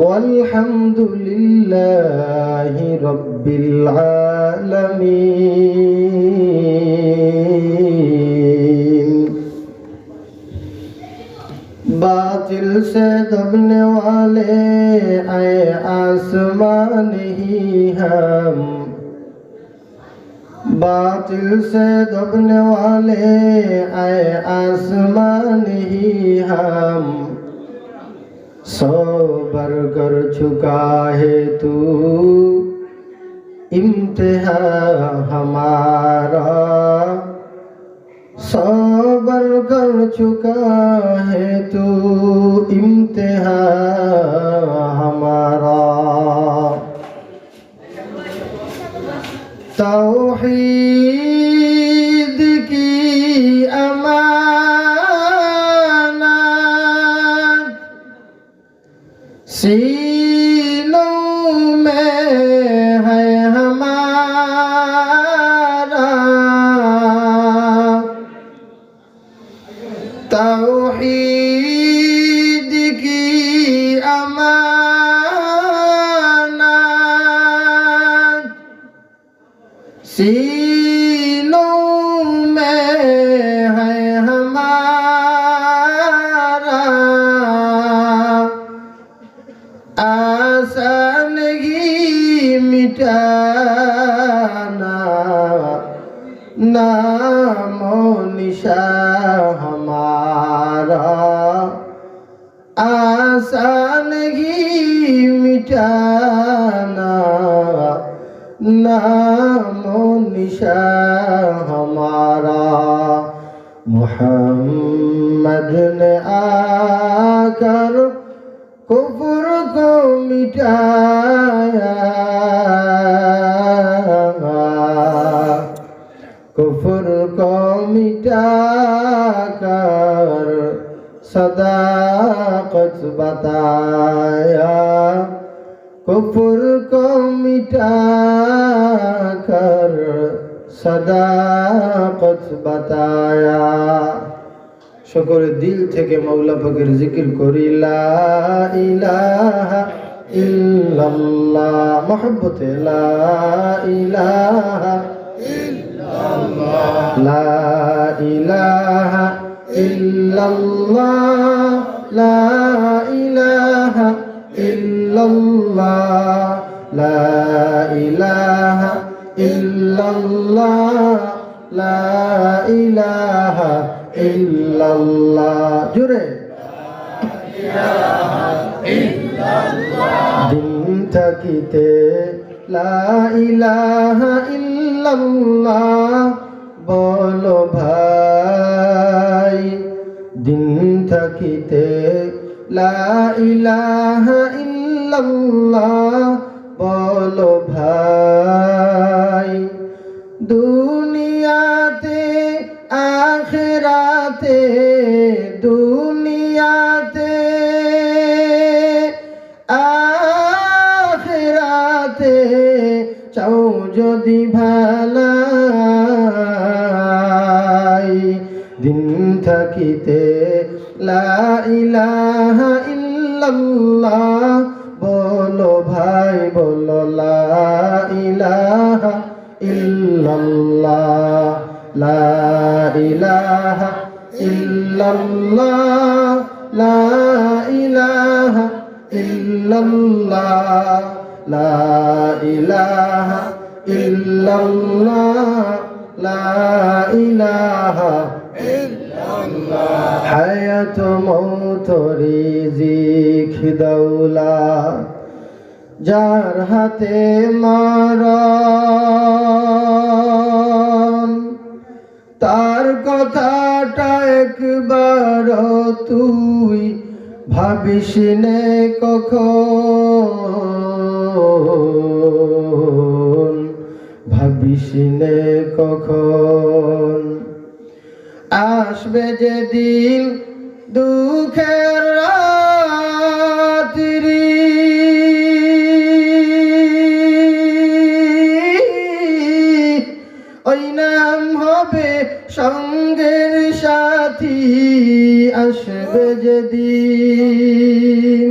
ওয়ালহামদুলিল্লাহি রাব্বিল আলামিন। बातिल से दबने वाले आए आसमान ही हम, बातिल से दबने वाले आए आसमान ही हम। सबर कर चुका है तू इम्तिहा हमारा, सबर कर चुका है तू इम्तिहा हमारा। तौहीद की अमानत सीनों में है हमारा, तौहीद की अमानत सीनों में है हमारा। आसान ही मिटाना नामो निशान हमारा, आसान ही मिटाना नामो निशान हमारा। मुहम्मद ने आकर कुफ्र को मिटाया, कुफ्र को मिटाकर सदाकत बताया, कुफ्र को मिटाकर सदाकत बताया। शुक्र दिल থেকে মওলা পাকের জিকির করি লা ইলাহা ইল্লাল্লাহ, মহব্বতে লা ইলাহা ইল্লাল্লাহ, লা ইলাহা ইল্লাল্লাহ, লা ইলাহা ইল্লাল্লাহ, লা ইলাহা ইল্লাল্লাহ, লা ইলাহা ইল্লাল্লাহ। জোরে দিন থাকিতে লা ইলাহা ইল্লাল্লাহ বলো ভাই, দিন থাকিতে লা ইলাহা ইল্লাল্লাহ বলো ভাই। দুনিয়াতে আখিরাতে, দুনিয়াতে আখিরাতে চাও যদি ভালাই, দিন থাকিতে লা ইলাহা ইল্লাল্লাহ বলো ভাই, বলো লা ইলাহা ইল্লাল্লাহ, লা ইলাহা ইল্লাল্লাহ, লা ইলাহা ইল্লাল্লাহ, লা ইলাহা ইল্লাল্লাহ, লা ইলাহা ইল্লাল্লাহ। হায়াত মওত রিজিক দৌলত যার হাতে মরণ, তার কথাটা একবার তুই ভাবিস নে কখন, ভাবিস নে কখন। আসবে যেদিন দুঃখের রাত্রি, ওই নাম হবে সঙ্গের সাথী। আসবে যেদিন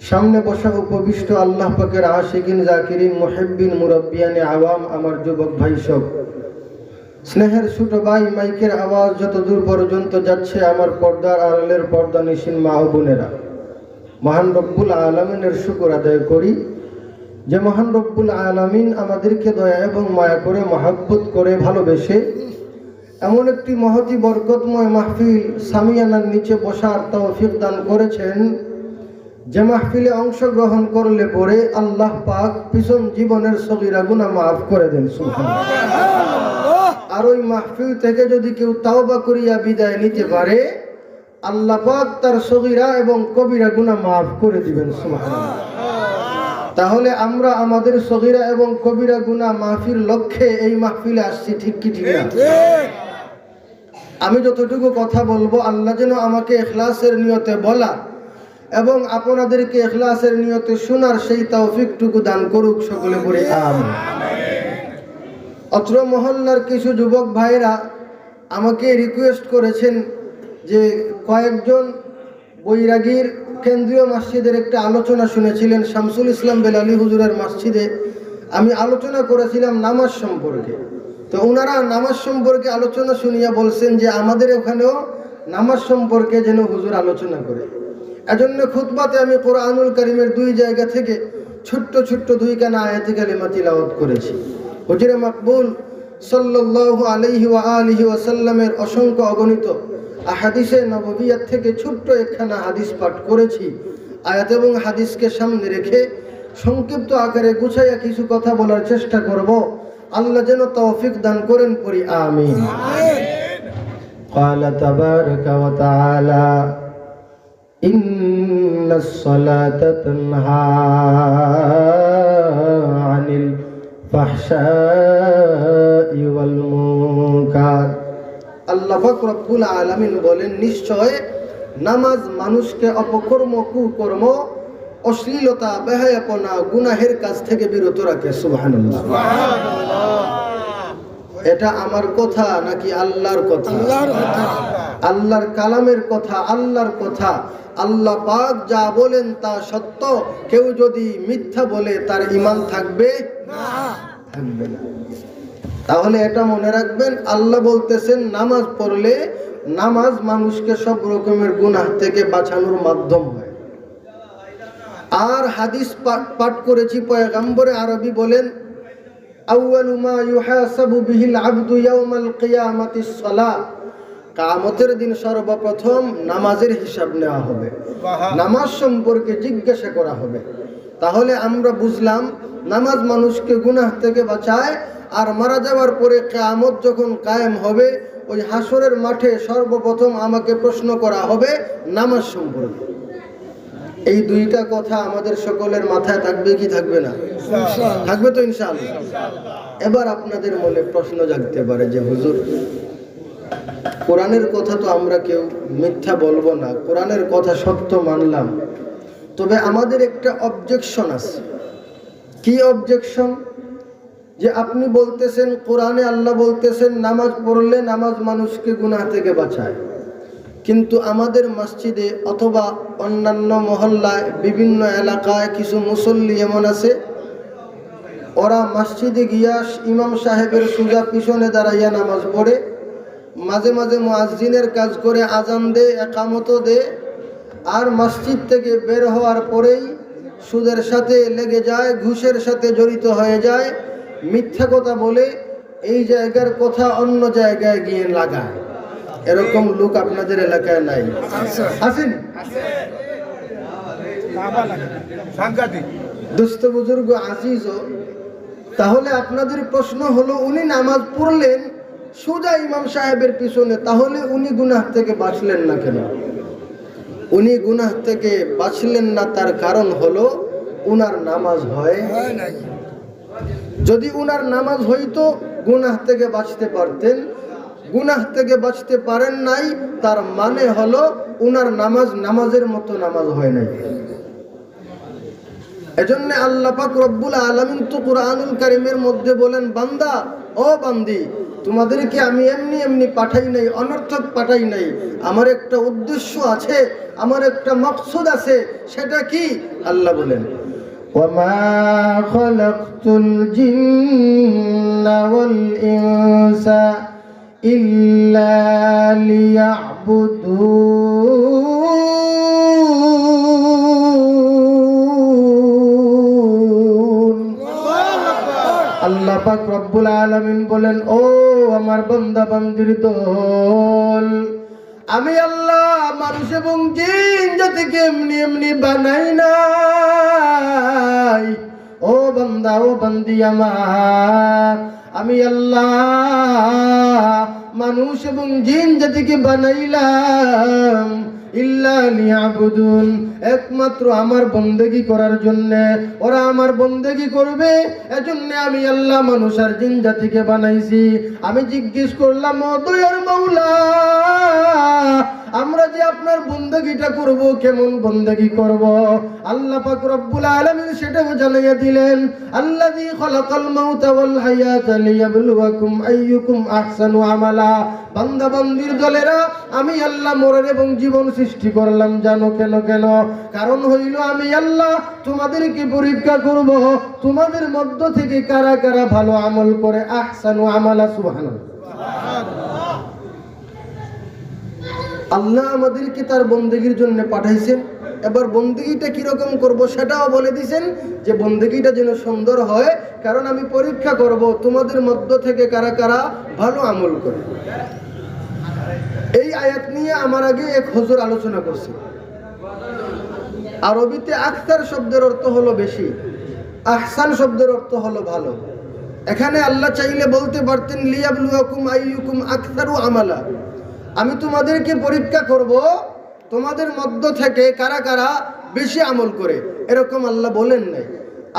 সামনে বসা উপবিষ্ট আল্লাহ পাকের আশিকিন জাকিরিন মুহিব্বিন মুরাব্বিয়ানে আওয়াম, আমার যুবক ভাই সব, স্নেহের ছোট ভাই, মাইকের আওয়াজ যত দূর পর্যন্ত যাচ্ছে আমার পর্দার আড়ালের পর্দা নিশিন মা ও বোনেরা, মহান রব্বুল আলামিনের শুকর আদায় করি যে মহান রব্বুল আলামিন আমাদেরকে দয়া এবং মায়া করে মহব্বত করে ভালোবেসে এমন একটি মহতি বরকতময় মাহফিল সামিয়ানার নিচে বসার তৌফিক দান করেছেন, যে মাহফিলে অংশগ্রহণ করলে পরে আল্লাহ পাক পিছন জীবনের সগীরা গুনাহ মাফ করে দেন সুবহানাল্লাহ। আর ওই মাহফিল থেকে যদি কেউ তাওবা করিয়া বিদায় নিতে পারে আল্লাহ পাক তার সগীরা এবং কবিরা গুনাহ মাফ করে দিবেন সুবহানাল্লাহ। তাহলে আমরা আমাদের সগীরা এবং কবিরা গুনাহ মাফির লক্ষ্যে এই মাহফিলে আসছি, ঠিক কি ঠিক না? আমি যতটুকু কথা বলবো আল্লাহ যেন আমাকে ইখলাসের নিয়তে বলা এবং আপনাদেরকে ইখলাসের নিয়তে শোনার সেই তৌফিকটুকু দান করুক, সকলে বলি আমিন। অত্র মহল্লার কিছু যুবক ভাইরা আমাকে রিকোয়েস্ট করেছেন যে কয়েকজন বৈরাগীর কেন্দ্রীয় মসজিদের একটা আলোচনা শুনেছিলেন শামসুল ইসলাম বেলালী হুজুরের মসজিদে, আমি আলোচনা করেছিলাম নামাজ সম্পর্কে। তো ওনারা নামাজ সম্পর্কে আলোচনা শুনিয়া বলছেন যে আমাদের ওখানেও নামাজ সম্পর্কে যেন হুজুর আলোচনা করে। এজন্য খুতবাতে আমি কোরআনুল কারীমের দুই জায়গা থেকে ছোট্ট ছোট্ট দুইখানা আয়াতে কালিমা তিলাওয়াত করেছি। হুজুরে মাকবুল সাল্লাল্লাহু আলাইহি ওয়া আলিহি ওয়াসাল্লামের অসংখ্য অগণিত আহাদিসে নববিয়াত থেকে ছোট্ট একখানা হাদিস পাঠ করেছি। আয়াত এবং হাদিসকে সামনে রেখে সংক্ষিপ্ত আকারে গুছাইয়া কিছু কথা বলার চেষ্টা করব, আল্লাহ যেন তৌফিক দান করেন, পড়ি আমিন। ক্বালা তাবারাকা ওয়া তাআলা ইন্নাস সালাতা তানহা আনিল ফাহশাই ওয়াল মুনকার। আল্লাহ পাক রব্বুল আলামিন বলেন, নিশ্চয় নামাজ মানুষকে অপকর্ম, কুকর্ম, অশ্লীলতা, বেহায়াপনা, গুনাহের কাজ থেকে বিরত রাখে। সুবহানাল্লাহ। এটা আমার কথা নাকি আল্লাহর কথা? আল্লাহর কালামের কথা, আল্লাহর কথা। আল্লাহ পাক যা বলেন তা সত্য। কেউ যদি মিথ্যা বলে তার ঈমান থাকবে না। তাহলে এটা মনে রাখবেন, আল্লাহ বলতেছেন নামাজ পড়লে নামাজ মানুষকে সব রকমের গুনাহ থেকে বাঁচানোর মাধ্যম হয়। আর হাদিস পাঠ করেছি, পয়গম্বরে আরবি বলেন, আউয়ালু মা ইউহাসাবু বিহিল আবদু ইয়াউমাল কিয়ামাতিস সালাহ। কিয়ামতের দিন সর্বপ্রথম নামাজের হিসাব নেওয়া হবে, নামাজ সম্পর্কে জিজ্ঞাসা করা হবে। তাহলে আমরা বুঝলাম নামাজ মানুষকে গুনাহ থেকে বাঁচায়। আর মারা যাওয়ার পরে কিয়ামত যখন কায়েম হবে, ওই হাসরের মাঠে সর্বপ্রথম আমাকে প্রশ্ন করা হবে নামাজ সম্পর্কে। এই দুইটা কথা আমাদের সকলের মাথায় থাকবে কি থাকবে না? থাকবে তো ইনশাআল্লাহ। এবার আপনাদের মনে প্রশ্ন জাগতে পারে যে হুজুর, কোরআনের কথা তো আমরা কেউ মিথ্যা বলবো না, কোরআনের কথা সত্য মানলাম, তবে আমাদের একটা অবজেকশন আছে। কি অবজেকশন? যে আপনি বলতেছেন কোরআনে আল্লাহ বলতেছেন নামাজ পড়লে নামাজ মানুষকে গুনাহ থেকে বাঁচায়, কিন্তু আমাদের মসজিদে অথবা অন্যান্য মহল্লায়, বিভিন্ন এলাকায় কিছু মুসল্লি এমন আছে, ওরা মসজিদে গিয়া ইমাম সাহেবের সোজা পিছনে দাঁড়াইয়া নামাজ পড়ে, মাঝে মাঝে মুয়াজ্জিনের কাজ করে, আজান দে, একামত দে, আর মসজিদ থেকে বের হওয়ার পরেই সুদের সাথে লেগে যায়, ঘুষের সাথে জড়িত হয়ে যায়, মিথ্যা কথা বলে এই জায়গার কথা অন্য জায়গায় গিয়ে লাগায়। এরকম লোক আপনাদের এলাকায় নাই? আছেন? দোস্ত বুজুর্গ আজিজ, তাহলে আপনাদের প্রশ্ন হলো, উনি নামাজ পড়লেন সোজা ইমাম সাহেবের পিছনে, তাহলে উনি গুনাহ থেকে বাঁচলেন না কেন? উনি গুনাহ থেকে বাঁচলেন না, তার কারণ হলো উনার নামাজ হয় নাই। যদি উনার নামাজ হইতো গুনাহ থেকে বাঁচতে পারতেন, গুনাহ থেকে বাঁচতে পারেন নাই, তার মানে হলো উনার নামাজ নামাজের মতো নামাজ হয় নাই। এজন্য আল্লাহ পাক রব্বুল আলামিন তো কুরআনুল কারীমের মধ্যে বলেন, বান্দা ও বান্দি, তোমাদেরকে আমি এমনি এমনি পাঠাই নাই, অনর্থক পাঠাই নাই। আমার একটা উদ্দেশ্য আছে, আমার একটা মাকসুদ আছে। সেটা কি? আল্লাহ বলেন, ওয়ামা খালাকতুল জিন্না ওয়াল ইনসা ইল্লা লিয়াবুদুন। আল্লাহ পাক রব্বুল আলামিন বলেন, ও আমার বান্দা বান্দির দল, আমি আল্লাহ মানুষ এবং জিন জাতিকে এমনি এমনি বানাই নাই। ও বান্দা, ও বান্দি আমার, আমি আল্লাহ মানুষ এবং জিন জাতিকে বানাইলাম ইল্লা লিয়াবুদুন, একমাত্র আমার বন্দেগী করার জন্য। ওরা আমার বন্দেগী করবে, এজন্য আমি আল্লাহ মানুষ আর জিন জাতিকে বানাইছি। আমি জিজ্ঞেস করলাম, ও দয়ার মাওলা, আমরা যে আপনার বন্দেগীটা করব, কেমন বন্দেগী করব? আল্লাহ পাক রব্বুল আলামিন সেটাও জানিয়ে দিলেন, আল্লাযী খালাকাল মাউতা ওয়াল হায়াতা লিয়াবলুয়াকুম আইয়ুকুম আহসানু আমালা। বান্দা বান্দির দলেরা, আমি আল্লাহ মরণ এবং জীবন সৃষ্টি করলাম, জানো কেন? কারণ হইল আমি আল্লাহ তোমাদেরকে পরীক্ষা করব, তোমাদের মধ্য থেকে কারা কারা ভালো আমল করে। আহসানু আমালা। সুবহানাল্লাহ। আল্লাহ আমাদেরকে তার বন্দেগীর জন্য পাঠাইছেন। এবার বন্দেগীটা কিরকম করব সেটাও বলে দিয়েছেন, যে বন্দেগীটা যেন সুন্দর হয়, কারণ আমি পরীক্ষা করব তোমাদের মধ্য থেকে কারা কারা ভালো আমল করে। এই আয়াত নিয়ে আমার আগে এক হুজুর আলোচনা করছে। আরবিতে আকসার শব্দের অর্থ হলো বেশি, আহসান শব্দের অর্থ হলো ভালো। এখানে আল্লাহ চাইলে বলতে পারতেন লিয়াবলুয়াকুম আইয়ুকুম আকসারু আমালা, আমি তোমাদেরকে পরীক্ষা করব তোমাদের মধ্য থেকে কারা কারা বেশি আমল করে। এরকম আল্লাহ বলেন নাই।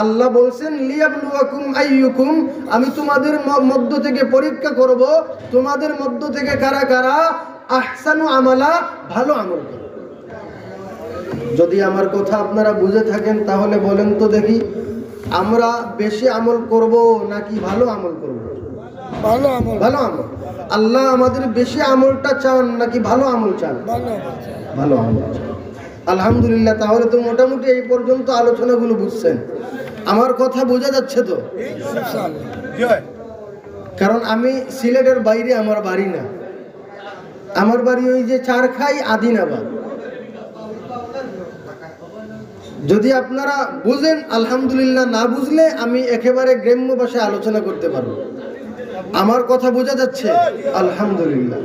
আল্লাহ বলছেন লিয়াবলুয়াকুম আইয়ুকুম, আমি তোমাদের মধ্য থেকে পরীক্ষা করব তোমাদের মধ্য থেকে কারা কারা আহসানু আমালা, ভালো আমল করে। যদি আমার কথা আপনারা বুঝে থাকেন তাহলে বলেন তো দেখি, আমরা বেশি আমল করব নাকি ভালো আমল করব? ভালো আমল। ভালো আমল। আল্লাহ আমাদের বেশি আমলটা চান নাকি ভালো আমল চান? ভালো আমল চান। আলহামদুলিল্লাহ। তাহলে তো মোটামুটি এই পর্যন্ত আলোচনাগুলো বুঝছেন। আমার কথা বোঝা যাচ্ছে তো? কারণ আমি সিলেটের বাইরে আমার বাড়ি না, আমার বাড়ি ওই যে চারখাই আদিনাবাদ। যদি আপনারা বুঝেন আলহামদুলিল্লাহ, না বুঝলে আমি একেবারে গ্রাম্য ভাষায় আলোচনা করতে পারবো। আমার কথা বোঝা যাচ্ছে? আলহামদুলিল্লাহ।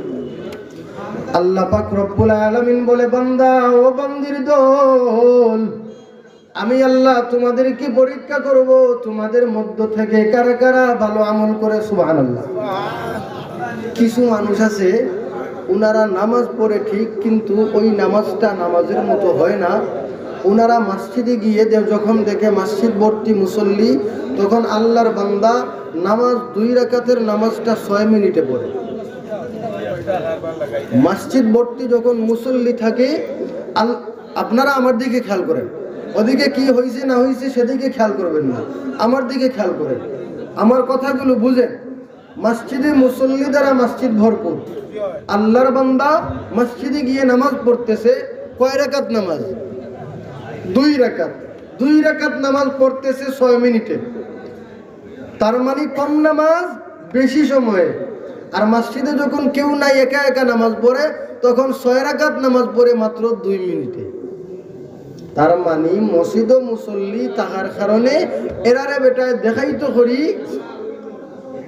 আল্লাহ পাক রব্বুল আলামিন বলে, বান্দা ও বান্দির দল, আমি আল্লাহ তোমাদেরকে পরীক্ষা করব তোমাদের মধ্য থেকে কারা কারা ভালো আমল করে। সুবহানাল্লাহ। কিছু মানুষ আছে, ওনারা নামাজ পড়ে ঠিক, কিন্তু ওই নামাজটা নামাজের মতো হয় না। ওনারা মসজিদে গিয়ে যখন দেখে মসজিদ ভর্তি মুসল্লি, তখন আল্লাহর বান্দা নামাজ 2 রাকাতের নামাজটা 6 মিনিটে পড়ে। মসজিদ ভর্তি যখন মুসল্লি থাকে, আপনারা আমার দিকে খেয়াল করেন, ওদিকে কি হয়েছে না হয়েছে সেদিকে খেয়াল করবেন না, আমার দিকে খেয়াল করেন, আমার কথাগুলো বুঝেন। মসজিদে মুসল্লি দ্বারা মসজিদ ভরপুর, আল্লাহর বান্দা মসজিদে গিয়ে নামাজ পড়তেছে। কয় রাকাত নামাজ? 2 রাকাত। 2 রাকাত নামাজ পড়তেছে 6 মিনিটে। তার মানে কম নামাজ বেশি সময়ে। আর মসজিদে যখন কেউ নাই, একা একা নামাজ পড়ে, তখন 6 রাকাত নামাজ পড়ে মাত্র 2 মিনিটে। তার মানে মসজিদ ও মুসল্লি থাকার কারণে এরারে বেটায় দেখাইতো করি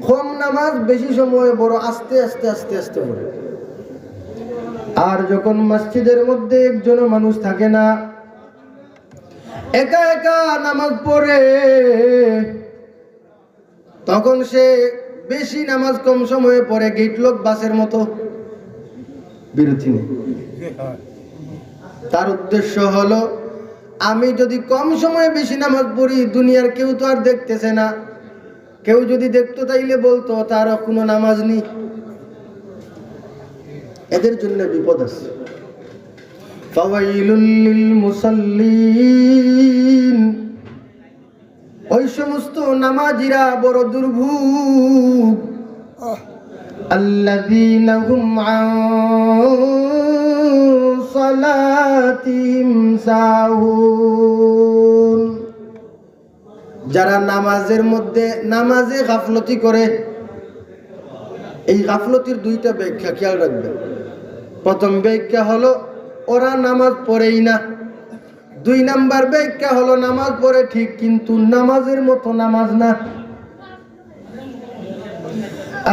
কম নামাজ বেশি সময়ে বড় আস্তে আস্তে আস্তে আস্তে পড়ে। আর যখন মসজিদের মধ্যে একজন মানুষ থাকে না, একা একা নামাজ পড়ে, তখন সে বেশি নামাজ কম সময়ে পড়ে। গেট লোক বাসের মতো, বিরতি নেই। তার উদ্দেশ্য হলো, আমি যদি কম সময়ে বেশি নামাজ পড়ি, দুনিয়ার কেউ তো আর দেখতেছে না। কেউ যদি দেখতো তাইলে বলতো তার কোনো নামাজ নেই। এদের জন্য বিপদ আছে। ফাওয়াইলুল লিল মুসাল্লিন, ওই সমস্ত নামাজিরা বড় দুর্ভোগ। আল্লাযীনা হুম আন সালাতিহিম সাহুন, যারা নামাজের মধ্যে নামাজে গাফলতি করে। এই গাফলতির দুইটা ব্যাখ্যা খেয়াল রাখবেন। প্রথম ব্যাখ্যা হলো ওরা নামাজ পড়েই না। 2 নাম্বার ব্যাখ্যা হলো নামাজ পড়ে ঠিক কিন্তু নামাজের মতো নামাজ না।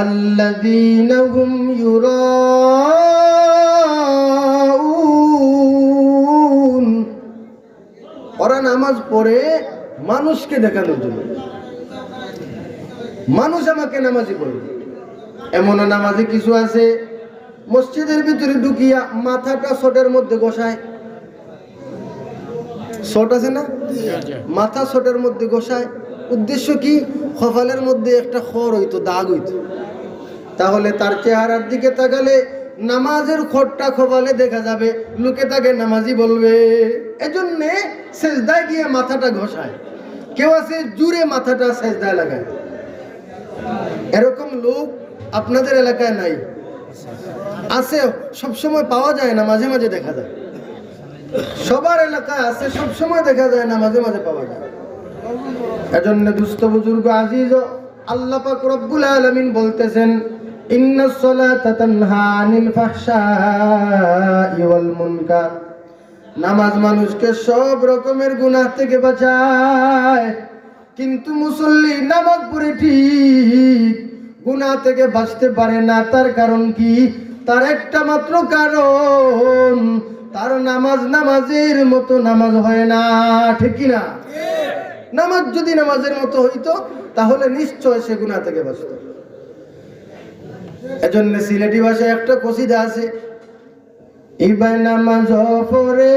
আল্লাযীনা হুম ইউরাউন, ওরা নামাজ পড়ে মানুষকে দেখানোর জন্য। মানুষ আমাকে নামাজি পড়ে। এমন নামাজি কিছু আছে মসজিদের ভিতরে ঢুকিয়া মাথাটা ছোটের মধ্যে গোসায়। ছোট আছে না, মাথা ছোটের মধ্যে গোসায়। উদ্দেশ্য কি? কপালের মধ্যে একটা খড় হইতো, দাগ হইতো, তাহলে তার চেহারার দিকে তাকালে নামাজের খড়টা কপালে দেখা যাবে, লোকে তাকে নামাজি বলবে। এজন্যে সেজদায় গিয়ে মাথাটা ঘষায়। কেউ আছে জুড়ে মাথাটা সেজদায় লাগায়। এরকম লোক আপনাদের এলাকায় নাই? আছে, সবসময় পাওয়া যায় না, মাঝে মাঝে দেখা যায়। সবার এলাকায় আছে, সবসময় দেখা যায় না, মাঝে মাঝে পাওয়া যায়। এজন্য দুস্থ বুজুর্গ আজিজ, আল্লাহ পাক রব্বুল আলামিন বলতেছেন, ইন্নাস সালাতা তানহা আনিল ফাহশাই ওয়াল মুনকার। নামাজ মানুষকে সব রকমের গুনাহ থেকে বাঁচায়। কিন্তু মুসল্লি নামাজ পড়ে ঠিক গুনাহ থেকে বাঁচতে পারে না। তার কারণ কি? তার একটা মাত্র কারণ, তার নামাজ নামাজের মতো নামাজ হয় না। ঠিক কি না? নামাজ যদি নামাজের মতো হইতো তাহলে নিশ্চয় সে গুনাহ থেকে বাঁচত। এজন্য সিলেটি ভাষায় একটা কসিদা আছে, ইবাই নামাজ পড়ে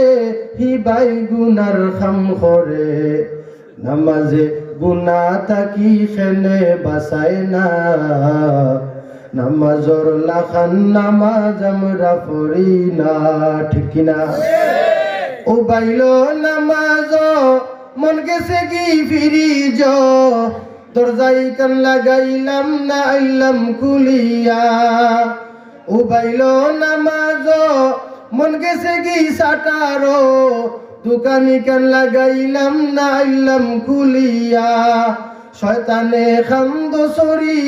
হিবাই গুনার খাম করে, নামাজে গুনাহ থাকি খেনে বাঁচায় না, নামাজর লাখান নামাজ আমরা পড়ি না। ঠিক না? ও বাইলো নামাজ মন গেছে কি ফিরি য, দরজাই কান লাগাইলাম না আইলাম কুলিয়া। ও বাইলো নামাজ মন গেছে কি সাটারো, দোকানি কান লাগাইলাম না আইলাম কুলিয়া। শয়তানে খান্দ সরি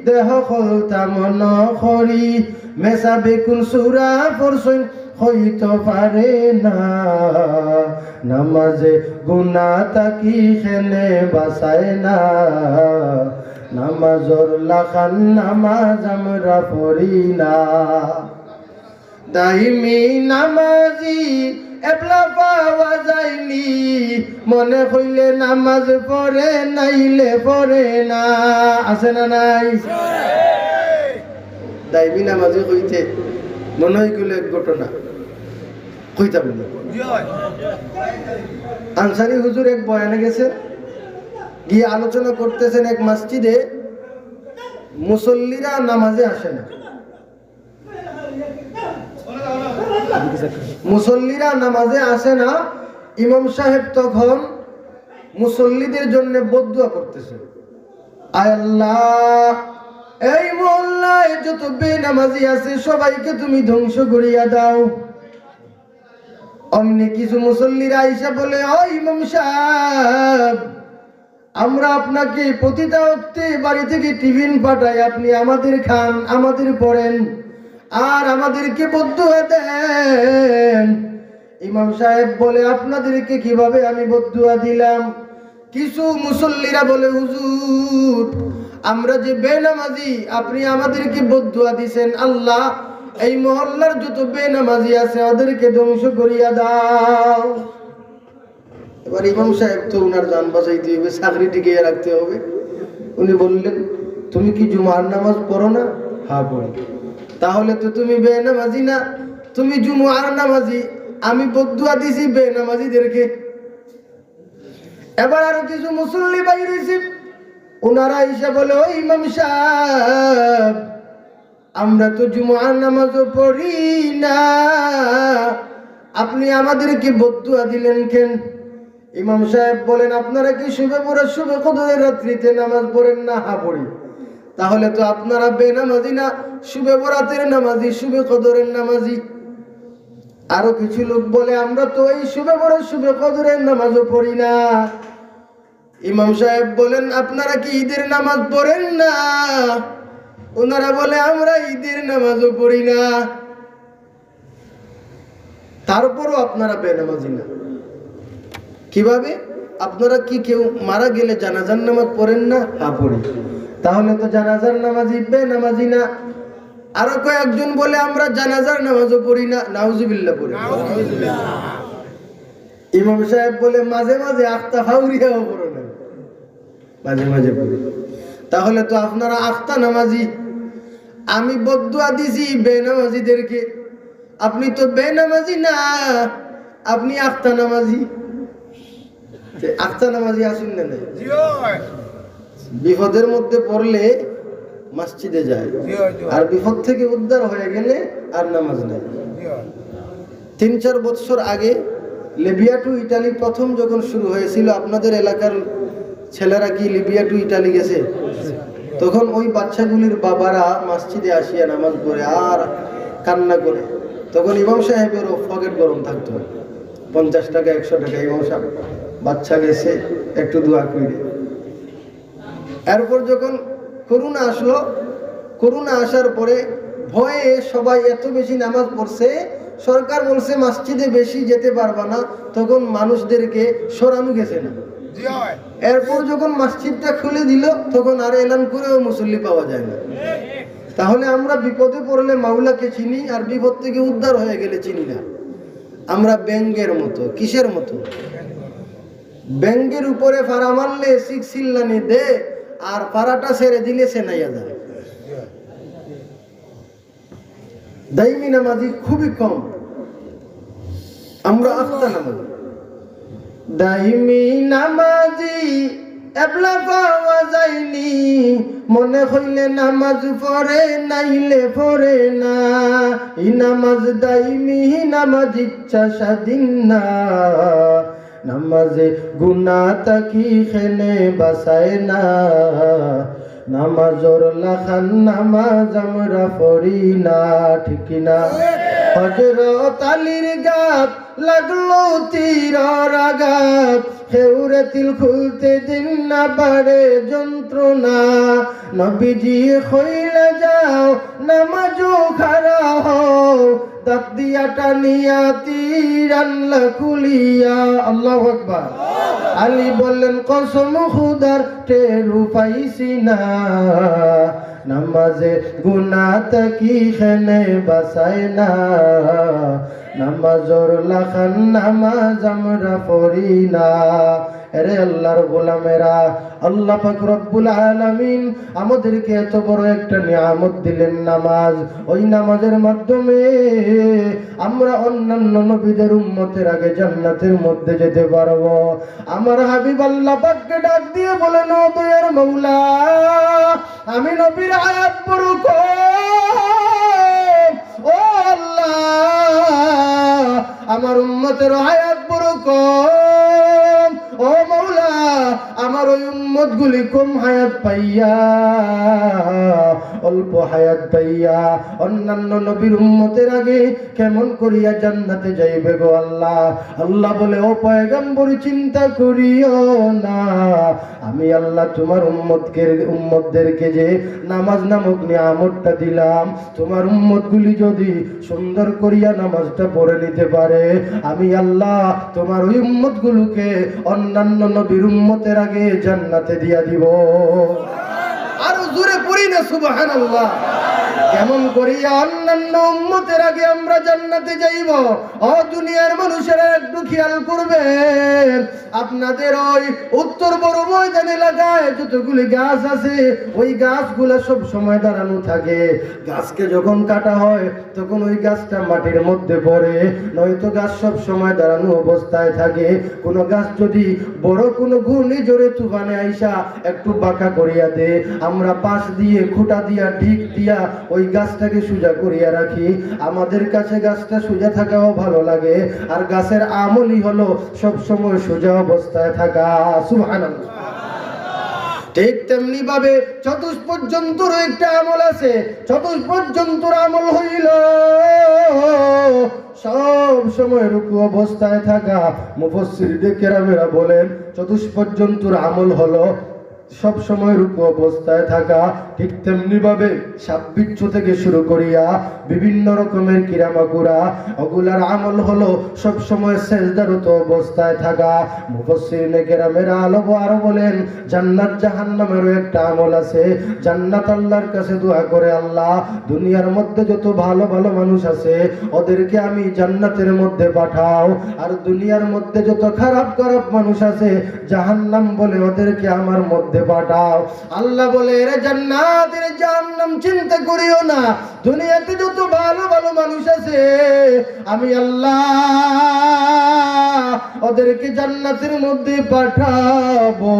দেহ খলতা মন খরি, মেসা বেকুন সুরা পরসইন হইতো পারে না, নামাজে গুনাহ তাকি খেনে বাঁচায় না, নামাজর লাখান নামাজ আমরা পড়ি না। দাইমি নামাজি এবলা পাওয়া যায়নি, মনে হইলে নামাজ পড়ে নাইলে পড়ে না। আছে না নাই? দাইমি নামাজি হইতে মনে হয় গেল এক ঘটনা কইতাম। আনসারি হুজুর এক বয়ানে গেছে, গিয়ে আলোচনা করতেছেন এক মসজিদে মুসল্লিরা নামাজে আসে না। মুসল্লিরা নামাজে আসে না। ইমাম সাহেব তখন মুসল্লিদের জন্য বদদুয়া করতেছে, আয় আল্লাহ, এই মহল্লায় যত বেনামাজি আছে সবাইকে তুমি ধ্বংস করিয়া দাও। অমনি কিছু মুসল্লিরা আইসা বলে, ও ইমাম সাহেব, আমরা আপনাকে প্রতিটা ওয়াক্তে বাড়ি থেকে টিফিন পাঠাই, আপনি আমাদের খান, আমাদের পড়েন, আর আমাদেরকে বদদুয়া দেন। ইমাম সাহেব বলে, আপনাদেরকে কিভাবে আমি বদদুয়া দিলাম? কিছু মুসল্লিরা বলে, হুজুর, আমরা যে বেনামাজি আপনি আমাদেরকে বদদুয়া দিছেন, আল্লাহ এই মহল্লার যত বেনামাজি আছে ওদেরকে ধ্বংস করিয়া দাও। এবার ইমাম সাহেব তো উনার জান বাঁচাইতে হবে, চাকরি টিকিয়ে রাখতে হবে। উনি বললেন, তুমি কি জুমার নামাজ পড়ো না? হ্যাঁ পড়ি। তাহলে তো তুমি বেনামাজি না, তুমি জুমার নামাজি, আমি বদদুয়া দিছি বেনামাজিদেরকে। এবার আরো কিছু মুসল্লি বাইর হইছে, ওনারা এসে বলে, ও ইমাম সাহেব, আমরা তো জুমার নামাজও পড়ি না, আপনি আমাদেরকে বদদুয়া দিলেন কেন? ইমাম সাহেব বলেন, আপনারা কি শুবে বরাত শুবে কদরের রাত্রিতে নামাজ পড়েন না? হা পড়ি। তাহলে তো আপনারা বেনামাজি না, শুবে বরাতের নামাজি, শুবে কদরের নামাজি। আরো কিছু লোক বলে, আমরা তো এই শুবে বরাত শুবে কদরের নামাজও পড়ি না। ইমাম সাহেব বলেন, আপনারা কি ঈদের নামাজ পড়েন না? ওনারা বলে, আমরা ঈদের নামাজও পড়ি না। তারপরও আপনারা বেনামাজি না। কিভাবে? আপনারা কি কেউ মারা গেলে জানাজার নামাজ পড়েন না? হ্যাঁ পড়ি। তাহলে তো জানাজার নামাজি বেনামাজি না। আরো কয়েকজন বলে, আমরা জানাজার নামাজও পড়ি না। নাউজুবিল্লাহ পড়ি। ইমাম সাহেব বলে, মাঝে মাঝে আখতা ফাউরিয়াও পড়ো না, মাঝে মাঝে পড়ি। তাহলে তো আপনারা আখতা নামাজি। আমি বদদুয়া দিছি বেনামাজিদেরকে, আপনি তো বেনামাজি না, আপনি আখতা নামাজি। আখতা নামাজি আসুন না নাই? বিপদের মধ্যে পড়লে মসজিদে যায়, আর বিপদ থেকে উদ্ধার হয়ে গেলে আর নামাজ নাই। 3-4 বছর আগে লিবিয়া টু ইটালি প্রথম যখন শুরু হয়েছিল, আপনাদের এলাকার ছেলেরা কি লিবিয়া টু ইটালি গেছে? তখন ওই বাচ্চাগুলির বাবারা মসজিদে আসিয়া নামাজ পড়ে আর কান্না করে। তখন ইমাম সাহেবেরও পকেট গরম থাকতো, 50 টাকা 100 টাকা। ইমাম সাহেব, বাচ্চা গেছে, একটু দোয়া করে। এরপর যখন করোনা আসলো, করোনা আসার পরে ভয়ে সবাই এত বেশি নামাজ পড়ছে, সরকার বলছে মসজিদে বেশি যেতে পারবা না, তখন মানুষদেরকে সরানো গেছে না। এরপর যখন মসজিদটা খুলে দিল, তখন আর এলান করেও মুসল্লি পাওয়া যায় না। তাহলে আমরা বিপদে পড়লে মাওলাকে চিনি, আর বিপদ থেকে উদ্ধার হয়ে গেলে চিনি না। আমরা ব্যাঙ্গের মতো। কিসের মতো? ব্যাঙ্গের উপরে ফাড়া মারলে সিল্লানি দে, আর পাড়াটা ছেড়ে দিলে সেনাইয়া যায়। দাইমি নামাজি খুবই কম, আমরা আখতা নামাজি। দাইমি নামাজি এবলা পাওয়া যায়নি, মনে হইলে নামাজ পড়ে, নাইলে পড়ে না। ই নামাজ দাইমি নামাজ, ইচ্ছা স্বাধীন না। নামাজে গুনাহ তাকি খেনে বাসায় না। নামাজর লাখান নামাজ আমরা পড়ি না, ঠিক না? হযরত আলীর গাত লাগলো তীর আঘাত, হেউরে তিল খুলতে দিন না বাড়ে যন্ত্রণা। নবীজি কইলে যাও নামাজও খাড়া হও, দাঁত দিয়া টানিয়া তীর আনলা খুলিয়া। আল্লাহু আকবার। আলী বললেন, কসম খুদার টেরু পাইছি না। নামাজে গুনাহ তাকি খেনে বাসায় না। নামাজর লাখান নামাজ আমরা পড়ি না। আরে আল্লাহর গোলামেরা, আল্লাহ পাক রব্বুল আলামিন আমাদেরকে এত বড় একটা নিয়ামত দিলেন নামাজ। ওই নামাজের মাধ্যমে আমরা অন্যান্য নবীদের উম্মতের আগে জান্নাতের মধ্যে যেতে পারবো। আমার হাবিব আল্লাহ পাককে ডাক দিয়ে বলেন, ও দয়ার মাওলা, আমি নবীর আয়াত পড়ব, ও আল্লাহ আমার উম্মতের আয়াত পড়ব। ও মাওলা, আমার ওই উম্মত গুলি কম হায়াত পাইয়া, অল্প হায়াত পাইয়া অন্যান্য নবীর উম্মতের আগে কেমন করিয়া জান্নাতে যাইবে গো আল্লাহ। আল্লাহ বলে, ও পয়গম্বর চিন্তা করিও না, আমি আল্লাহ তোমার উম্মতদেরকে যে নামাজ নামক নিয়ামতটা দিলাম, তোমার উম্মত গুলি যদি সুন্দর করিয়া নামাজটা পড়ে নিতে পারে, আমি আল্লাহ তোমার ওই উম্মত গুলোকে অন্যান্য নবীর উম্মতের আগে জান্নাতে দিয়া দিব। আরো জোরে পড়ি না সুবহানাল্লাহ। কেমন করিয়া অন্যান্য উম্মতের আগে আমরা জান্নাতে যাইব? ও দুনিয়ার মানুষেরা একটু খেয়াল করবেন, আপনাদের ওই উত্তর বড় ময়দান এলাকায় যতগুলি গাছ আছে, ওই গাছগুলা সব সময় দাঁড়ানো থাকে। গাছকে যখন কাটা হয় তখন ওই গাছটা মাটির মধ্যে পড়ে, নয়তো গাছ সব সময় দাঁড়ানো অবস্থায় থাকে। কোনো গাছ যদি বড় কোনো ঘূর্ণিঝড়ে তুফানে আইসা একটু বাঁকা করিয়া দে, আমরা পাশ দিয়ে খুঁটা দিয়া ঢিক দিয়া ওই গাছটাকে সোজা করিয়া রাখি। আমাদের কাছে গাছটা সোজা থাকাও ভালো লাগে, আর গাছের আমলই হলো সব সময় সোজা অবস্থায় থাকা। সুবহানাল্লাহ। ঠিক তেমনি ভাবে চতুষ্পদ জন্তুর একটা আমল আছে। চতুষ্পদ জন্তুর আমল হইল সব সময় রুকু অবস্থায় থাকা। মুফাসসিরদের কেরামেরা বলেন চতুষ্পদ জন্তুর আমল হলো সব সময় রুকু অবস্থায় থাকা। ঠিক তেমনি ভাবে সাপ বিচ্ছু থেকে শুরু করিয়া বিভিন্ন রকমের কিরামাকুরা, ওগুলার আমল হলো সব সময় সেজদারত অবস্থায় থাকা। মুফাসসিরিনে কেরামেরা আরো বলেন জান্নাত জাহান্নামেরও একটা আমল আছে। জান্নাত আল্লাহর কাছে দোয়া করে, আল্লাহ দুনিয়ার মধ্যে যত ভালো ভালো মানুষ আছে ওদেরকে আমি জান্নাতের মধ্যে পাঠাও, আর দুনিয়ার মধ্যে যত খারাপ খারাপ মানুষ আছে জাহান্নাম বলে ওদেরকে আমার মধ্যে পাঠাও। আল্লাহ বলে এর জান্নাতের জাহান্নাম চিন্তা করিও না, দুনিয়াতে যত ভালো ভালো মানুষ আছে আমি আল্লাহ ওদেরকে জান্নাতের মধ্যে পাঠাবো,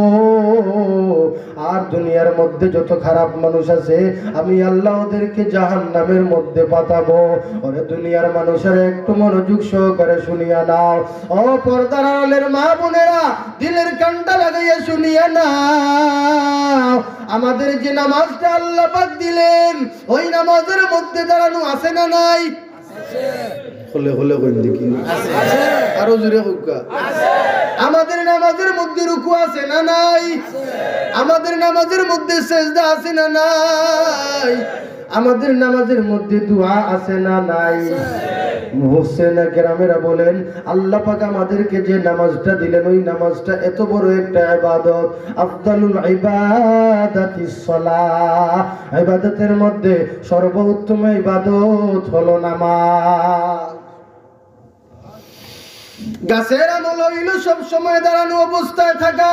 আর দুনিয়ার মধ্যে যত খারাপ মানুষ আছে আমি আল্লাহ ওদেরকে জাহান্নামের মধ্যে পাঠাবো। ওরে দুনিয়ার মানুষেরা একটু মনোযোগ সহকারে শুনিয়া নাও। ও পর্দার আড়ালের মা বোনেরা, দিলের কানটা লাগাইয়া শুনিয়া নাও। আমাদের যে নামাজটা আল্লাহ পাক দিলেন ওই নামাজের মধ্যে দাঁড়ানো আছে না নাই? হলে হলে কইন দেখি আরো জোরে হুক্কা। আমাদের নামাজের মধ্যে রুকু আছে না নাই? আমাদের নামাজের মধ্যে সেজদা আছে না নাই? আমাদের নামাজের মধ্যে দোয়া আছে না নাই? মুহসিনে কেরামেরা বলেন আল্লাহ পাক আমাদেরকে যে নামাজটা দিলেন ওই নামাজটা এত বড় একটা ইবাদত। আফদালুল ইবাদাতিস সালাহ, ইবাদতের মধ্যে সর্বোত্তম ইবাদত হলো নামাজ। গাছের আমল হইল সব সময় দাঁড়ানো অবস্থায় থাকা।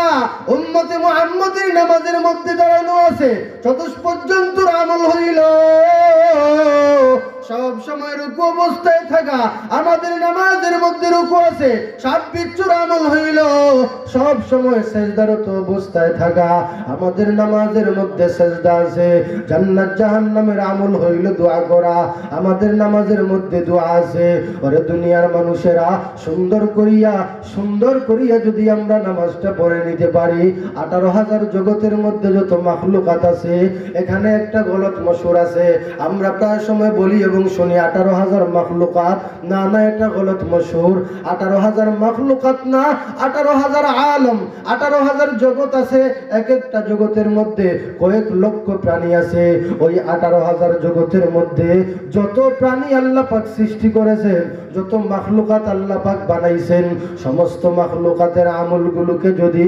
উম্মতে মুহাম্মদের নামাজের মধ্যে দাঁড়ানো আছে। চতুষ্পদ জন্তুর আমল হইল সব সময় রুকু অবস্থায় থাকা। আমাদের নামাজের মধ্যে রুকু আছে। সাপ বিচ্ছুর আমল হইল সব সময় সেজদারত অবস্থায় থাকা। আমাদের নামাজের মধ্যে সেজদা আছে। জান্নাত জাহান্নামের আমল হইল দোয়া করা। আমাদের নামাজের মধ্যে দোয়া আছে। ওরে দুনিয়ার মানুষেরা সুন্দর করিয়া যদি আমরা নামাজটা পড়ে নিতে পারি, 18,000 জগতের মধ্যে যত মাখলুকাত আছে এখানে একটা গলত মশহুর আছে। আমরা প্রায় সময় বলি এবং শুনি 18,000 মাখলুকাত। না না, এটা গলত মশহুর। 18,000 মাখলুকাত না, 18,000 আলম। 18,000 জগৎ আছে। এক একটা জগতের মধ্যে কয়েক লক্ষ প্রাণী আছে। ওই 18,000 জগতের মধ্যে যত প্রাণী আল্লাহ পাক সৃষ্টি করেছেন, যত মাখলুকাত আল্লাহ পাক বানাইছেন, সমস্ত মাখলুকাতের আমলগুলোকে যদি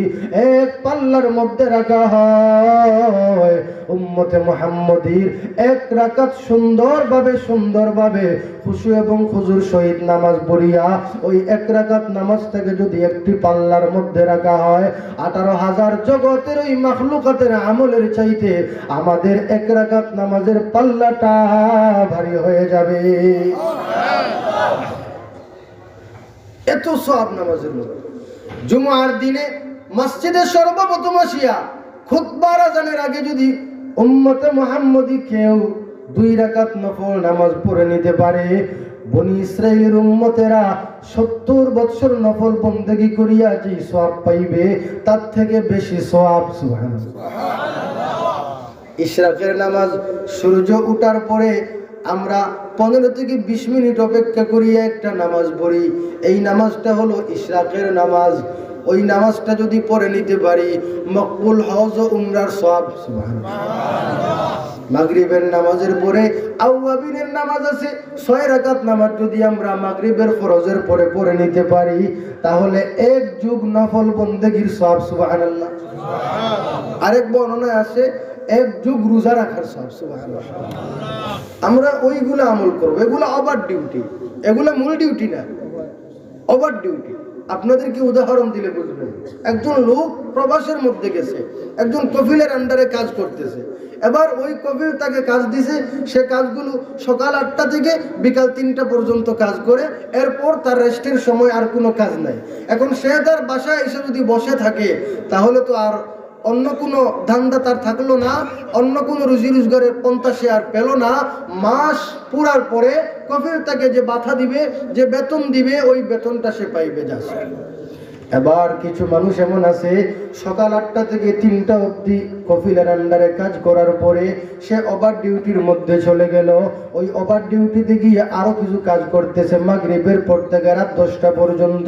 এক পাল্লার মধ্যে রাখা হয়, উম্মতে মুহাম্মদীর এক রাকাত সুন্দরভাবে খুশু এবং খুজুর সহিত নামাজ পড়িয়া ওই এক রাকাত নামাজটাকে যদি একটি পাল্লার মধ্যে রাখা হয়, 18,000 জগতের ওই মাখলুকাতের আমলের চাইতে আমাদের এক রাকাত নামাজের পাল্লাটা ভারী হয়ে যাবে। এত সওয়াব নামাজের মধ্যে। জুমার দিনে মসজিদে সর্বপ্রথম আসিয়া খুতবার আযানের আগে যদি উম্মতে মুহাম্মদী কেউ 2 রাকাত নফল নামাজ পড়ে নিতে পারে, বনি ইসরাইলের উম্মতেরা 70 বছর নফল বন্দেগী করিয়া যে সওয়াব পাইবে তার থেকে বেশি সওয়াব। সুবহানাল্লাহ। ইশরাকের নামাজ সূর্য ওঠার পরে আমরা 15 থেকে 20 মিনিট অপেক্ষা করিয়া একটা নামাজ পড়ি। এই নামাজটা হলো ইশরাকের নামাজ। ওই নামাজটা যদি পড়ে নিতে পারি মকবুল হজ ও উমরার সওয়াব। সুবহানাল্লাহ। মাগরিবের নামাজের পরে আওয়াবিনের নামাজ আছে 6 রাকাত নামাজ যদি আমরা মাগরিবের ফরজের পরে পড়ে নিতে পারি তাহলে 1 যুগ নফল বন্দেগীর সওয়াব। সুবহানাল্লাহ। আরেক বর্ণনায় আছে 1 যুগ রোজা রাখার সওয়াব। সুবহানাল্লাহ। আমরা ওইগুলো আমল করব। এগুলো ওভার ডিউটি, এগুলো মূল ডিউটি না, ওভার ডিউটি। আপনাদেরকে উদাহরণ দিলে বুঝবেন। একজন লোক প্রবাসের মধ্যে গেছে, একজন কফিলের আন্ডারে কাজ করতেছে। এবার ওই কফিল তাকে কাজ দিছে, সে কাজগুলো সকাল 8টা থেকে বিকাল 3টা পর্যন্ত কাজ করে, এরপর তার রেস্টের সময় আর কোনো কাজ নাই। এখন সে তার বাসায় এসে যদি বসে থাকে তাহলে তো আর অন্য কোনো ধান্দা তার থাকলো না, অন্য কোনো রুজি রোজগারের পন্থা সে আর পেল না। মাস পুরার পরে কফিল তাকে যে বাধা দিবে, যে বেতন দিবে, ওই বেতনটা সে পাইবে যাচ্ছে। এবার কিছু মানুষ এমন আছে সকাল 8টা থেকে 3টা অবধি কফিলের আন্ডারে কাজ করার পরে সে ওভার ডিউটির মধ্যে চলে গেল। ওই ওভার ডিউটিতে গিয়ে আরো কিছু কাজ করতেছে মাগরিবের পর থেকে রাত 10টা পর্যন্ত।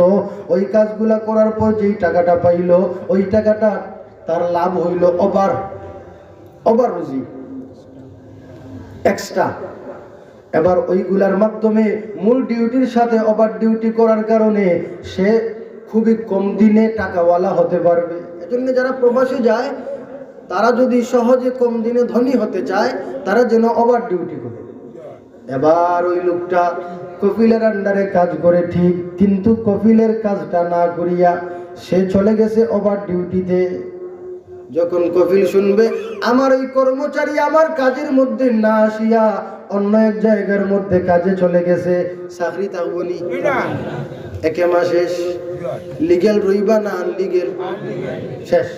ওই কাজগুলা করার পর যেই টাকাটা পাইলো, ওই টাকাটা তার লাভ হইল ওভার রুজি এক্সট্রা। এবার ওইগুলার মাধ্যমে মূল ডিউটির সাথে ওভার ডিউটি করার কারণে সে খুবই কম দিনে টাকাওয়ালা হতে পারবে। এজন্য যারা প্রবাসে যায় তারা যদি সহজে কম দিনে ধনী হতে চায় তারা যেন ওভার ডিউটি করে। এবার ওই লোকটা কফিলের আন্ডারে কাজ করে ঠিক, কিন্তু কফিলের কাজটা না করিয়া সে চলে গেছে ওভার ডিউটিতে। যখন কফিল শুনবে আমার ওই কর্মচারী আমার কাজের মধ্যে না আসিয়া অন্য এক জায়গার মধ্যে কাজে চলে গেছে, চাকরি থাকবনি, একে মাস শেষ। লিগেল রইবা না আনলিগেল শেষ।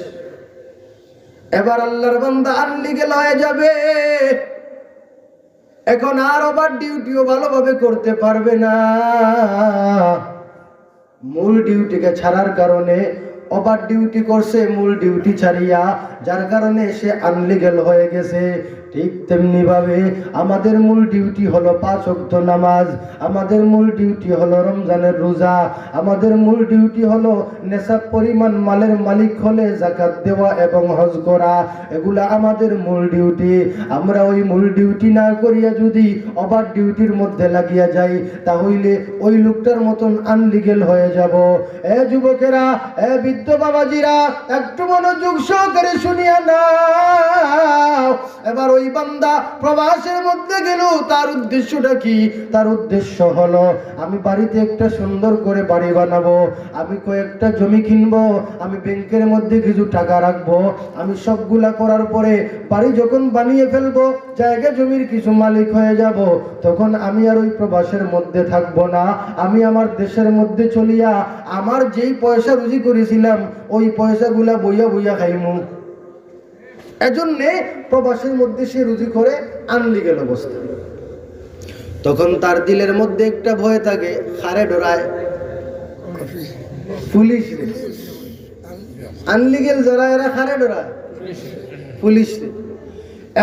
এবার আল্লাহর বান্দা আনলিগেল হয়ে যাবে, এখন আর ওভার ডিউটিও ভালোভাবে করতে পারবে না। মূল ডিউটিকে ছাড়ার কারণে ওভার ডিউটি করছে মূল ডিউটি ছাড়িয়া, যার কারণে সে আনলিগেল হয়ে গেছে। ঠিক তেমনি ভাবে আমাদের মূল ডিউটি হলো 5 ওয়াক্ত নামাজ, আমাদের মূল ডিউটি হলো রমজানের রোজা, আমাদের মূল ডিউটি হলো নেশাব পরিমাণ মালের মালিক হলে যাকাত দেওয়া এবং হজ করা, এগুলা আমাদের মূল ডিউটি। আমরা ওই মূল ডিউটি না করিয়া যদি ওভার ডিউটির মধ্যে লাগিয়া যাই তাহলে ওই লোকটার মতন আনলিগেল হয়ে যাব। এ যুবকেরা, এ বৃদ্ধ বাবাজিরা, একটু মনোযোগ সহকারে শুনিয়া নাও। এবার ওই বান্দা প্রবাসের মধ্যে গেল, তার উদ্দেশ্যটা কি? তার উদ্দেশ্য হলো আমি বাড়িতে একটা সুন্দর করে বাড়ি বানাবো, আমি কয়েকটা জমি কিনবো, আমি ব্যাংকের মধ্যে কিছু টাকা রাখবো, আমি সবগুলা করার পরে বাড়ি যখন বানিয়ে ফেলবো, জায়গা জমির কিছু মালিক হয়ে যাব, তখন আমি আর ওই প্রবাসের মধ্যে থাকবো না, আমি আমার দেশের মধ্যে চলিয়া আমার যেই পয়সা রুজি করেছিলাম ওই পয়সাগুলা বইয়া বইয়া খাইমু। এজন্যে প্রবাসের মধ্যে সে রুজি করে আনলিগেল অবস্থা। তখন তার দিলের মধ্যে একটা ভয় থাকে, খারে ডরায় পুলিশ রে। আনলিগেল যারা এরা খারে ডরায় পুলিশ রে।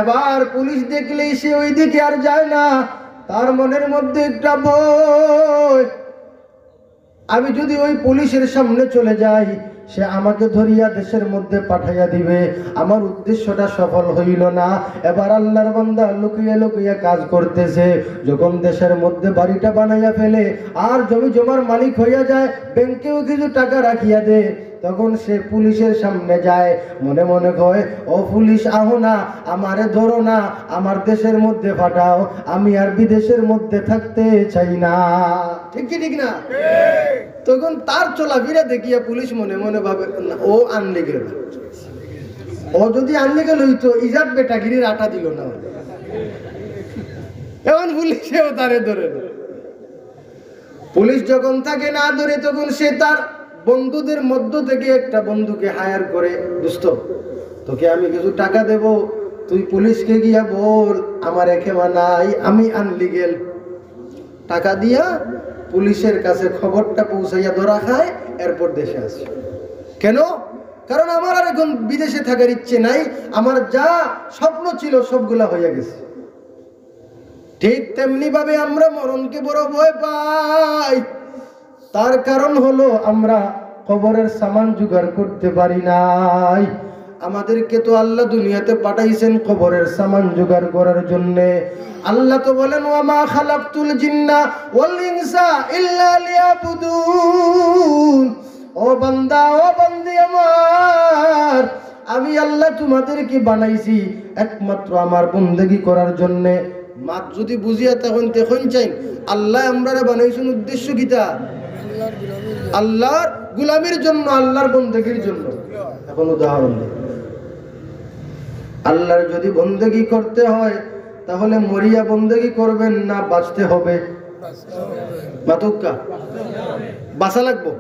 এবার পুলিশ দেখলেই সে ওই দিকে আর যায় না, তার মনের মধ্যে একটা ভয়, আমি যদি ওই পুলিশের সামনে চলে যাই সে আমাকে ধরিয়া দেশের মধ্যে পাঠাইয়া দিবে, আমার উদ্দেশ্যটা সফল হইল না। এবার আল্লাহর বান্দা লুকিয়ে লুকিয়ে কাজ করতেছে, যখন দেশের মধ্যে বাড়িটা বানাইয়া ফেলে আর জমি জমার মালিক হইয়া যায়, ব্যাংকেও কিছু টাকা রাখিয়া দে, তখন সে পুলিশের সামনে যায়, মনে মনে কয় ও পুলিশ আহো না, আমারে ধরো না, আমার দেশের মধ্যে পাঠাও, আমি আর বিদেশের মধ্যে থাকতে চাই না। ঠিক কি ঠিক না? তখন তার চলাফেরা দেখিয়া পুলিশ মনে মনে ভাবে ও আনলিগেল। ও যদি আনলিগেল হইতো ইজাত বেটাগিরির আটা দিল না, এখন পুলিশেও তারে ধরে না। পুলিশ যখন তাকে না ধরে তখন সে তার বন্ধুদের মধ্য থেকে একটা বন্ধুকে হায়ার করে, দোস্ত তোকে আমি কিছু টাকা দেব, তুই পুলিশকে গিয়া বল আমার একেমা নাই, আমি আনলিগেল। টাকা দিয়া পুলিশের কাছে খবরটা পৌঁছাইয়া ধরা খায়, এরপর দেশে আসে। কেন? কারণ আমার আর এখন বিদেশে থাকার ইচ্ছে নাই, আমার যা স্বপ্ন ছিল সবগুলা হইয়া গেছে। ঠিক তেমনি ভাবে আমরা মরণকে বড় ভয় পাই, তার কারণ হলো আমরা কবরের সামান জোগাড় করতে পারি নাই। আমাদেরকে তো আল্লাহ দুনিয়াতে পাঠাইছেন কবরের সামান জোগাড় করার জন্য। আল্লাহ তো বলেন ওয়া মা খালাকতুল জিন্না ওয়াল ইনসা ইল্লা লিয়াবুদুন। ও বান্দা, ও বান্দি আমার, আমি আল্লাহ তোমাদেরকে বানাইছি একমাত্র আমার বন্দেগী করার জন্য। মাত যদি বুঝিয়া তখন চাই আল্লাহ আমরা বানাইছেন উদ্দেশ্য কিতা? আল্লাহর গোলামির জন্য, আল্লাহর বন্দেগীর জন্য। এখন উদাহরণ দিই, আল্লাহর যদি বন্দেগী করতে হয় তাহলে মরিয়া বন্দেগী করবেন না বাঁচতে হবে? মাতুক্কা বাঁচা লাগবো,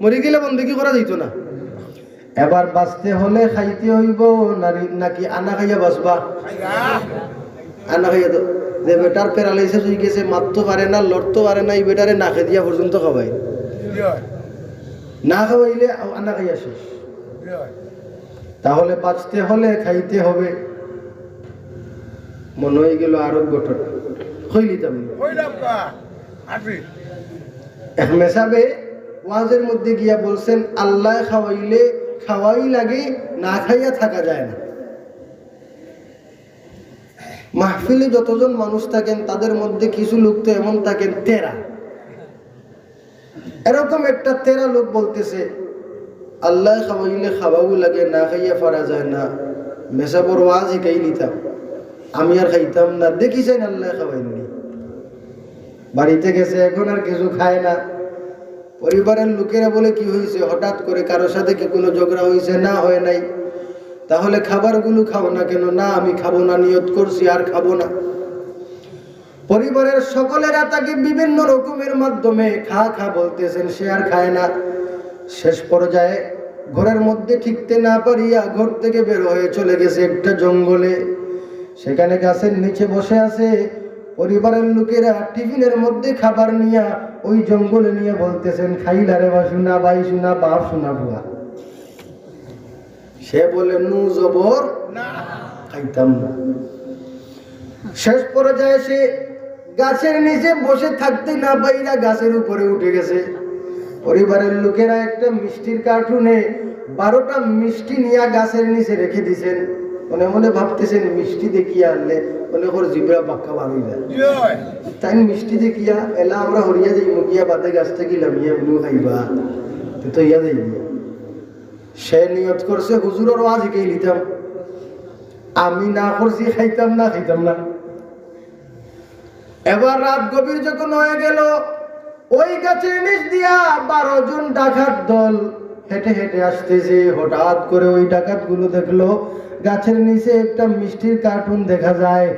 মরি গেলে বন্দেগী করা যেত না। এবার বাঁচতে হলে খাইতে হইব নাকি আনা খাইয়া বাঁচবা? আনা খাইয়া তো যে বেটার প্যারালাইসিস হয়ে গেছে, মারতে পারে না, লড়তে পারে না, এই বেটারে না খেয়ে দিয়া পর্যন্ত খাওয়াই, না খাওয়াইলে আনা খাইয়া শেষ। তাহলে বাঁচতে হলে খাইতে হবে। মনে হয়ে গেল আরো ঘটনা হইলিতাম এক মেসাবে ওয়াজের মধ্যে গিয়া বলছেন আল্লাহ খাওয়াইলে খাওয়াই লাগে, না খাইয়া থাকা যায় না। মাহফিলে যতজন মানুষ থাকেন তাদের মধ্যে কিছু লোক তো এমন থাকেন তেরা, এরকম একটা তেরা লোক বলতেছে আল্লাহ খাওয়াইলে খাওয়াও লাগে, না খাইয়া পারা যায় না। মেসাবর ওয়াজ শিখাই নিতাম, আমি আর খাইতাম না। দেখিছেন আল্লাহ খাওয়াইনি, বাড়িতে গেছে এখন আর কিছু খায় না। পরিবারের লোকেরা বলে কি হয়েছে, হঠাৎ করে কারোর সাথে কি কোনো ঝগড়া হয়েছে? না হয় নাই। তাহলে খাবারগুলো খাও না কেন? না আমি খাবো না, নিয়ত করছি আর খাবো না। পরিবারের সকলেরা তাকে বিভিন্ন রকমের মাধ্যমে খা খা বলতেছেন, সে আর খায় না। শেষ পর্যায়ে ঘরের মধ্যে ঠিকতে না পারিয়া ঘর থেকে বের হয়ে চলে গেছে একটা জঙ্গলে। সেখানে গাছের নিচে বসে আছে। পরিবারের লোকেরা টিফিনের মধ্যে খাবার নিয়ে ওই জঙ্গলে নিয়ে বলতেছেন খাইলারে বা শোনা, ভাই শোনা, বাপ শোনা, বুয়া। সে বলে নু জবর খাইতাম না। শেষ পর্যায়ে সে গাছের নিচে বসে থাকতে না পাইরা গাছের উপরে উঠে গেছে। পরিবারের লোকেরা একটা মিষ্টির কার্টুনে 12টা মিষ্টি নিয়ে গাছের নিচে রেখে দিয়েছেন। মনে মনে ভাবতেছেন মিষ্টি দেখিয়া আনলে বলে ওর জিবরা বাক্কা বার হয়ে যায়, তাই মিষ্টি দেখিয়া এলা আমরা হরিয়া যাই মুগিয়া বাদে গাছ থেকে লামিয়া ব্লু খাইবা তো ইয়া যাই। সে নিয়ত করছে হুজুরের ওয়াজ শিখাই নিতাম, আমি না করছি খাইতাম না, খাইতাম না। এবার রাত গভীর যখন হয়ে গেল, ওই গাছের নিচ দিয়া 12 জন ডাকাত দল হেঁটে হেঁটে আসতেছে। হঠাৎ করে ওই ডাকাত গুলো দেখলো গাছের নিচে একটা মিষ্টির কার্টুন দেখা যায়।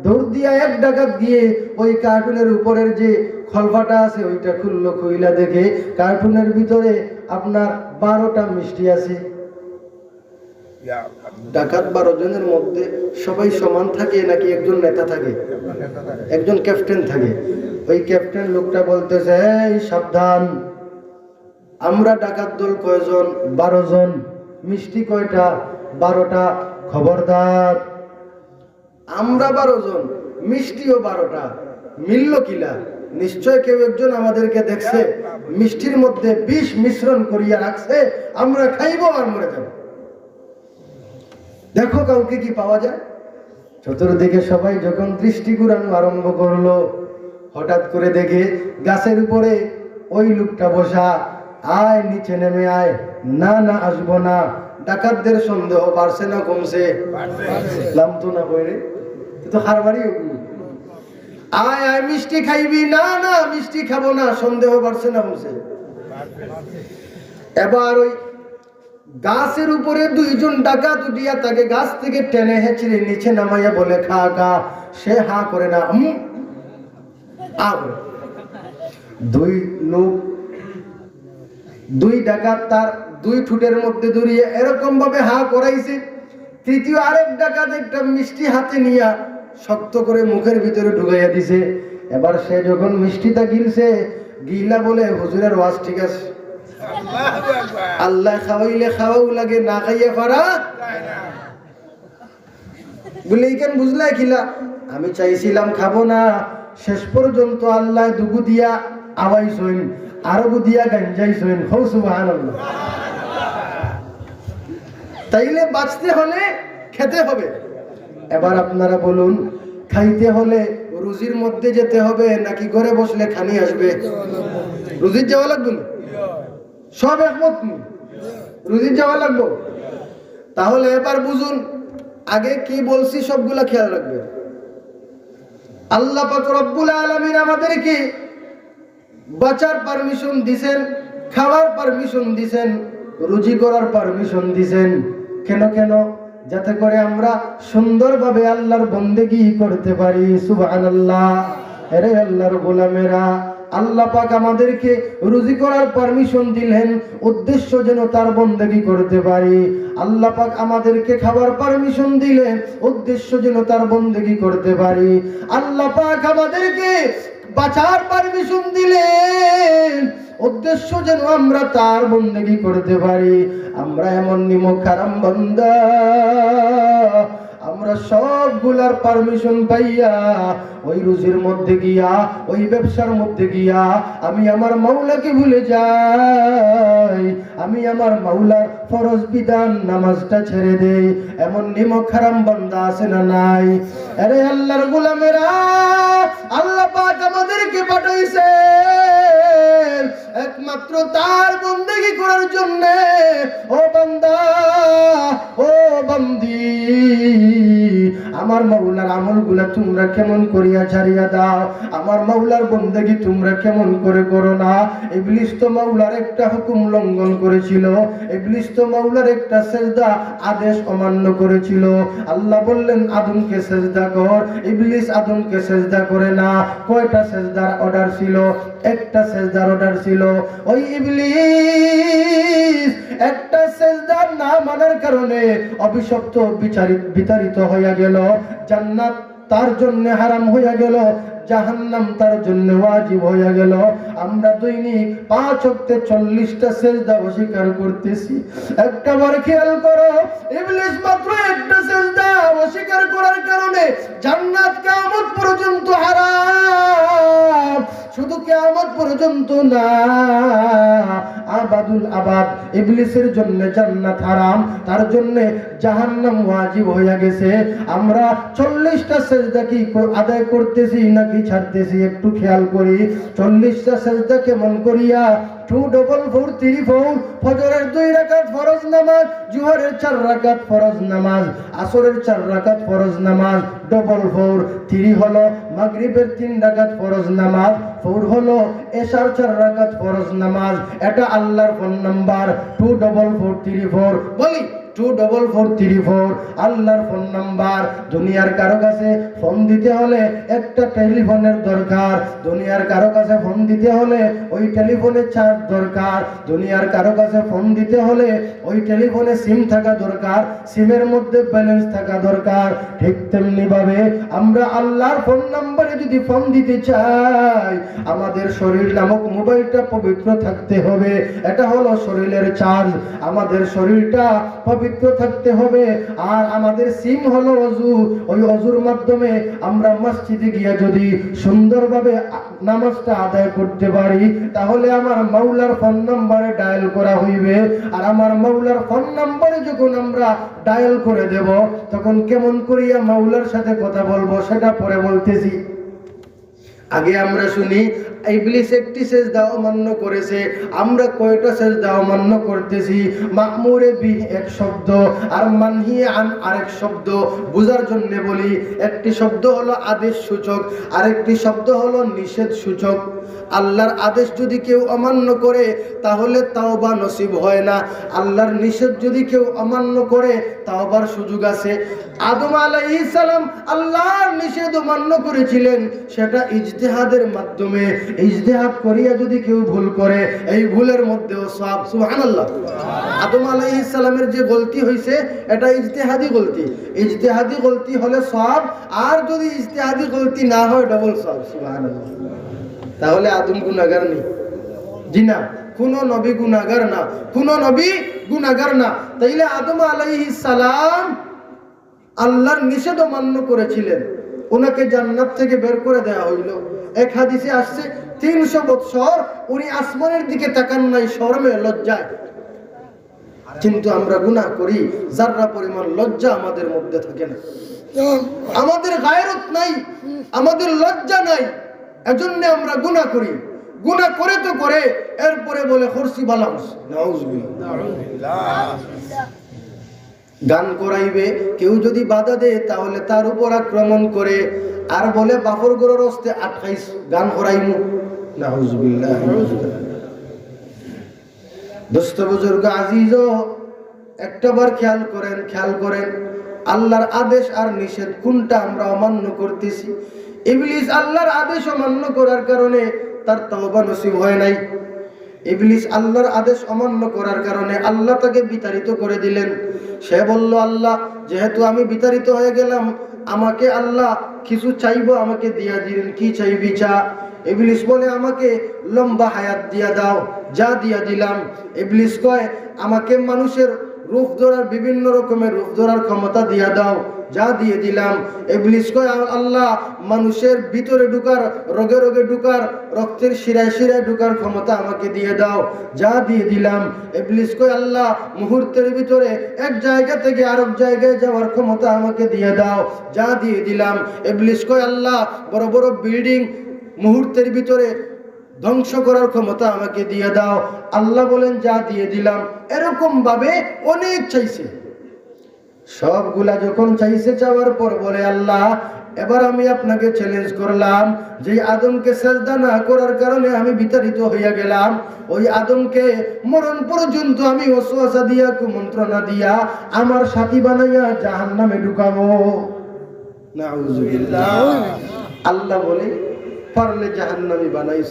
দৌড় দিয়া এক ডাকাত গিয়ে ওই কার্টুনের উপরের যে খলফাটা আছে ওইটা খুললো। খুইলা দেখে কার্টুনের ভিতরে আপনার 12টা মিষ্টি আছে। ডাকাত 12 জনের মধ্যে সবাই সমান থাকে নাকি একজন নেতা থাকে? একজন ক্যাপ্টেন থাকে। ওই ক্যাপ্টেন লোকটা বলতেছে এই সাবধান, আমরা ডাকাত দল কয়জন? 12 জন। মিষ্টি কয়টা? 12টা। খবরদার, আমরা 12 জন, মিষ্টিও 12টা, মিলল কিলা? নিশ্চয় কেউ একজন আমাদেরকে দেখছে, মিষ্টির মধ্যে বিষ মিশ্রণ করিয়া রাখছে, আমরা খাইবো আর মরে যাব। দেখো কাউকে কি পাওয়া যায়? চতুর্দিকে সবাই যখন দৃষ্টি ঘুরানো আরম্ভ করলো, হঠাৎ করে দেখে গাছের উপরে ওই লোকটা বসা। আয় নিচে নেমে আয়। না না আসবো না। ডাকাতদের সন্দেহ বাড়ছে না কমছে? লামতো না কইরে তো হারবারই। আয় আয় মিষ্টি খাইবি? না না মিষ্টি খাবো না। সন্দেহ বাড়ছে না কমছে? এবার ওই গাছের উপরে 2 জন ডাকাত উঠিয়া তাকে গাছ থেকে টেনে হেঁচড়ে নিচে নামাইয়া বলে খা খা। সে হা করে না, দুই ডাকাত তার 2 ঠোঁটের মধ্যে ধরিয়ে এরকম ভাবে হা করাইছে। তৃতীয় আরেক ডাকাত একটা মিষ্টি হাতে নিয়া শক্ত করে মুখের ভিতরে ঢুকাইয়া দিছে। এবার সে যখন মিষ্টিটা গিলছে, গিলা বলে হুজুরের ওয়াজ ঠিক আছে, আল্লাহ খাওয়াইলে খাওয়াও লাগে, না খাইয়া পারা বলে কেন বুঝলাই খিলা? আমি চাইছিলাম খাবো না, শেষ পর্যন্ত আল্লাহ দুগু দিয়া আওয়াইছেন, আরবু দিয়া গাঞ্জাইছেন। হো সুবহানাল্লাহ। তাইলে বাঁচতে হলে খেতে হবে। এবার আপনারা বলুন, খাইতে হলে রুজির মধ্যে যেতে হবে নাকি ঘরে বসলে খানি আসবে? রুজির যাওয়া লাগবে না? সব একমত, রুজির যাওয়া লাগবে। তাহলে এবার বুঝুন, আগে কি বলছি সবগুলা খেয়াল রাখবে। আল্লাহ পাক রব্বুল আলামিন আমাদেরকে বাঁচার পারমিশন দিছেন, খাওয়ার পারমিশন দিছেন, রুজি করার পারমিশন দিছেন। কেন কেন? যাতে করে আমরা সুন্দরভাবে আল্লাহর বন্দেগী করতে পারি। সুবহানাল্লাহ। আরে আল্লাহর গোলামেরা, আল্লাহ পাক আমাদেরকে রুজি করার পারমিশন দিলেন, উদ্দেশ্য যেন তার বন্দেগী করতে পারি। আল্লাহ পাক আমাদেরকে খাবার পারমিশন দিলেন, উদ্দেশ্য যেন তার বন্দেগী করতে পারি। আল্লাহ পাক আমাদেরকে বাঁচার পারমিশন দিলেন, উদ্দেশ্য যেন আমরা তার বন্দেগী করতে পারি। আমরা এমন নিমক হারাম বান্দা, আমরা সবগুলার পারমিশন পাইয়া ওই রুজির মধ্যে গিয়া, ওই ব্যবসার মধ্যে গিয়া আমি আমার মাওলাকে ভুলে যাই, আমি আমার মাওলার ফরজ বিধান নামাজটা ছেড়ে দেই। এমন নিমক হারাম বান্দা আছে না নাই? আরে আল্লাহর গোলামেরা, আল্লাহ পাক আমাদেরকে পাঠাইছে একমাত্র তার বন্দেগী করার জন্য। ও বান্দা, ও বান্দি, আমার মাওলার আমলগুলা তোমরা কেমন করিয়া ছাড়িয়া দাও, আমার মাওলার বন্দেগী তোমরা কেমন করে করো না। ইবলিস তো মাওলার একটা হুকুম লঙ্ঘন করেছিল, ইবলিস তো মাওলার একটা সেজদা আদেশ অমান্য করেছিল। আল্লাহ বললেন আদমকে সেজদা কর, ইবলিস আদমকে সেজদা করে না। কয়টা সেজদার অর্ডার ছিল? একটা সেজদার অর্ডার ছিল। ওই ইবলিস একটা সেজদার না মানার কারণে অভিশপ্ত বিতাড়িত হইয়া গেল। জান্নাত তার জন্য হারাম হইয়া গেল, জাহান্নাম তার জন্য ওয়াজিব হইয়া গেল। আমরা দৈনিক 5 ওয়াক্তে 40টা সেজদা অস্বীকার করতেছি। একটাবার খেয়াল করো, ইবলিস মাত্র একটা সেজদা অস্বীকার করার কারণে জান্নাত কিয়ামত পর্যন্ত হারাম। শুধু কিয়ামত পর্যন্ত না, আবাদুল আবাদ ইবলিসের জন্য জান্নাত হারাম, তার জন্য জাহান্নাম ওয়াজিব হইয়া গেছে। আমরা 40টা সেজদা কি আদায় করতেছি নাকি ছাড়তেছি? একটু খেয়াল করি। 40টা সেজদা কেমন করিয়া? 2 4 4 3 4। ফজরের 2 রাকাত ফরজ নামাজ, জোহরের 4 রাকাত ফরজ নামাজ, আসরের 4 রাকাত ফরজ নামাজ, 4 4 3 হলো মাগরিবের 3 রাকাত ফরজ নামাজ, 4 হলো এশার 4 রাকাত ফরজ নামাজ। এটা আল্লাহর ফোন নাম্বার 2 4 4 3 4। বলি 2 4 4 3 4 আল্লাহর ফোন নাম্বার। দুনিয়ার কারো কাছে ফোন দিতে হলে একটা টেলিফোনের দরকার, দুনিয়ার কারো কাছে ফোন দিতে হলে ওই টেলিফোনে চার্জ দরকার, দুনিয়ার কারো কাছে ফোন দিতে হলে ওই টেলিফোনে সিম থাকা দরকার, সিমের মধ্যে ব্যালেন্স থাকা দরকার। ঠিক তেমনি ভাবে আমরা আল্লাহর ফোন নাম্বারে যদি ফোন দিতে চাই, আমাদের শরীর নামক মোবাইলটা পবিত্র থাকতে হবে। এটা হলো শরীরের চার্জ, আমাদের শরীরটা পবিত্র থাকতে হবে। আর আমাদের সিম হলো অজু, ওই অজুর মাধ্যমে আমরা মসজিদে গিয়া যদি সুন্দরভাবে নামাজটা আদায় করতে পারি, তাহলে আমার মাওলার ফোন নাম্বারে ডায়াল করা হইবে। আর আমার মাওলার ফোন নাম্বারে যখন আমরা ডায়াল করে দেব, তখন কেমন করিয়া মাওলার সাথে কথা বলবো সেটা পরে বলতেছি। আগে আমরা শুনি ইবলিস একটি সেজদা অমান্য করেছে, আমরা কয়টা সেজদা অমান্য করতেছি? মা'মুরে বিহি এক শব্দ আর মানহি আন আরেক শব্দ। বোঝার জন্য বলি, একটি শব্দ হলো আদেশ সূচক, আরেকটি শব্দ হলো নিষেধ সূচক। আল্লাহর আদেশ যদি কেউ অমান্য করে তাহলে তাওবা নসিব হয় না, আল্লাহর নিষেধ যদি কেউ অমান্য করে তাওবার সুযোগ আছে। আদম আলাইহিস সালাম আল্লাহর নিষেধ অমান্য করেছিলেন, সেটা ইজতিহাদের মাধ্যমে। ইজতিহাদ করিয়া যদি কেউ ভুল করে, এই ভুলের মধ্যেও সওয়াব। সুবহানাল্লাহ। আদম আলাইহিস সালামের যে গলতি হয়েছে এটা ইজতিহাদি গলতি, ইজতিহাদি গলতি হলে সওয়াব, আর যদি ইজতিহাদি গলতি না হয় ডবল সওয়াব। সুবহানাল্লাহ। তাহলে আদম গুনাহগার নেই? জি না, কোন নবী গুনাহগার না, কোন নবী গুনাহগার না। তাইলে আদম আলাইহিস সালাম আল্লাহর নিষেধ অমান্য করেছিলেন, ওনাকে জান্নাত থেকে বের করে দেওয়া হইল। এক হাদিসে আসছে 300 বছর উনি আসমানের দিকে তাকান নাই শরমে, লজ্জায়। কিন্তু আমরা গুনাহ করি, যাররা পরিমাণ লজ্জা আমাদের মধ্যে থাকে না, আমাদের গায়রত নাই, আমাদের লজ্জা নাই, এজন্য আমরা গুনাহ করি। গুনাহ করে তো করে, এরপরে বলে করছি ভালো করছি। নাউজুবিল্লাহ। গান করাইবে, কেউ যদি বাধা দেয় তাহলে তার উপর আক্রমণ করে, আর বলে বাপর গরুর রস্তে আটকাইস, গান করাইমু। নাউজুবিল্লাহ। দোস্ত বুজুর্গ আজিজ, একটাবার খেয়াল করেন, খেয়াল করেন আল্লাহর আদেশ আর নিষেধ কোনটা আমরা অমান্য করতেছি। ইবলিস আল্লাহর আদেশ অমান্য করার কারণে তার তওবা নসিব হয় নাই। ইবলিস আল্লাহর আদেশ অমান্য করার কারণে আল্লাহ তাকে বিতাড়িত করে দিলেন। সে বলল, আল্লাহ যেহেতু আমি বিতাড়িত হয়ে গেলাম, আমাকে আল্লাহ কিছু চাইবো, আমাকে দিয়া দিলেন, কি চাইবি চা। ইবলিস বলে, আমাকে লম্বা হায়াত দিয়া দাও। যা দিয়া দিলাম। ইবলিস কয়, আমাকে মানুষের রূপ ধরার, বিভিন্ন রকমের রূপ ধরার ক্ষমতা দিয়া দাও। যা দিয়ে দিলাম। ইবলিস কয়, আল্লাহ মানুষের ভিতরে ঢুকার, রোগে রোগে ঢুকার, রক্তের শিরায় শিরায় ঢুকার ক্ষমতা আমাকে দিয়ে দাও। যা দিয়ে দিলাম। ইবলিস কয়, আল্লাহ মুহূর্তের ভিতরে এক জায়গা থেকে আরেক জায়গায় যাওয়ার ক্ষমতা আমাকে দিয়ে দাও। যা দিয়ে দিলাম। ইবলিস কয়, আল্লাহ বড় বড় বিল্ডিং মুহূর্তের ভিতরে ধ্বংস করার ক্ষমতা আমাকে দিয়ে দাও। আল্লাহ বলেন, যা দিয়ে দিলাম। এরকম ভাবে অনেক চাইছে। সবগুলা যখন চাইছে, চাওয়ার পর বলে, আল্লাহ এবার আমি আপনাকে চ্যালেঞ্জ করলাম, যে আদমকে সেজদা না করার কারণে আমি বিতাড়িত হইয়া গেলাম, ওই আদমকে মরণ পর্যন্ত আমি ওয়াসওয়াসা দিয়া, কুমন্ত্রণা দিয়া আমার সাথী বানাইয়া জাহান্নামে ঢুকাবো। নাউযুবিল্লাহ। আল্লাহ বলে, পারলে জাহান্নামী বানাইস।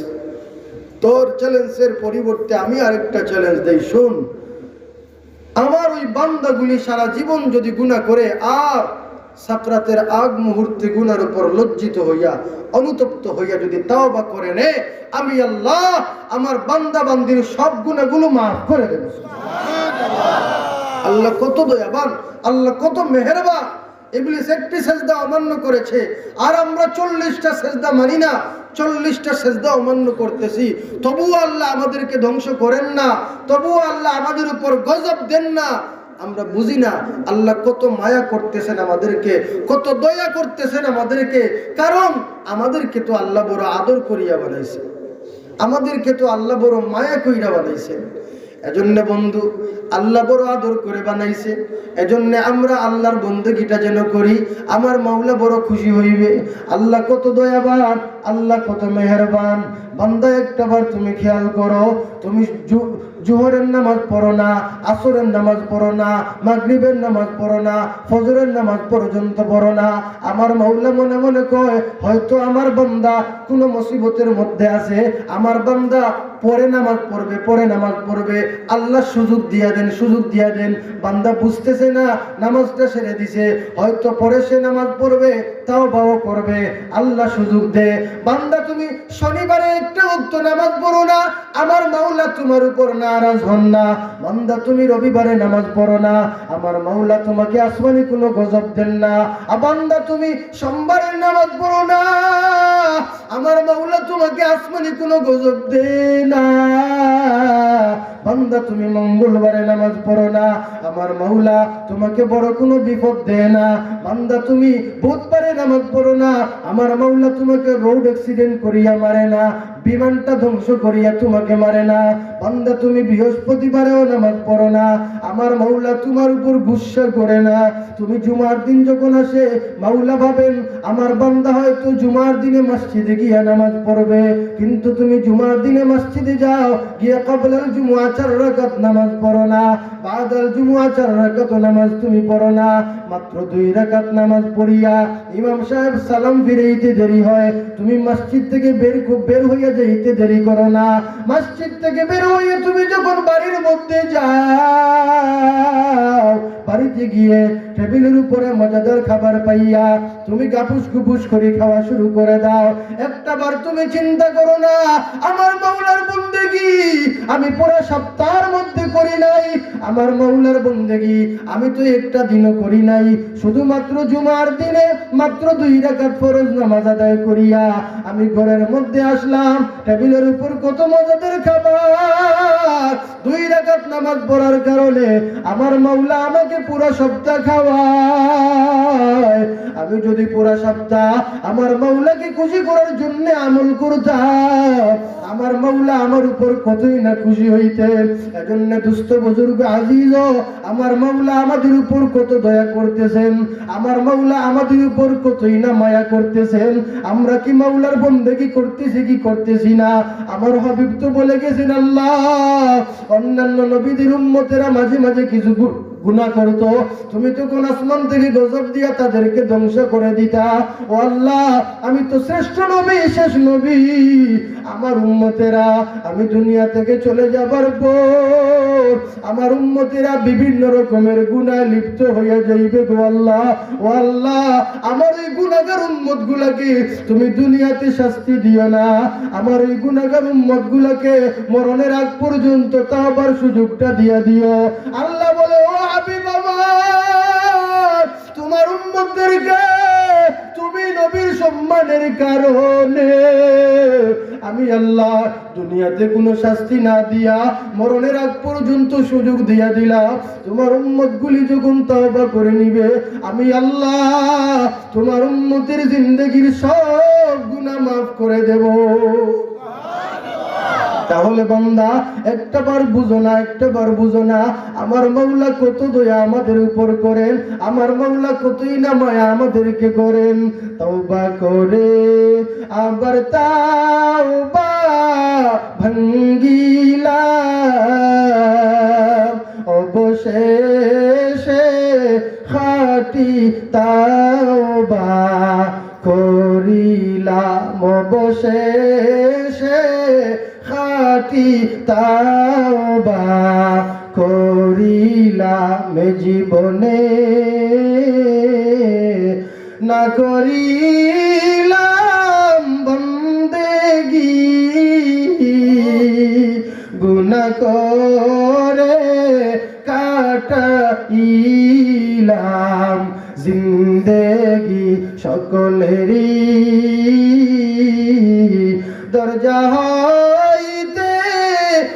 তোর চ্যালেঞ্জের পরিবর্তে আমি আরেকটা চ্যালেঞ্জ দেই, শোন। আমার ওই বান্দাগুলি সারা জীবন যদি গুনাহ করে আর সাকরাতের আগ মুহূর্তে গুনার উপর লজ্জিত হইয়া, অনুতপ্ত হইয়া যদি তাওবা করে নে, আমি আল্লাহ আমার বান্দা বান্দির সব গুনাহগুলো মাফ করে দেব। সুবহানাল্লাহ। আল্লাহ কত দয়াবান, আল্লাহ কত মেহেরবান। ইবলিস একটি সেজদা অমান্য করেছে, আর আমরা 40টা সেজদা মানি না, 40টা সেজদা অমান্য করতেছি। তবুও আল্লাহ আমাদেরকে ধ্বংস করেন না, তবুও আল্লাহ আমাদের উপর গজব দেন না। আমরা বুঝি না আল্লাহ কত মায়া করতেছেন আমাদেরকে, কত দয়া করতেছেন আমাদেরকে। কারণ আমাদেরকে তো আল্লাহ বড় আদর করিয়া বানাইছে, আমাদেরকে তো আল্লাহ বড় মায়া কইরা বানাইছে। এজন্য বন্ধু, আল্লাহ বড় আদর করে বানাইছে, এজন্য আমরা আল্লাহর বন্দেগীটা যেন করি, আমার মাওলা বড় খুশি হইবে। আল্লাহ কত দয়াবান, আল্লাহ কত মেহেরবান। বান্দা একটাবার তুমি খেয়াল করো, তুমি জোহরের নামাজ পড়ো না, আসরের নামাজ পড়ো না, মাগরিবের নামাজ পড়ো না, ফজরের নামাজ পর্যন্ত পড়ো না। আমার মাওলা মনে মনে কয়, হয়তো আমার বান্দা কোনো মুসিবতের মধ্যে আছে, আমার বান্দা পরে নামাজ পড়বে, পরে নামাজ পড়বে। আল্লাহ সুযোগ দিয়া দেন, সুযোগ দিয়া দেন। বান্দা বুঝতেছে না, নামাজটা সেরে দিছে, হয়তো পরে সে নামাজ পড়বে, তাও বাও করবে। আল্লাহ সুযোগ দে। বান্দা তুমি শনিবারে একটা ওয়াক্ত নামাজ পড়ো না, আমার মাওলা তোমার উপর নারাজ হন না। বান্দা তুমি রবিবারে নামাজ পড়ো না, আমার মাওলা তোমাকে আসমানি কোনো গজব দেন না। বান্দা তুমি সোমবারের নামাজ পড়ো না, আমার মাওলা তোমাকে আসমানি কোনো গজব দেন না। বান্দা তুমি মঙ্গলবারে নামাজ পড়ো না, আমার মাওলা তোমাকে বড় কোনো বিপদ দেয় না। বান্দা তুমি বুধবারে নামাজ পড়ো না, আমার মাওলা তোমাকে রোড অ্যাক্সিডেন্ট করিয়া মারে না, বিমানটা ধ্বংস করিয়া তোমাকে মারে না। বান্দা তুমি বৃহস্পতিবারেও নামাজ পড়ো না, আমার মাওলা তোমার উপর গুসা করে না। তুমি জুমার দিন যখন আসে, মাওলা ভাবেন আমার বান্দা হয়তো জুমার দিনে মসজিদে গিয়া নামাজ পড়বে, কিন্তু তুমি জুমার দিনে মসজিদে যাও, গিয়া ক্বাবলাল জুমআ 4 রাকাত নামাজ পড়ো না, বাদাল জুমআ 4 রাকাত নামাজ তুমি পড়ো না। মাত্র 2 রাকাত নামাজ পড়িয়া ইমাম সাহেব সালাম ফিরাইতে দেরি হয়, তুমি মসজিদ থেকে বের হইয়া যাইতে দেরি করো না। মসজিদ থেকে বের হইয়া তুমি যখন বাড়ির মধ্যে যাও, বাড়িতে গিয়ে টেবিলের উপরে মজাদার খাবার পাইয়া তুমি গাপুস গুপুস করে খাওয়া শুরু করে দাও। একটাবার তুমি চিন্তা করো না, আমার মাওলার বন্দেগী আমি পুরো সপ্তাহের মধ্যে করি নাই, আমার মাওলার বন্দেগী আমি তো একটা দিনও করি নাই, শুধুমাত্র জুমার দিনে মাত্র 2 রাকাত ফরজ নামাজ আদায় করিয়া আমি ঘরের মধ্যে আসলাম, টেবিলের উপর কত মজাদার খাবার। 2 রাকাত নামাজ পড়ার কারণে আমার মাওলা আমাকে পুরো সপ্তাহ খাওয়ায়। আমি যদি পুরো সপ্তাহ আমার মাওলাকে খুশি করার জন্য আমল করতাম, আমার মাওলা আমার উপর কতই না খুশি হইতেন। এজন্য দুস্থ বুজুর্গ আজিজ, আমার মাওলা আমাদের উপর কত দয়া করতেছেন, আমার মাওলা আমাদের উপর কতই না মায়া করতেছেন। আমরা কি মাওলার বন্দেগী করতেছি কি করতেছি না? আমার হাবিব তো বলে গেছেন, আল্লাহ অন্যান্য নবীদের উম্মতেরা মাঝে মাঝে কিছু গুনাহ করত, তুমি তখন আসমান থেকে গজব দিয়া তাদেরকে ধ্বংস করে দিতা। ও আল্লাহ, আমি তো শ্রেষ্ঠ নবী, শেষ নবী, আমার উম্মতেরা আমি দুনিয়া থেকে চলে যাবার পর আমার উম্মতেরা বিভিন্ন রকমের গুনাহে লিপ্ত হয়ে যাইবে গো আল্লাহ। ও আল্লাহ, আমার এই গুনাহগার উম্মত গুলাকে তুমি দুনিয়াতে শাস্তি দিও না, আমার এই গুনাহগার উম্মত গুলাকে মরণের আগ পর্যন্ত তাওবার সুযোগটা দিয়া দিও। আল্লাহ বলে, ও হাবিব আমার, তোমার উম্মতদেরকে তুমি নবীর সম্মানের কারণে আমি আল্লাহ দুনিয়াতে কোনো শাস্তি না দিয়া মরণের আগ পর্যন্ত সুযোগ দিয়া দিলাম। তোমার উম্মতগুলি যখন তওবা করে নিবে, আমি আল্লাহ তোমার উম্মতের জিন্দেগির সব গুনাহ মাফ করে দেব। তাহলে বান্দা, একটাবার বুঝো না, একটাবার বুঝো না, আমার মাওলা কত দয়া আমাদের উপর করেন, আমার মাওলা কতই না মায়া আমাদেরকে করেন। তওবা করে আবার তাওবা ভাঙ্গিলাম, অবশেষে খাঁটি তাওবা করিলাম, অবশেষে খাঁটি তাওবা করিলাম। জীবনে না করিলাম বন্দেগি, গুনাহ করে কাটাইলাম জিন্দেগি সকলেরই দরজা হইতে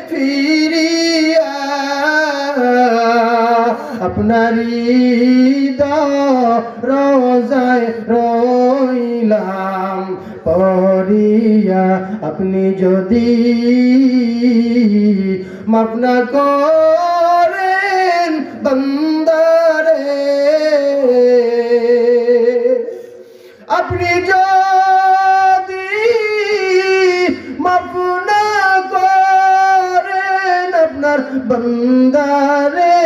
ফিরিয়া আপনারই রোজায় রইলাম পড়িয়া। আপনি যদি মাফ না করেন বান্দারে, আপনি যদি মাফ না করেন আপনার বান্দারে,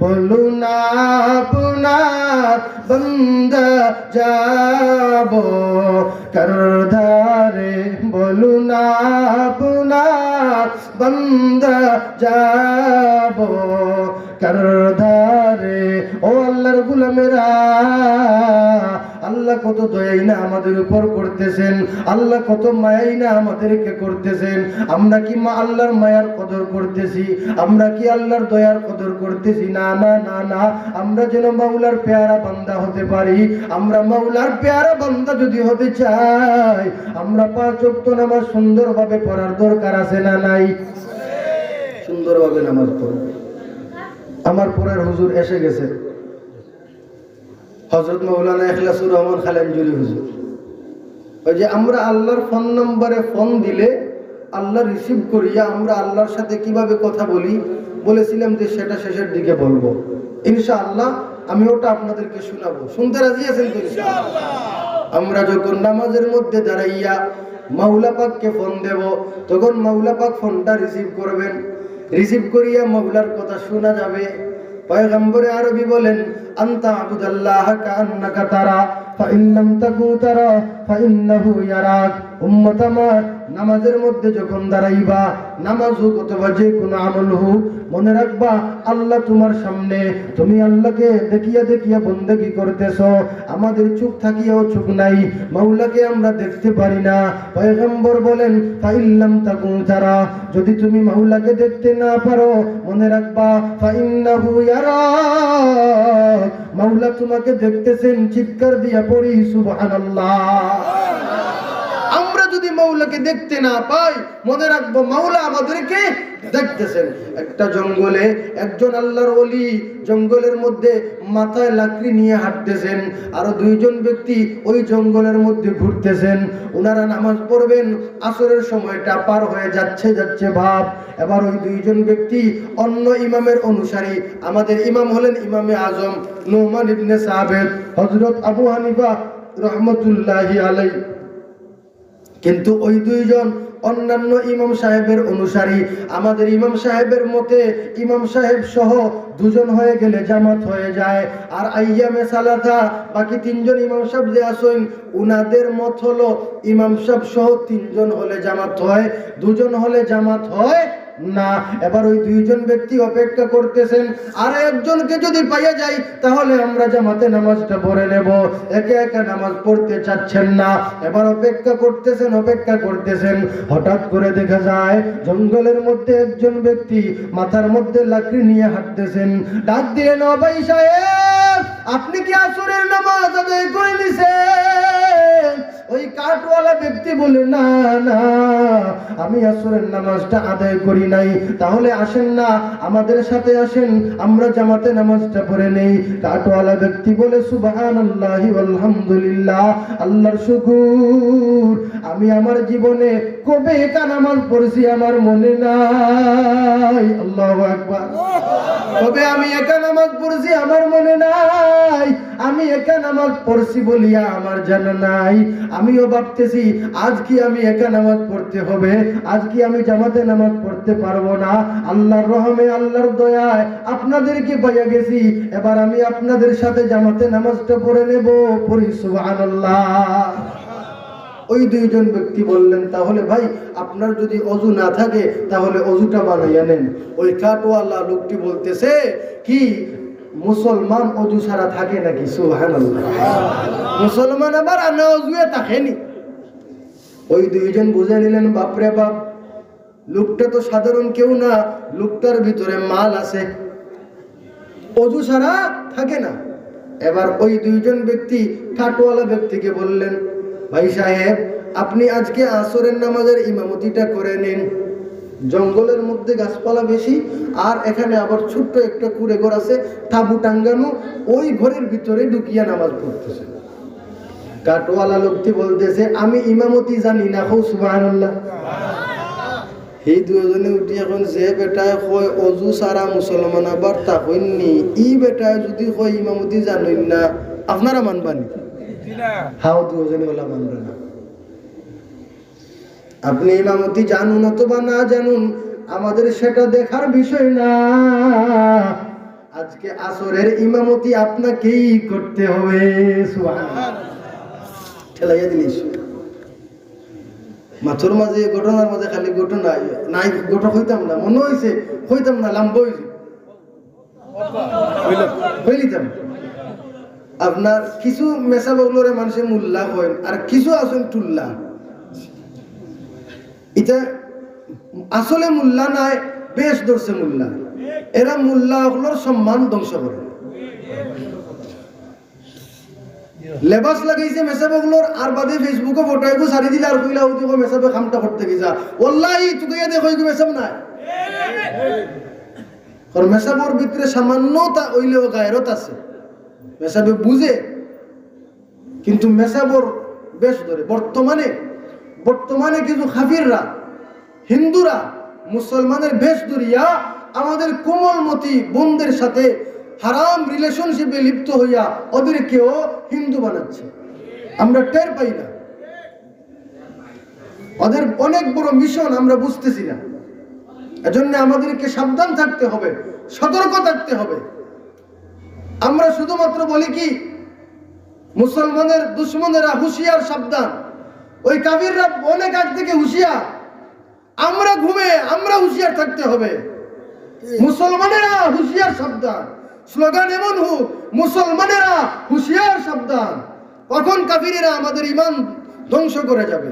বলুন আপনার বান্দা যাব কারধারে, বলুন আপনার বান্দা যাব কারধারে। ও আল্লাহর গোলামেরা, আল্লাহ কত দয়াই না আমাদের উপর করতেছেন, আল্লাহ কত মায়াই না আমাদেরকে করতেছেন। আমরা কি আল্লাহর মায়ার কদর করতেছি? আমরা কি আল্লাহর দয়ার কদর করতেছি? না না না না, আমরা যেন মাওলার পেয়ারা বান্দা হতে পারি। আমরা মাওলার পেয়ারা বান্দা যদি হতে চাই, আমরা 5 ওয়াক্ত নামাজ সুন্দরভাবে পড়ার দরকার আছে না নাই? সুন্দরভাবে নামাজ পড়ব। আমার পরের হুজুর এসে গেছে, হযরত মাওলানা ইখলাসুর রহমান খালেঞ্জুরি হুজুর। ওই যে আমরা আল্লাহর ফোন নম্বরে ফোন দিলে আল্লাহ রিসিভ করিয়া আমরা আল্লাহর সাথে কিভাবে কথা বলি বলেছিলাম যে সেটা শেষের দিকে বলবো ইনশাআল্লাহ। আমি ওটা আপনাদেরকে শোনাবো। শুনতে রাজি আছেন তো ইনশাআল্লাহ? আমরা যখন নামাজের মধ্যে দাঁড়াইয়া মাওলা পাককে ফোন দেব, তখন মাওলা পাক ফোনটা রিসিভ করবেন। রিসিভ করিয়া মাওলার কথা শোনা যাবে। পয়গম্বরে আরবি বলেন, আনতা আবুদাল্লাহ কান্নাকা তারা ফাইন লাম তাকুন তারা ফাইন্নাহু ইয়ারাক। উম্মত আমার, নামাজের মধ্যে যখন দাঁড়াইবা, নামাজ হোক অথবা যে কোনো আমল হোক, মনে রাখবা আল্লাহ তোমার সামনে। তুমি আল্লাহকে দেখিয়া দেখিয়া বন্দেগি করতেছো। আমাদের চোখ থাকিয়াও চোখ নাই, মাওলাকে আমরা দেখতে পারি না। পয়গম্বর বলেন, ফাইন লাম তাকুন তারা, যদি তুমি মাওলাকে দেখতে না পারো, মনে রাখবা ফাইন্নাহু ইয়ারাক, মাওলা তোমাকে দেখতেছেন। চিৎকার দিয়া পড়ি সুবহানাল্লাহ। আমরা যদি মাওলাকে দেখতে না পাই, মনে রাখবো মাওলা আমাদেরকে দেখতেছেন। একটা জঙ্গলে একজন আল্লাহর ওলি জঙ্গলের মধ্যে মাথায় লাকড়ি নিয়ে হাঁটতেছেন, আরো 2 জন ব্যক্তি ওই জঙ্গলের মধ্যে ঘুরতেছেন। ওনারা নামাজ পড়বেন, আসরের সময়টা পার হয়ে যাচ্ছে ভাব। এবার ওই 2 জন ব্যক্তি অন্য ইমামের অনুসারী। আমাদের ইমাম হলেন ইমামে আজম নুমান ইবনে সাবিত, হযরত আবু হানিফা রহমতুল্লাহি আলাইহি। কিন্তু ওই দুইজন অন্যান্য ইমাম সাহেবের অনুসারী। আমাদের ইমাম সাহেবের মতে ইমাম সাহেব সহ দুজন হয়ে গেলে জামাত হয়ে যায়। আর আইয়ামে সালাতা বাকি তিনজন ইমাম সাহেব যে আসেন উনাদের মত হলো ইমাম সাহেব সহ তিনজন হলে জামাত হয়, দুজন হলে জামাত হয় না। এবার ওই দুইজন ব্যক্তি অপেক্ষা করতেছেন, আর একজনকে যদি পাইয়া যাই তাহলে আমরা জামাতে নামাজটা পড়ে নেব। একে একা নামাজ পড়তে চাচ্ছেন না। এবার অপেক্ষা করতেছেন। হঠাৎ করে দেখা যায় জঙ্গলের মধ্যে একজন ব্যক্তি মাথার মধ্যে লাকড়ি নিয়ে হাঁটতেছেন। ডাক দিলেন, ও ভাই সাহেব, আপনি কি আসরের নামাজ আদায় করে নিছেন? ওই কাঠওয়ালা ব্যক্তি বলে, না না, আমি আসরের নামাজটা আদায় করি নাই। তাহলে আসেন না, আমাদের সাথে আসেন, আমরা জামাতে নামাজটা পড়ে নেই। কাঠওয়ালা ব্যক্তি বলে, সুবহানাল্লাহি আলহামদুলিল্লাহ, আল্লাহর শুকর, আমি আমার জীবনে কবে একা নামাজ পড়ছি আমার মনে নাই। আল্লাহু আকবার। কবে আমি একা নামাজ পড়ছি আমার মনে নাই। আমি একা নামাজ পড়ছি বলিয়া আমার জানা নাই। আমিও ভাবতেছি আজ কি আমি একা নামাজ পড়তে হবে, আজ কি আমি জামাতে নামাজ পড়তে পারবো না। আল্লাহর রহমে, আল্লাহর দয়ায় আপনাদেরকে পাইয়া গেছি। এবার আমি আপনাদের সাথে জামাতে নামাজটা পড়ে নেব। পড়ি সুবহানাল্লাহ। ওই দুইজন ব্যক্তি বললেন, তাহলে ভাই আপনার যদি অজু না থাকে তাহলে অজুটা বানাইয়া নেন। ওই কাঠওয়ালা লোকটি বলতেছে কি, মুসলমান অজু ছাড়া থাকে নাকি? সুবহানাল্লাহ। মুসলমান আবার আনা অজুয়ে থাকেনি। ওই দুইজন বুঝে নিলেন, বাপরে বাপ, লোকটা তো সাধারণ কেউ না, লোকটার ভিতরে মাল আছে, অজু ছাড়া থাকে না। এবার ওই দুইজন ব্যক্তি কাঠওয়ালা ব্যক্তিকে বললেন, ভাই সাহেব, আপনি আজকে আসরের নামাজের ইমামতিটা করে নিন। জঙ্গলের মধ্যে গাছপালা বেশি, আর এখানে আবার ছোট্ট একটা কুড়ে ঘর আছে, তাঁবু টাঙ্গানো, ওই ঘরের ভিতরে ঢুকিয়া নামাজ পড়তেছে। কাঠওয়ালা লোকটি বলতেছে, আমি ইমামতি জানি না। হো সুবহানাল্লাহ। এই দুজনে উঠি এখন যে বেটায় কয় অজু সারা মুসলমান আবার তা হইনি, ই বেটায় যদি কয় ইমামতি জানেন না, আপনারা মানবানি? হাও দুজনে ওলা মানবে না। আপনি ইমামতি জানুন অথবা না জানুন, আমাদের সেটা দেখার বিষয় না। আজকে আসরের ইমামতি আপনাকেই করতে হবে। সুবহানাল্লাহ। ঠেলাইয়া দিলিস মাথুর মাঝে, ঘটনার মাঝে খালি ঘটনা নাই, ঘটনা হইতাম না, মনে হয়েছে হইতাম না, লাম্বা হয়েছে হইলিতাম। আপনার কিছু মেসা বগলরে মানুষের মুল্লা হয়, আর কিছু আছেন টুল্লা। এটা আসলে মুল্লা নাই, বেশ ধরছে মুল্লা। এরা মুল্লা হলোর সম্মান ধ্বংস করে। লেবাস লাগাইছে মেসাবগুলোর, আর বাদে ফেসবুকে ফটোইগো সারি দিলে আর কইলা ওই দেখো মেসাবে কামটা করতে গিয়েছা। ওয়াল্লাহি তুই দেখো এই মেসাব নাই, কারণ মেসাবর ভিতরে সামান্যতা ওইলেও গায়রত আছে। মেসাবে বুঝে, কিন্তু মেসাবর বেশ ধরে। বর্তমানে কিছু কাফিররা, হিন্দুরা মুসলমানের বেশ ধরিয়া আমাদের কোমলমতি বোনদের সাথে হারাম রিলেশনশিপে লিপ্ত হইয়া ওদেরকেও হিন্দু বানাচ্ছে। আমরা টের পাই না, ওদের অনেক বড় মিশন আমরা বুঝতেছি না। এজন্য আমাদেরকে সাবধান থাকতে হবে, সতর্ক থাকতে হবে। আমরা শুধুমাত্র বলি কি, মুসলমানের দুশ্মনেরা হুঁশিয়ার, সাবধান। ওই কাফিররা অনেক আগ থেকে হুঁশিয়ার, আমরা ঘুমে আমরা হুঁশিয়ার থাকতে হবে। মুসলমানেরা হুঁশিয়ার, সাবধান। স্লোগান এমন হোক, মুসলমানেরা হুঁশিয়ার, সাবধান। কখন কাফিরেরা আমাদের ঈমান ধ্বংস করে যাবে।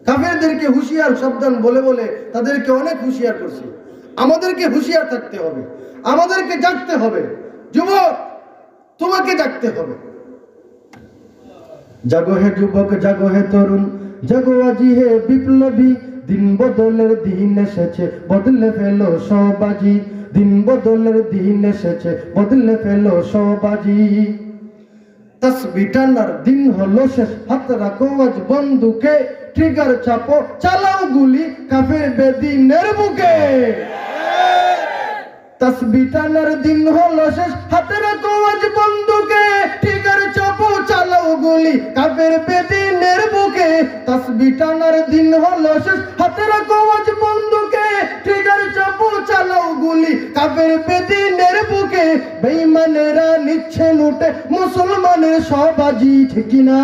কাফিরদেরকে হুঁশিয়ার সাবধান বলে বলে তাদেরকে অনেক হুঁশিয়ার করছি। আমাদেরকে হুঁশিয়ার থাকতে হবে, আমাদেরকে জাগতে হবে। যুবক, তোমাকে জাগতে হবে। জাগো হে যুবক, জাগো হে তরুণ, জাগো আজি হে বিপ্লবী। দিন বদলের দিন এসেছে, বদলে ফেলো সবাজি। দিন বদলের দিন এসেছে, বদলে ফেলো সবাজি। তাসবিহ টানার দিন হলো শেষ, হাত রাখো আজ বন্দুকে। ট্রিগার চাপো, চালাও গুলি কাফের বেদিনের বুকে। তাসবিহ টানার দিন হলো শেষ, হাত রাখো আজ বন্দুকে। ট্রিগার চাপো, চালাও গুলি কাফের বেদিনের বুকে। তাসবিহ টানার দিন হলো শেষ, হাতে রাখো আজ বন্দুকে, ট্রিগার চাপো চালাও গুলি কাফের বেদিনের বুকে। বেঈমানেরা নিচ্ছে লুটে মুসলমানের সব বাজি, ঠিক না?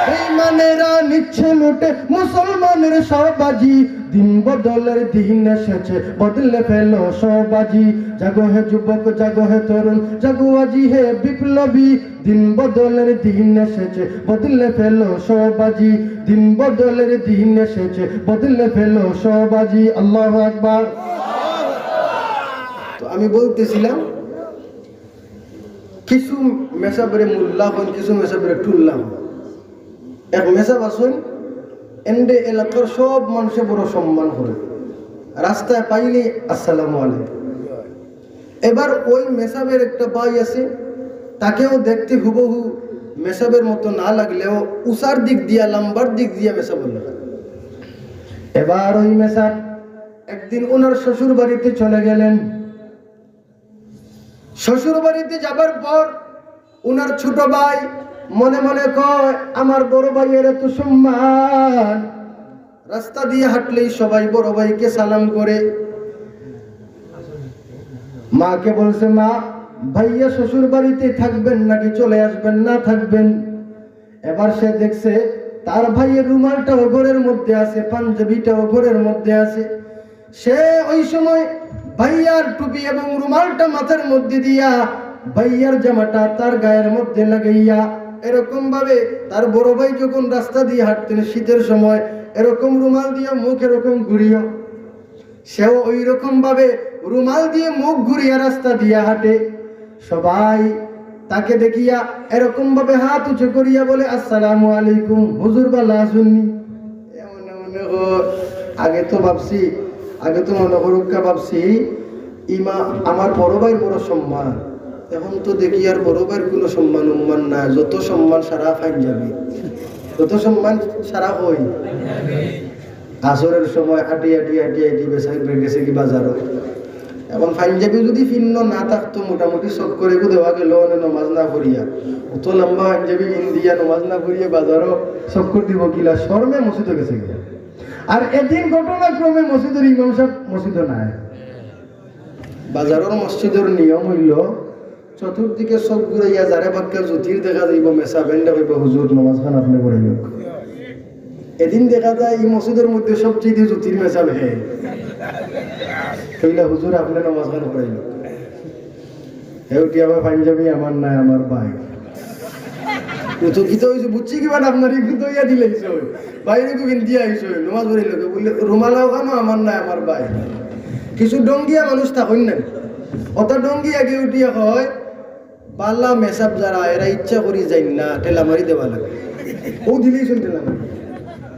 বেঈমানেরা নিচ্ছে লুটে মুসলমানের সব বাজি। দিন বদলের দিন এসেছে, বদলে ফেলো সব বাজি। জাগো হে যুবক, জাগো হে তরুণ, জাগো আজি হে বিপ্লবী। দিন বদলের দিন এসেছে, বদলে ফেলো সব বাজি। দিন বদলের দিন এসেছে, বদলে ফেলো সব বাজি। আল্লাহু আকবার। তো আমি বলতেছিলাম কিছু মেসাবরে মুল্লা হন, কিছু মেসাবরে টুল্লা হন। এক মেসাব আসুন, এন্ডে এলাকার সব মানুষে বড় সম্মান করে, রাস্তায় পাইলে আসসালামু আলাইকুম। এবার ওই মেসাবের একটা ভাই আছে, তাকেও দেখতে হুবহু মেসাবের মতো না লাগলেও উষার দিক দিয়া, লম্বার দিক দিয়া মেসাব লাগে। এবার ওই মেসাব একদিন ওনার শ্বশুর বাড়িতে চলে গেলেন। শ্বশুর বাড়িতে যাবার পর ওনার ছোট ভাই মনে মনে কয়, আমার বড় ভাইয়ের এত সম্মান, রাস্তা দিয়ে হাঁটলেই সবাই বড় ভাইকে সালাম করে। মাকে বলছে, মা ভাইয়া শ্বশুর বাড়িতে থাকবেন নাকি চলে আসবেন? না থাকবেন। এবার সে দেখছে তার ভাইয়ের রুমালটাও ঘরের মধ্যে আছে, পাঞ্জাবিটাও ঘরের মধ্যে আছে। সে ওই সময় ভাইয়ার টুপি এবং রুমালটা মাথার মধ্যে দিয়া ভাইয়ার জামাটা তার গায়ের মধ্যে লাগাইয়া, এরকম ভাবে তার বড় ভাই যখন রাস্তা দিয়ে হাঁটতেন শীতের সময়, এরকম রুমাল দিয়ে মুখ এরকম ঘুরিয়া, সেও ওই রকম ভাবে রুমাল দিয়ে মুখ ঘুরিয়া রাস্তা দিয়ে হাঁটে। সবাই তাকে দেখিয়া এরকম ভাবে হাত উঁচু করিয়া বলে, আসসালামু আলাইকুম, হুজুর ভালো আছেননি? মনে আগে তো মনে করুকা ভাবছি ইমা আমার বড় ভাইয়ের বড় সম্মান, এখন তো দেখি আর বড় ভাইয়ের কোনো সম্মান উম্মান না, যত সম্মান সারা পাঞ্জাবি, যত সম্মান সারা হই। আসরের সময় হাঁটি বেসাই গেছে কি বাজারও। এখন পাঞ্জাবি যদি ভিন্ন না থাকতো, মোটামুটি সব করে দেওয়া গেল নমাজ না করিয়া, অত লম্বা পাঞ্জাবি ইন্দিয়া নমাজ না করিয়া বাজারও সব করে দিব কিলা, শর্মে মসজিদে গেছে গিয়া। আর এদিন ঘটনাক্রমে মসজিদের ইমাম সাহেব মসজিদে নাই। বাজারের মসজিদের নিয়ম হইল চতুর্দিকে সব ঘুরাইয়া যারে বাক্যা জ্যোতির দেখা যাইব, মেসা বেন্ডা হইব, হুজুর নমাজ খান আপনি করাইব। এদিন দেখা যায় এই মসজিদের মধ্যে সবচেয়ে জ্যোতির মেসা হে কইলা, হুজুর আপনি নমাজ খান করাইল। হেউটি আমার পাঞ্জাবি আমার নাই, আমার ভাই গীত হয়েছে বুঝছি কিবা আপনার গীত হইয়া দিলেছ বাইরে কিনতে আইস নমাজ পড়ি লোকে বললে রুমালাও খানো আমার নাই, আমার ভাই। কিছু ডঙ্গিয়া মানুষ থাকুন না, অত ডঙ্গি আগে উঠিয়া হয় পাল্লা মেসাব যারা এরা ইচ্ছা করি যাই না, ঠেলা মারি দেওয়া লাগে। ও দিলেই শুন ঠেলা মারি।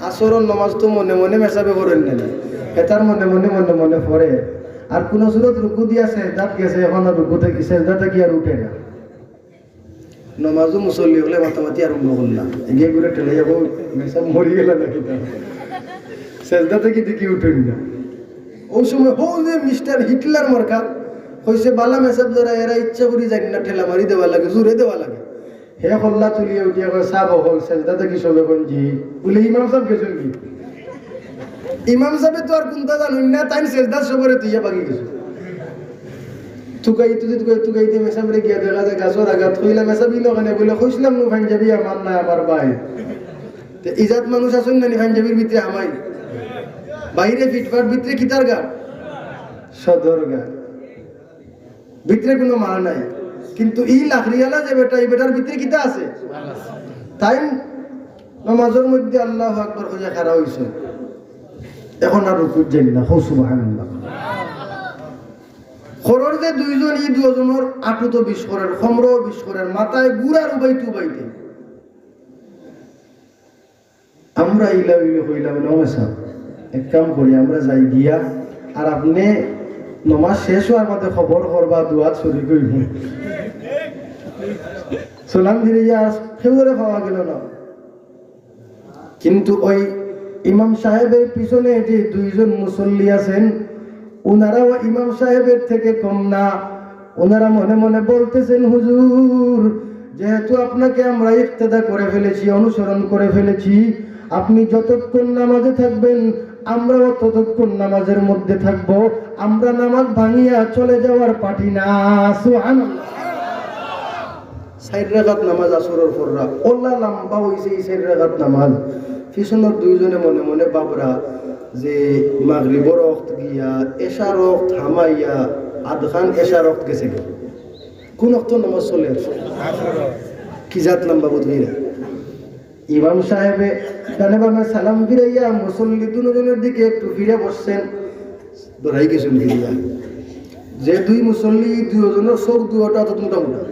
আসরের নমাজ তো মনে মনে মেসাবে করেন না, এটার মনে মনে পড়ে। আর কোন সুরত রুকু দিয়া সেজদাত গেছে, এখন আর রুকু থেকে সেজদাটা কি আর উঠে না। নমাজও মুসল্লি হলে মাতামাতি আরম্ভ করলাম, এগিয়ে ঘুরে ঠেলে যাবো, মেসাব মরি গেল নাকি, সেজদা থেকে দেখি উঠেন না। ওই সময় ও যে মিস্টার হিটলার মার্কা হয়েছে, বালা মেসাব যারা এরা ইচ্ছা করি যাই না, ঠেলা মারি দেওয়া লাগে, জোরে দেওয়া লাগে। হে হল্লা তুলিয়ে উঠিয়া কয় সাব হল সেজদা থেকে সবে কঞ্জি বলে ইমাম সাহেব গেছেন কি? ইমাম সাহেব তো আর কোনটা জানুন না, তাই সেজদা সবরে তুইয়া বাকি গেছো। তুকাইতে মেসাবরে গিয়া দেখা যায় গাছর আঘাত হইলা মেসাবিল ওখানে বলে কইছিলাম নো পাঞ্জাবি আমার না, আমার ভাই। ইজাত মানুষ আসুন না পাঞ্জাবির ভিতরে আমাই বাইরে ফিটফাট ভিতরে কিতার গা সদর গা ভিতরে কোনো মাল নাই, কিন্তু এই লাখরিয়ালা যে বেটা, এই বেটার ভিতরে কিতা আছে। তাই নামাজের মধ্যে আল্লাহু আকবার কইয়া খাড়া হইছে, এখন আর রুকুত যাই না, হো সুবহানাল্লাহ। খরর যে দুইজন ই দুজনের আটু তো বিশ করের, খমর বিশ করের, মাথায় গুড়ার উবাইতে আমরা ইলা হইলাম নমেসা এক কাম করি, আমরা যাই গিয়া আর আপনি নমাজ শেষ হওয়ার মধ্যে খবর করবা, দুয়াত শরীর কইব। সালাম ফিরে যা খেউরে পাওয়া গেল না, কিন্তু ওই ইমাম সাহেবের পিছনে যে দুইজন মুসল্লি আছেন, ওনারাও ইমাম সাহেবের থেকে কম না। ওনারা মনে মনে বলতেছেন, হুজুর যেহেতু আপনাকে আমরা ইক্তেদা করে ফেলেছি, অনুসরণ করে ফেলেছি, আপনি যতক্ষণ নামাজে থাকবেন আমরাও ততক্ষণ নামাজের মধ্যে থাকব। আমরা নামাজ ভাঙিয়া চলে যাওয়ার পার্টি না। সুবহানাল্লাহ। 4 রাকাত নামাজ আসরের পররা ওলা লম্বা হইছে। এই 4 রাকাত নামাজ পিছনের দুইজনে মনে মনে বাবরা যে মাগরিবর ওয়াক্ত গিয়া এশার ওয়াক্ত হামাইয়া আদখান এশার ওয়াক্ত গেছে। কোন ওয়াক্ত নামাজ চলে কি জাত লম্বা বুঝিরা। ইমাম সাহেবে ডানে বামে সালাম ফিরাইয়া মুসল্লি দুজনের দিকে একটু ফিরে বসছেন। দৌড়াই গেছেন ফিরিয়া। যে দুই মুসল্লি দুজনের চোখ দুটা অত মোটামুটা।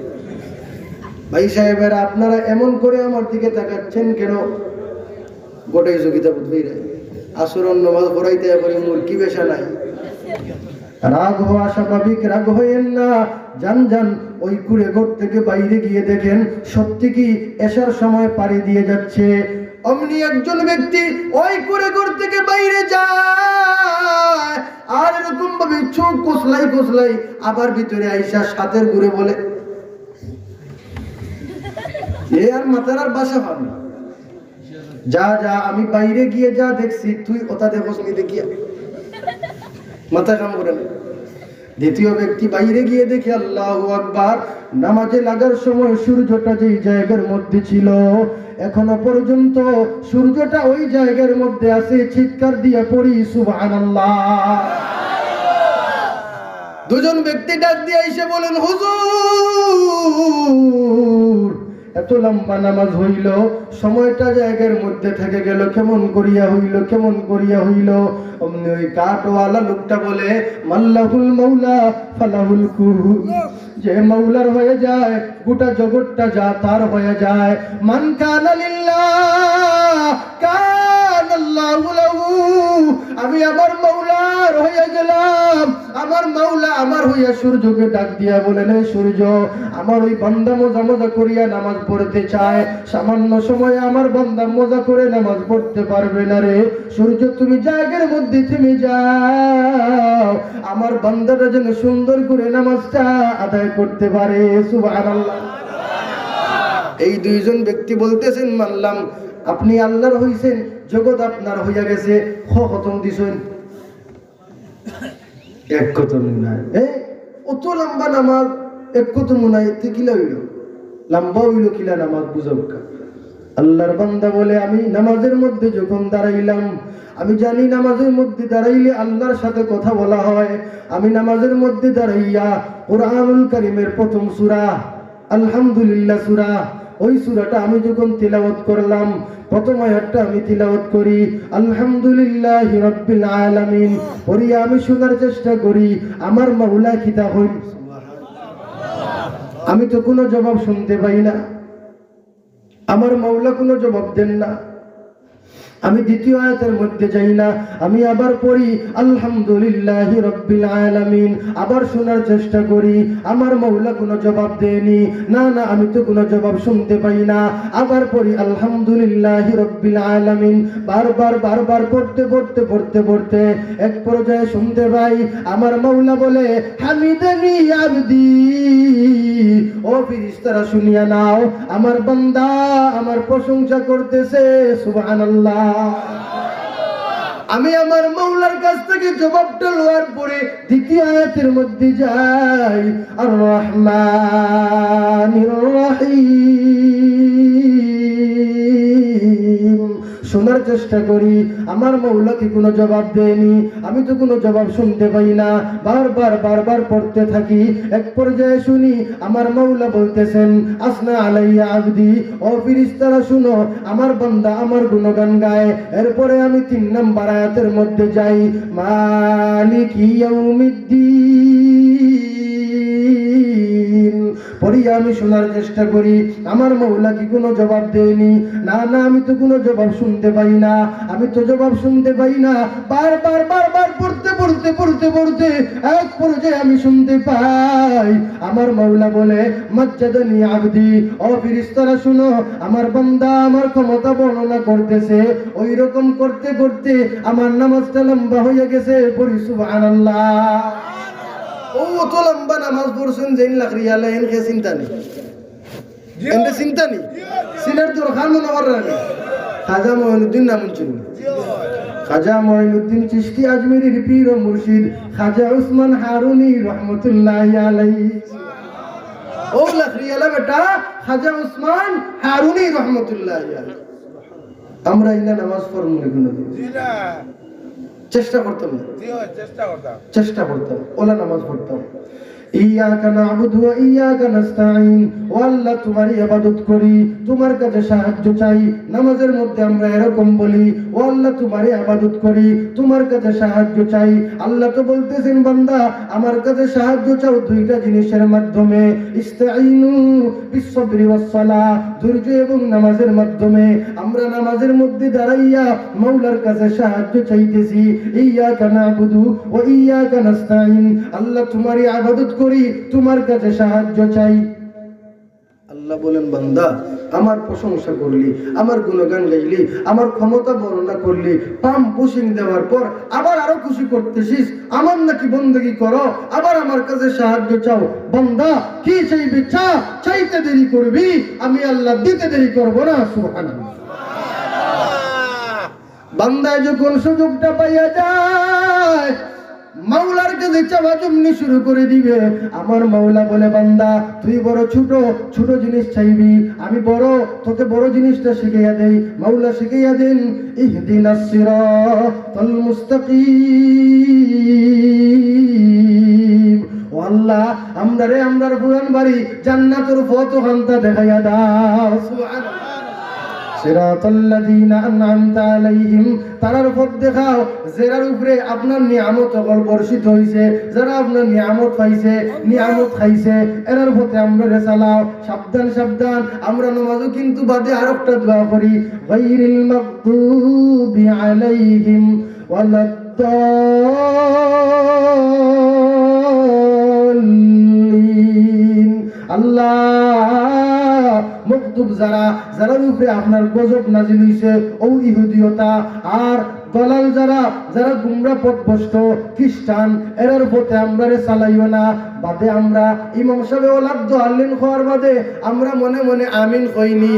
ভাই সাহেবেরা আপনারা এমন করে আমার দিকে তাকাচ্ছেন কেন? গোটাই যোগিতা বুঝবিরা আসরণ নামাজ পড়াইতে পারি মোর কি বেশা নাই। রাগ হওয়া স্বাভাবিক, রাগ হইেন না। যান যান ওই কুড়ে ঘর থেকে বাইরে গিয়ে দেখেন সত্যি কি এশার সময় পাড়ি দিয়ে যাচ্ছে। অমনি একজন ব্যক্তি ওই কুড়ে ঘর থেকে বাইরে যায় আর এরকম ভাবে চোখ কোসলাই কোসলাই আবার ভিতরে আইসা সাথের ঘুরে বলে এ আর মাথার আর বাসা পান না। যা যা আমি বাইরে গিয়ে যা দেখছি তুই ওটা দেখোস নি দেখিয়া মাথা কাম করে না। দ্বিতীয় ব্যক্তি বাইরে গিয়ে দেখে আল্লাহু আকবার, নামাজে লাগার সময় সূর্যটা যেই জায়গার মধ্যে ছিল এখনো পর্যন্ত সূর্যটা ওই জায়গার মধ্যে আছে। চিৎকার দিয়ে পড়ি সুবহানাল্লাহ। দুজন ব্যক্তি ডাক দিয়ে এসে বলেন হুজুর এত লম্বা নামাজ হইল, সময়টা জায়গার মধ্যে থেকে গেল, কেমন করিয়া হইল, কেমন করিয়া হইল? অমনি ওই কাঠওয়ালা লোকটা বলে মাল্লাহুল মাওলা ফালাহুল কুহু, যে মাওলার হয়ে যায় গোটা জগৎটা যা তার হয়ে যায়। মান কানা লিল্লাহ কানাল্লাহু লাহু, আমি আমার মাওলার হয়ে গেলাম। আমার মাওলা আমার হইয়া সূর্যকে ডাক দিয়া বলেন সূর্য আমার ওই বান্দা মজা মজা করিয়া নামাজ পড়তে চায়, সামান্য সময়ে আমার বান্দা মজা করে নামাজ পড়তে পারবে না রে। সূর্য তুমি জায়গার মধ্যে থেমে যাও, আমার বান্দাটা যেন সুন্দর করে নামাজটা আদায় করতে পারে। সুবহানাল্লাহ। এই দুইজন ব্যক্তি বলতেছেন মানলাম আপনি আল্লাহর হইছেন, জগৎ আপনার হইয়া গেছে। খতম দিছেন এক খতম নাই। অত লম্বা নামাজ এক খতম নাই কিলা হইল? লম্বা হইল কিলা নামাজ বুঝাব? আল্লাহর বান্দা বলে আমি নামাজের মধ্যে যখন দাঁড়াইলাম আমি জানি নামাজের মধ্যে দাঁড়াইলে আল্লাহর সাথে কথা বলা হয়। আমি নামাজের মধ্যে দাঁড়াইয়া কুরআনুল কারীমের প্রথম সূরা আলহামদুলিল্লাহ সূরা, ওই সূরাটা আমি যখন তিলাওয়াত করলাম প্রথম আয়াতটা আমি তিলাওয়াত করি আলহামদুলিল্লাহি রাব্বিল আলামিন, পড়িয়া আমি শোনার চেষ্টা করি আমার মাওলা কিতা হইল। আমি তো কোনো জবাব শুনতে পাই না, আমার মাওলা কোনো জবাব দেন না। আমি দ্বিতীয় আয়াতের মধ্যে যাই না, আমি আবার পড়ি আলহামদুলিল্লাহি রাব্বিল আলামিন, আবার শোনার চেষ্টা করি আমার মাওলা কোনো জবাব দেয়নি। না না আমি তো কোনো জবাব শুনতে পাই না, আবার পড়ি আলহামদুলিল্লাহি রাব্বিল আলামিন। বারবার বারবার পড়তে পড়তে পড়তে পড়তে এক পর্যায়ে শুনতে পাই আমার মাওলা বলে হামিদানি আবদি, ও ফেরেশতারা শুনিয়া নাও আমার বান্দা আমার প্রশংসা করতেছে। সুবহানাল্লাহ। আমি আমার মাওলার কাছ থেকে জবাবটা লওয়ার পরে দ্বিতীয় আয়াতের মধ্যে যাই আর রহমানির রহিম, শোনার চেষ্টা করি আমার মাওলা কি কোনো জবাব দেয়নি, আমি তো কোনো জবাব শুনতে পাই না। বারবার বারবার পড়তে থাকি, এক পর্যায়ে শুনি আমার মাওলা বলতেছেন আসনা আলাইয়া আবদি, ও ফেরেশতারা শুনো আমার বান্দা আমার গুণগান গায়। এরপরে আমি 3 নম্বর আয়াতের মধ্যে যাই মালিকি ইয়াউমিদ্দিন, পড়িয়া আমি শোনার চেষ্টা করি আমার মাওলা কি কোনো জবাব দেয়নি। না না আমি তো কোনো জবাব শুনতে পাই না, আমি তো জবাব শুনতে পাই না। বারবার বারবার পড়তে পড়তে পড়তে পড়তে এক পর্যায়ে আমি শুনতে পাই আমার মাওলা বলে মাজ্জাদানি আবদি, ও ফেরেশতারা শুনো আমার বান্দা আমার ক্ষমতা বর্ণনা করতেছে। ওই রকম করতে করতে আমার নামাজটা লম্বা হয়ে গেছে। পড়ি সুবহানাল্লাহ। ও তো লম্বা নামাজ পড়ছেন যেন লাখ রিয়াল এনকে চিন্তা নেই, এনকে চিন্তা নেই, সিনার দরকার মনে করেন খাজা মঈনুদ্দিন নাম শুনছেন? খাজা মঈনুদ্দিন চিশতি আজমিরির পীর ও মুর্শিদ খাজা উসমান হারুনি রহমতুল্লাহি আলাইহি। ও লাখরিয়ালা বেটা খাজা উসমান হারুনি রহমতুল্লাহি আলাইহি। আমরা ইনা নামাজ পড়ব না কোনদিন? চেষ্টা করতাম না? চেষ্টা করতাম, ওলা নামাজ পড়তাম। ইয়াকা না'বুদু ওয়া ইয়াকা নাস্তাঈন, ও আল্লাহ তোমারই ইবাদত করি, তোমার কাছে সাহায্য চাই। নামাজের মধ্যে আমরা এরকম বলি, ও আল্লাহ তোমারই ইবাদত করি, তোমার কাছে সাহায্য চাই। আল্লাহ তো বলতেছেন বান্দা আমার কাছে সাহায্য চাও দুইটা জিনিসের মাধ্যমে, ইস্তাঈনু বিস-সাবরি ওয়াস-সালাহ, ধৈর্য এবং নামাজের মাধ্যমে। আমরা নামাজের মধ্যে দাঁড়াইয়া মাওলার কাছে সাহায্য চাইতেছি। ইয়াকা না'বুদু ওয়া ইয়াকা নাস্তাঈন, আল্লাহ তোমারই ইবাদত করি, তোমার কাছে সাহায্য চাই। আল্লাহ বলেন বান্দা আমার প্রশংসা করলি, আমার গুণগান গাইলি, আমার ক্ষমতা বর্ণনা করলি, পাম পুশিং দেওয়ার পর আবার আরো খুশি করতেছিস, আমার নাকি বন্দেগী করো, আবার আমার কাছে সাহায্য চাও। বান্দা কি চাইবি চা, চাইতে দেরি করবি, আমি আল্লাহ দিতে দেরি করব না। সুবহানাল্লাহ। বান্দায় যখন সুযোগটা পাইয়া যায় মাওলার কাছে চাওয়া জমনি শুরু করে দিবে। আমার মাওলা বলে বান্দা তুই বড় ছোট ছোট জিনিস চাইবি, আমি বড় তোকে বড় জিনিসটা শিখাইয়া দেই। মাওলা শিখাইয়া দেন ইহদিনাস সিরাতাল মুস্তাকিম। ও আল্লাহ আমরারে আমরার পুরান বাড়ি জান্নাতের পথ হান্তা দেখাইয়া দাও। সুবহানাল্লাহ। সিরাতাল্লাযীনা আন'আমতা আলাইহিম, তারার পথ দেখাও যারা উপরে আপনার নিয়ামত বর্ষিত হইছে, যারা আপনার নিয়ামত পাইছে, নিয়ামত খাইছে, এরার পথে আমরা চালাও। সাবধান সাবধান, আমরা নামাজও কিন্তু বাদে আরেকটা দোয়া করি, গায়রিল মাগদুবি আলাইহিম ওয়ালাদ-দাল্লিন। আল্লাহ মকদুব যারা যারার উপরে আপনার গজব নাজিল হইছে, ও ইহুদিয়তা আর দলাল যারা যারা গুমরা পথভ্রষ্ট খ্রিস্টান, এরার পথে আমরা চালাইও না। বাদে আমরা ইমাম সাহেব ওয়ালাদ-দাল্লিন হওয়ার বাদে আমরা মনে মনে আমিন কইনি,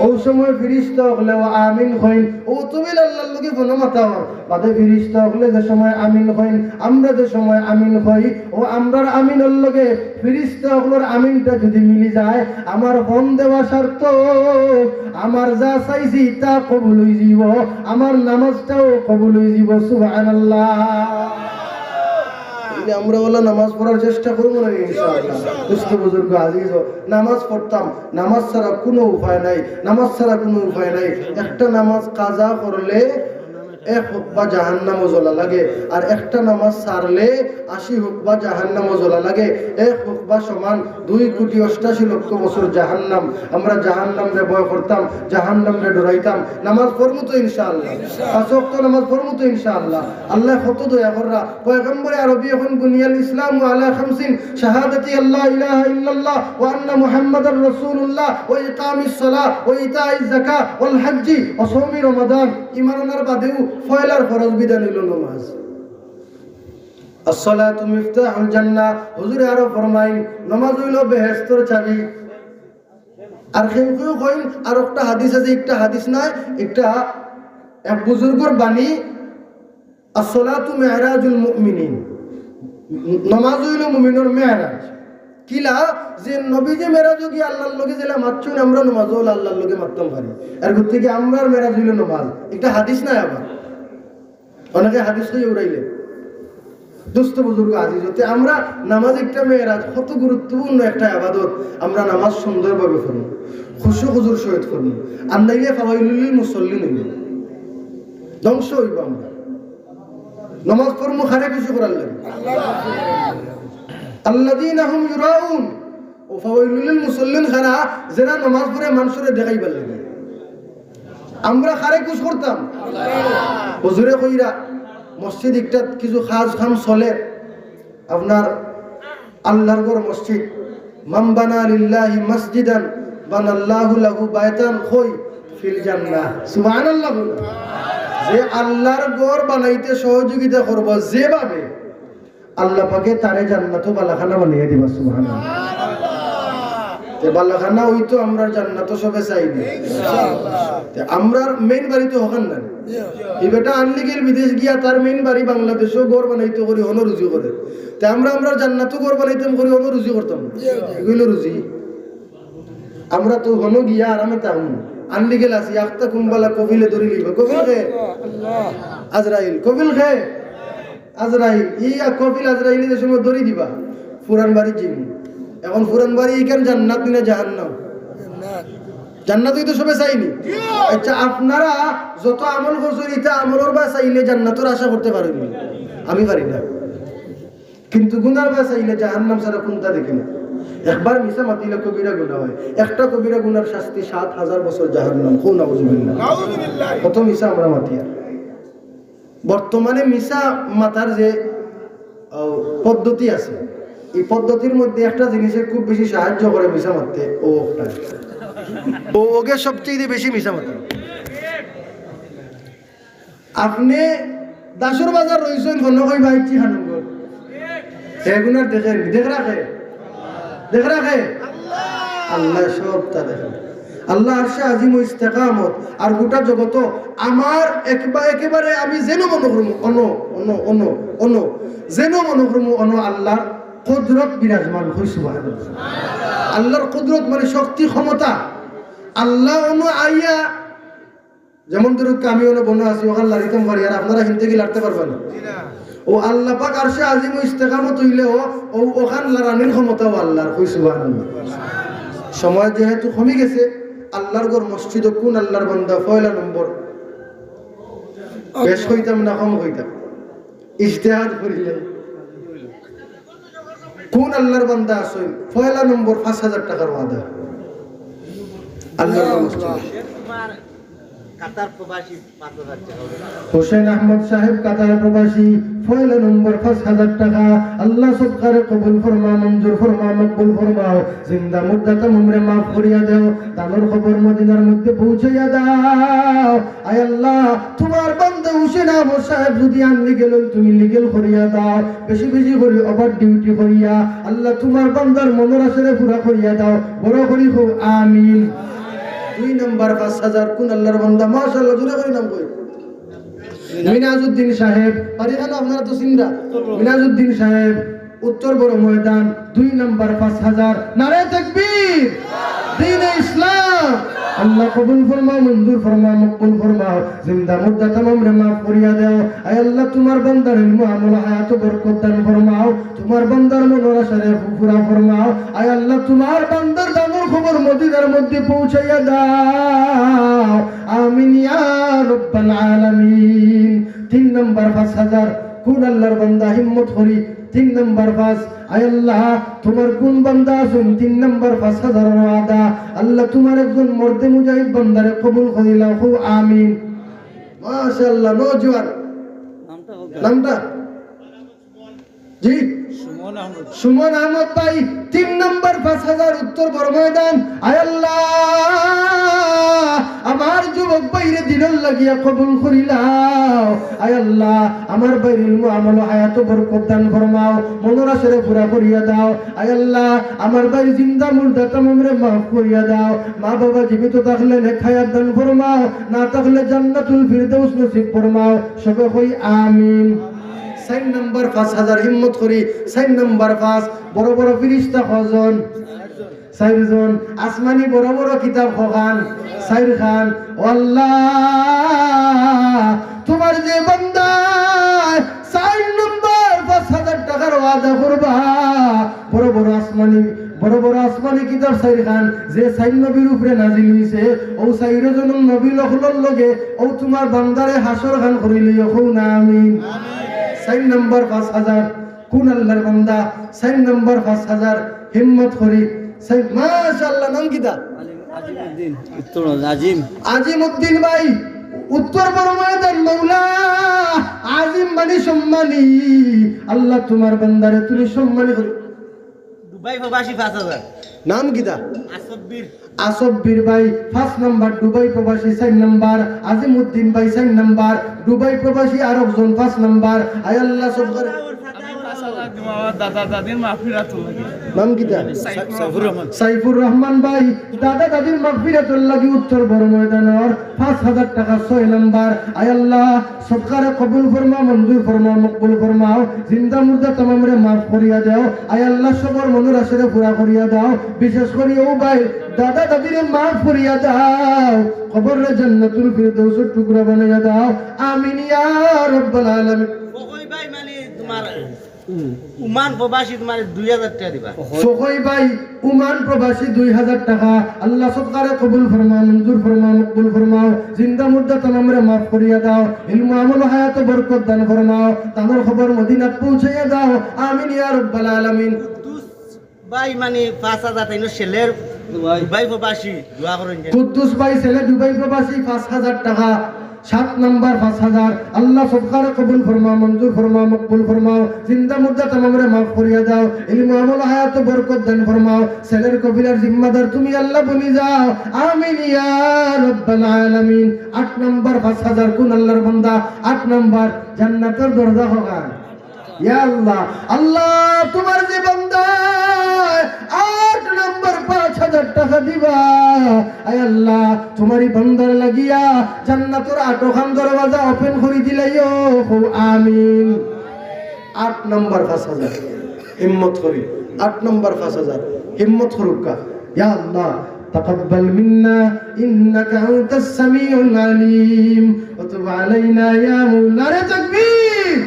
ও সময় ফিরিস্তা হলে আমিন কইন, ও তুমি আল্লাহর লগে ফোন মাতাও। বাদে ফিরিস্তা হলে যে সময় আমিন কইন, আমরা যে সময় আমিন কই, ও আমরার আমিনের লগে ফিরিস্তা হলোর আমিনটা যদি মিলি যায়, আমার ফোন দেওয়া শর্ত, আমার যা চাইছি তা কবুল হয়ে যাব, আমার নামাজটাও কবুল হয়ে যাব। সুবহানাল্লাহ। আমরা ওলা নামাজ পড়ার চেষ্টা করবো না ইনশাআল্লাহ। দুস্থ বুজুর্গ আজিজ, নামাজ পড়তাম, নামাজ ছাড়া কোনো উপায় নাই, নামাজ ছাড়া কোনো উপায় নাই। একটা নামাজ কাজা করলে 1 হুকবা জাহান্নামও জ্বলা লাগে, আর একটা নামাজ ছাড়লে 80 হুকবা জাহান্নামও জ্বলা লাগে। 1 হুকবা সমান 2,88,00,000 বছর জাহান্নাম। আমরা জাহান্নামরে ভয় করতাম, জাহান্নামরে ডরাইতাম। নামাজ পড়বো তো ইনশাআল্লাহ, 5 ওয়াক্ত নামাজ পড়বো তো ইনশাআল্লাহ। আল্লাহ কত দয়া কররা, পয়গম্বরে আরবি এখন বুনিয়াল ইসলাম আলা 50 শাহাদাতি আল্লাহ ইলাহা ইল্লাল্লাহ ওয়া আন্না মুহাম্মাদার রাসূলুল্লাহ ওয়া ইকামিস সালাহ ওয়া ইতাইজ যাকাত ওয়াল হজ্জি ওয়া সাওমি রমাদান। ইমানের বাদেও ফয়লার ফরজ বিধান হইল নামাজ। আসসালাতু মিফতাহুল জান্নাহ, হুজুরে আরো ফরমাইন নামাজ হইল বেহেশতের চাবি। আর কেউ কেউ কইন আর একটা হাদিস আছে, একটা হাদিস নয়, একটা এক বুজুর্গর বাণী, আসসালাতু মি'রাজুল মুমিনিন, নামাজ হইল মুমিনের মেরাজ। কিলা যে নবী যে মেরাজ গিয়ে আল্লাহর লগে জেলা মাতছুন, আমরা নামাজও আল্লাহর লগে মাততাম পারি। আর ঘর থেকে আমরার মেরাজ হইল নামাজ, একটা হাদিস নাই। আবার অনেকে হাদিস হয়ে উড়াইলে দুস্থ বুজুর্গ আজিজ হতে, আমরা নামাজ একটা মেরাজ, কত গুরুত্বপূর্ণ একটা ইবাদত। আমরা নামাজ সুন্দরভাবে করব, খুশু হুজুর সহিত করব, আর নাইলে ফাওয়াইলুল মুসাল্লিন হইব, ধ্বংস হইব। আমরা নামাজ পড়বো খারে খুশি করার লাগে। আল্লাযীনা হুম ইউরাউন, ও ফাওয়াইলুল মুসাল্লিন খারা যারা নামাজ পড়ে মানুষরে দেখাইবার লাগে। আমরা খারে খুশ করতাম হুজুরে কইরা মসজিদ একটা কিছু খাস খাম চলে, আপনার আল্লাহর ঘর মসজিদ, মান বানা লিল্লাহি মসজিদান বানাল্লাহু লাহু বাইতান খই ফিল জান্নাহ। সুবহানাল্লাহ। যে আল্লাহর ঘর বানাইতে সহযোগিতা করব যেভাবে, আল্লাহ পাকে তারে জান্নাতও বালাখানা বানিয়ে দিবা। সুবহানাল্লাহ। তে বালাখানা ওই তো আমরা জান্নাত সবে চাইনি তে আমরা মেইন বাড়ি তো হকান না এই বেটা আনলি গেল বিদেশ গিয়া তার মেইন বাড়ি বাংলাদেশও ঘর বানাইতে করি হনো রুজি করে তে আমরা জান্নাতও ঘর বানাইতাম করি হনো রুজি করতাম এগুলো রুজি আমরা তো হনো গিয়া আরামে তাম আনলি গেল আসি আখতা কুম্বালা কবিলে ধরি লিব কবিল খে আজরাইল কবিল খে আজরাইল ইয়া কবিল আজরাইলের সময় ধরি দিবা পুরান বাড়ি জিম এখন পুরান বাড়ি এখান জান্নাত না জাহান্নাম জান্নাতই তো সবে চাইনি আচ্ছা আপনারা যত আমল করছেন এটা আমলের বা চাইলে জান্নাতের আশা করতে পারেন আমি পারি না কিন্তু গুনার বা চাইলে জাহান্নাম ছাড়া কোনটা দেখি না একবার মিশা মাতিলে কবিরা গুনাহ হয় একটা কবিরা গুনার শাস্তি ৭,০০০ বছর জাহান্নাম কোন নাউজুবিল্লাহ কত মিশা আমরা মাতি বর্তমানে মিশা মাতার যে পদ্ধতি আছে এই পদ্ধতির মধ্যে একটা জিনিসের খুব বেশি সাহায্য করে মিশা মারতে ওকে সবচেয়ে বেশি মিশা মারতে আপনি দাসুর বাজার রয়েছেন হনকই ভাইছি খানুঙ্গর সেগুনার দেখ রাখে আল্লাহ সব তা দেখেন আল্লাহ আরশে আজিম ও ইস্তেকামত আর গোটা জগত আমার একেবারে আমি যেন মনোক্রম যেন মনোক্রম আল্লাহ কুদরত বিরাজমান হই সুবহানাল্লাহ আল্লাহর কুদরত মানে শক্তি ক্ষমতা আল্লাহ আইয়া যেমন ধরুন আমি বনো আছি ওখানে লারিতাম পারি আর আপনারা হিনতে কি লাড়তে পারবেন না ও আল্লাহ পাক আরশে আজিম ও ইস্তেকামত হইলেও ও ওখান লারানির ক্ষমতাও আল্লাহর হই সুবহানাল্লাহ সময় যেহেতু কমে গেছে আল্লাহর ঘর মসজিদ কোন আল্লাহর বান্দা পয়লা নম্বর বেশ হইতাম না কম হইতাম ইজতিহাদ করিলে কোন আল্লাহর বান্দা আছে পয়লা নম্বর ৫,০০০ টাকার ওয়াদা আল্লাহর মসজিদ কাতার প্রবাসী ৫,০০০ টাকা হোসেন আহমদ সাহেব কাতার প্রবাসী পয়লা নম্বর ৫,০০০ টাকা আল্লাহ সদকারে কবুল ফরমা মঞ্জুর ফরমা মকবুল ফরমাও জিন্দা মুদ্দাতা মুমরে মাফ করিয়া দাও দানোর খবর মদিনার মধ্যে পৌঁছাইয়া দাও আয় আল্লাহ তোমার বান্দা হোসেন আহমদ সাহেব যদি আনলি গেল তুমি লিগেল করিয়া দাও বেশি বেশি করে ওভার ডিউটি করিয়া আল্লাহ তোমার বান্দার মনের আশারে পুরা করিয়া দাও বড় করি হোক আমিন ২ নম্বর ৫,০০০ কোন আল্লাহর বান্দা মাশাআল্লাহ জোরে করে নাম কই মিনাজউদ্দিন সাহেব পারিখানা আপনারা তো চিন্তা মিনাজউদ্দিন সাহেব উত্তর বড় ময়দান ২ নম্বর ৫,০০০ নারে তাকবীর দ্বীন ইসলাম আল্লাহ কবুল ফরমাও মঞ্জুর ফরমাও মকবুল ফরমাও জিন্দা মুদ্দা तमाम রে মাফ করিয়া দাও আয় আল্লাহ তোমার বান্দার ইলম আমল হায়াত বরকত দান ফরমাও তোমার বান্দার মনের আশারে পুরা ফরমাও আয় আল্লাহ তোমার বান্দার দানোর খবর মদিনার মধ্যে পৌঁছাইয়া দাও আমিন ইয়া রাব্বাল আলামিন ৩ নম্বর ৫,০০০ কোন আল্লাহর বান্দা হিম্মত করি ৩ নম্বর ৫ আয় আল্লাহ তোমার কোন বান্দা আছেন ৩ নম্বর ৫,০০০ ওয়াদা আল্লাহ তোমার একজন মর্দে মুজাহিদ বান্দারে কবুল করিলাও হু আমিন মাশাআল্লাহ নওজোয়ান নামটা জি সুমন আহমদ ভাই ৩ নম্বর ৫,০০০ উত্তর বড় ময়দান আয় আল্লাহ আমার যুবক বাইরে দিনের লাগিয়া কবুল করিলাও আয় আল্লাহ আমার বাইরে ইলম আমল হায়াত বরকত দান ফরমাও মনের আশারে পুরা করিয়া দাও আয় আল্লাহ আমার বাইরে জিন্দা মুর্দা तमाम রে মাফ করিয়া দাও মা বাবা জীবিত থাকলে নেক হায়াত দান ফরমাও না থাকলে জান্নাতুল ফিরদাউস নসিব ফরমাও সবে কই আমিন ৪ নম্বর ৫,০০০ হিম্মত করি ৪ নম্বর ৫ বড় বড় ফেরেশতা কজন ৪ জন আসমানি বড় বড় কিতাব খান ৪ খান ও আল্লাহ তোমার যে বান্দা ৪ নম্বর ৫,০০০ টাকার ওয়াদা করবা বড় বড় আসমানি কিতাব ৪ খান যে ৪ নবীর উপরে নাজিল হইছে ও ৪ জন নবী লখলর লগে ও তোমার বান্দারে হাসর খান করিলি হও না আমিন ৪ নম্বর ৫,০০০ কোন আল্লাহর বান্দা ৪ নম্বর ৫,০০০ হিম্মত করি মাশাআল্লাহ নাম কিতা আজিমউদ্দিন ভাই উত্তর বড় ময়দান মাওলা আজিম মানে সম্মানী আল্লাহ তোমার বান্দারে তুমি সম্মানী করি দুবাই প্রবাসী ৫,০০০ নাম কিতা আসব্বির ভাই ৫ নম্বর দুবাই প্রবাসী ৪ নম্বর আজিমউদ্দিন ভাই ৪ নম্বর দুবাই প্রবাসী আর একজন ৫ নম্বর আয় আল্লাহ সব করে দাদা দাদির মাহফিরাত নাম কিতা সাইফুর রহমান ভাই দাদা দাদির মাগফিরাতুল লাগি উত্তর বড় ময়দানের 5000 টাকা 6 নাম্বার আয় আল্লাহ সদকার কবুল ফরমা মঞ্জুর ফরমা মকবুল ফরমাও জিন্দা মুর্দা तमाम রে মাফ করিয়া দাও আয় আল্লাহ সবর মনের আশারে পুরা করিয়া দাও বিশেষ করে ও ভাই দাদা দাদির মাফ করিয়া দাও কবরে জান্নাতুল ফিরদৌসের টুকরা বানাইয়া দাও আমিন ইয়া রাব্বাল আলামিন ওই ভাই মানে তোমার উমান প্রবাসী তোমার 2000 টাকা দিবা সোকই ভাই উমান প্রবাসী 2000 টাকা আল্লাহ সদকারে কবুল ফরমা মঞ্জুর ফরমা মকবুল ফরমাও জিন্দা মুর্দা तमाम রে মাফ করিয়া দাও ইলম আমল হায়াত বরকত দান ফরমাও তাদের খবর মদিনাত পৌঁছাইয়া দাও আমিন ইয়া রাব্বাল আলামিন ভাই মানে 5000 টাকা ছেলের ভাই প্রবাসী দোয়া করেন কুদ্দুস ভাই ছেলে দুবাই প্রবাসী 5000 টাকা 7 নাম্বার 5000 আল্লাহ সদকার কবুল ফরমা মঞ্জুর ফরমা মকবুল ফরমাও জিন্দা মুর্দা तमाम রে মাফ করিয়া দাও ইলম আমল হায়াত বরকত দান ফরমাও ছেলের কবিলার জিম্মাদার তুমি আল্লাহ বনি যাও আমিন ইয়া রাব্বাল আলামিন 8 নাম্বার 5000 কোন আল্লাহর বান্দা 8 নাম্বার জান্নাতের দরজা হোগা ইয়া আল্লাহ আল্লাহ তোমার যে বান্দা 8 নাম্বার 5000 টাকা দিবা আয় আল্লাহ তোমারই বান্দার লাগিয়া জান্নাতের 8 খান দরওয়াজা ওপেন করে দিলাইও আমিন 8 নাম্বার 5000 হিম্মত করি 8 নাম্বার 5000 হিম্মত করুকা ইয়া আল্লাহ تقبل منا إنك أنت السميع العليم وتب علينا يا مولانا تكبير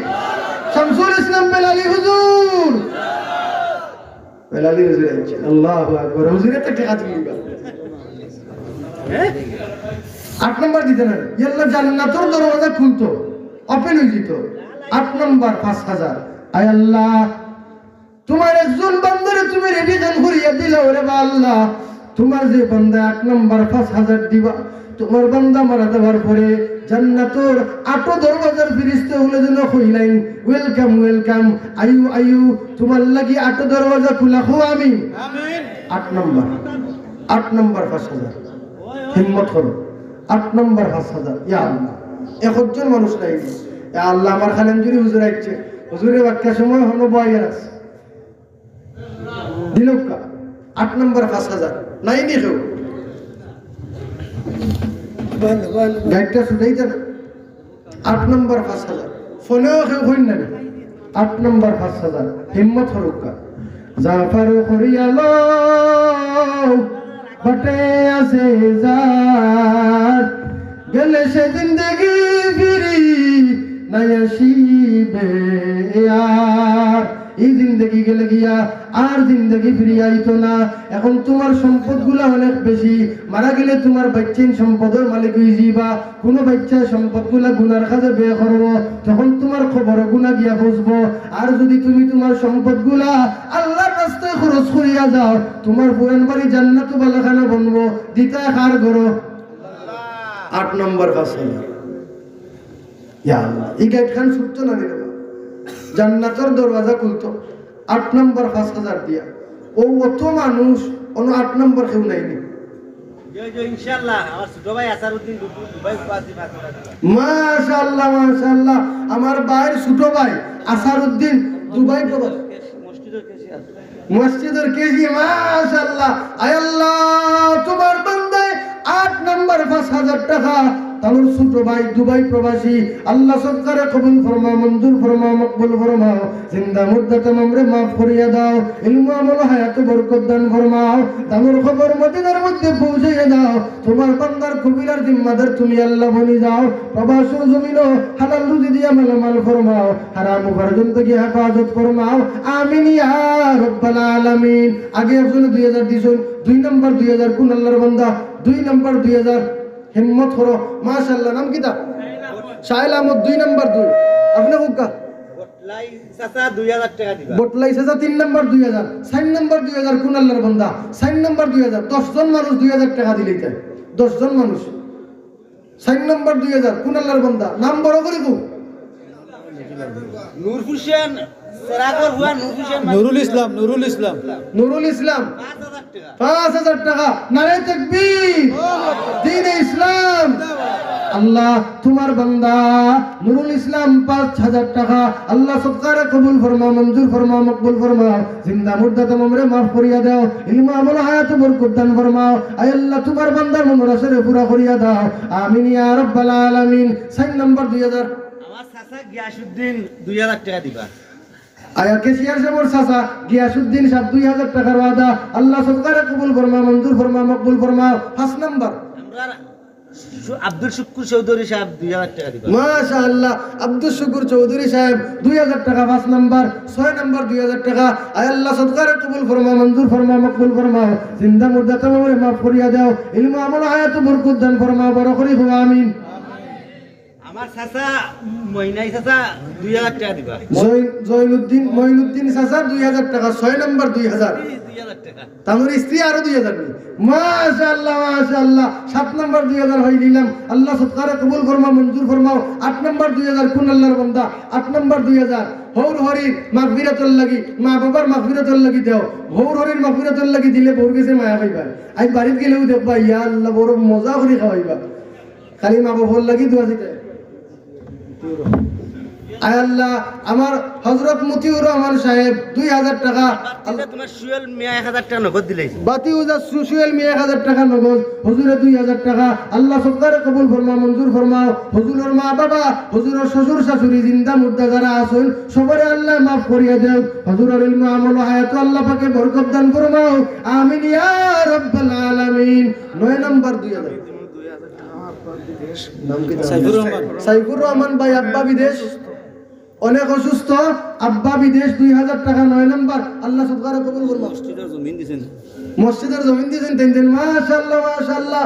শামসুল ইসলাম বেলালী হুজুর বেলালী হুজুর আল্লাহু আকবার হুজুরে তো টাকা দিবা 8 নাম্বার দিতে না আল্লাহ জান্নাতের দরওয়াজা খুলতো ওপেন হয়ে যেত 8 নাম্বার 5000 আয় আল্লাহ তোমার একজন বান্দারে তুমি রেডি গান করিয়া দিলা ওরে আল্লাহ তোমার যে বান্দা 8 নাম্বার 5000 দিবা তোমার বান্দা মারা যাওয়ার পরে জান্নাতের 8 দরওয়াজার ফেরেশতা হলে যেন কইলেন ওয়েলকাম ওয়েলকাম আয়ু আয়ু তোমার লাগি 8 দরওয়াজা খোলা হো আমিন আমিন 8 নাম্বার 5000 হিম্মত করো 8 নাম্বার 5000 ইয়া আল্লাহ একজন মানুষ নাই ইয়া আল্লাহ আমার খালেন জুরি হুজুর আইছে হুজুরে বাক্কা সময় হলো বয়ার আছে দিলকা 8 নাম্বার 5000 নাই নি কেউ গাইডটা শুধাইতে না 8 নাম্বার 5000 ফোনেও কেউ হইন না 8 নাম্বার 5000 হিম্মত হরুকা জাফর করিয়ালো বটে আছে যার গেলে সে জিন্দগি ফিরি নাই আসিবে আর এই জিন্দগি গেলে গিয়া আর জিন্দগি ফিরে আইতো না এখন তোমার সম্পদগুলা অনেক বেশি মারা গেলে তোমার বাচ্চাইন সম্পদের মালিক হয়ে যাইবা কোনো বাচ্চা সম্পদগুলা গুনার কাজে ব্যয় করবো তখন তোমার খবর গুণা গিয়া বুঝবো আর যদি তুমি তোমার সম্পদগুলা আল্লাহর রাস্তায় খরচ করিয়া যাও তোমার পুরান বাড়ি জান্নাত বালাখানা বনবো দিতা কার করো 8 নম্বর 5000 ইয়া আল্লাহ এই গাইড খান সুত্ত না রে জান্নাতের দরওয়াজা খুলতো 8 নম্বর 5000 দিয়া ও অত মানুষ অন্য 8 নম্বর কেউ নাইনি ইনশাআল্লাহ আমার ছোট ভাই আসারউদ্দিন দুবাই প্রবাসী মাশাআল্লাহ মাশাআল্লাহ আমার ভাইয়ের ছোট ভাই আসারউদ্দিন দুবাই প্রবাসী মসজিদের কেজি মাশাআল্লাহ আয় আল্লাহ তোমার বান্দায় 8 নম্বর 5000 টাকা তার ছোট ভাই দুবাই প্রবাসী আল্লাহ সদকারে কবুল ফরমা মঞ্জুর ফরমা মকবুল ফরমাও জিন্দা মুর্দা तमाम রে মাফ করিয়া দাও ইলম আমল হায়াত বরকত দান ফরমাও তার খবর মদিনার মধ্যে পৌঁছাইয়া দাও তোমার বান্দার কবিলার জিম্মাদার তুমি আল্লাহ বনি যাও প্রবাসের জমিনও হালাল রুজি দিয়া মালামাল ফরমাও হারাম উপার্জন থেকে হেফাজত ফরমাও আমিন ইয়া রাব্বাল আলামিন আগে একজন 2000 দিছেন 2 নম্বর 2000 কোন আল্লাহর বান্দা 2 নম্বর 2000 হিম্মত করো মাশাআল্লাহ নাম কিটা শাইল আহমদ 2 নম্বর 2 আপনি হুকা বটলাই চাচা 2000 টাকা দিবা বটলাই চাচা 3 নম্বর 2000 4 নম্বর 2000 কোন আল্লাহর বান্দা 4 নম্বর 2000 10 জন মানুষ 2000 টাকা দিলেই তাই 10 জন মানুষ 4 নম্বর 2000 কোন আল্লাহর বান্দা নাম বড় করে কো নূর হোসেন সেরাগর হুয়া নূর হোসেন নুরুল ইসলাম নুরুল ইসলাম 5000 টাকা 5000 টাকা নারে তাকবীর দ্বীন ইসলাম আল্লাহ তোমার বান্দা নুরুল ইসলাম 5,000 টাকা আল্লাহ সদকারে কবুল ফরমাও, মঞ্জুর ফরমাও, মকবুল ফরমাও, জিন্দা মুর্দা তামামরে মাফ করিয়া দাও, ইলম আমল হায়াত বরকত দান ফরমাও। আয় আল্লাহ তোমার বান্দার মনের আশারে পুরা করিয়া দাও, আমিন ইয়া রাব্বাল আলামিন। 4 নম্বর 2000 আমার চাচা গিয়াসউদ্দিন 2000 টাকা দিবা। আয়া কেশিয়ার সাহেবের চাচা গিয়াসউদ্দিন সাহেব 2000 টাকার ওয়াদা আল্লাহ সদকারে কবুল ফরমাও, মঞ্জুর ফরমাও, মকবুল ফরমাও। 5 নম্বর আমরা আব্দুল শুকুর চৌধুরী সাহেব 2000 টাকা দিবা। মাশাআল্লাহ আব্দুল শুকুর চৌধুরী সাহেব 2000 টাকা 5 নম্বর। 6 নম্বর 2000 টাকা আয় আল্লাহ সদকারে কবুল ফরমাও, মঞ্জুর ফরমাও, মকবুল ফরমাও, জিন্দা মুর্দা তামামরে মাফ করিয়া দাও, ইলম আমল হায়াত বরকত দান ফরমাও, বড় করি হুয়া আমিন। আমার চাচা মইনাই চাচা 2000 টাকা দিবা। জয়নুদ্দিন মঈনুদ্দিন চাচা 2000 টাকা। 6 নম্বর 2000 2000 টাকা। তামর স্ত্রী আরো 2000 নি। মাশাআল্লাহ মাশাআল্লাহ। 7 নম্বর 2000 হই দিলাম আল্লাহ সদকারে কবুল ফরমাও, মঞ্জুর ফরমাও। 8 নম্বর 2000 কোন আল্লাহর বান্দা 8 নম্বর 2000 হৌর হরির মাগফিরাতুল লাগি, মা বাবার মাগফিরাতুল লাগি দাও। হৌর হরির মাগফিরাতুল লাগি দিলে বউর কাছে মায়া পাইবা। আই বাড়িতে গেলেও দেখবা ইয়া আল্লাহ বড় মজা করে খাওয়াইবা। খালি মা বাবার লাগি দোয়া দিতে। আয় আল্লাহ আমার হযরত মতিউর রহমান সাহেব 2000 টাকা আল্লাহ তোমার সুয়েল মিয়া 1000 টাকা নগদ দিলেই। বাতি উজা সুশীল মিয়া 1000 টাকা নগদ, হুজুরে 2000 টাকা আল্লাহ সদকারে কবুল ফরমাও, মঞ্জুর ফরমাও। হুজুরের মা বাবা, হুজুরের শ্বশুর শাশুড়ি জিন্দা মুর্দা যারা আছেন সবারে আল্লাহ মাফ করিয়া দেও, হুজুরের ইলম আমল হায়াত আল্লাহ পাকে বরকত দান ফরমাও, আমিন ইয়া রাব্বাল আলামিন। 9 নম্বর 2000 নাম কি? সাইফুর রহমান ভাই আব্বা বিদেশ, অনেক অসুস্থ, আব্বা বিদেশ 2000 টাকা। 9 নম্বর আল্লাহ সদকারে কবুল ফরমাও। মসজিদের জমিন দিছেন। মসজিদের জমিন দিয়েছেন তিন মাশাআল্লাহ মাশাআল্লাহ।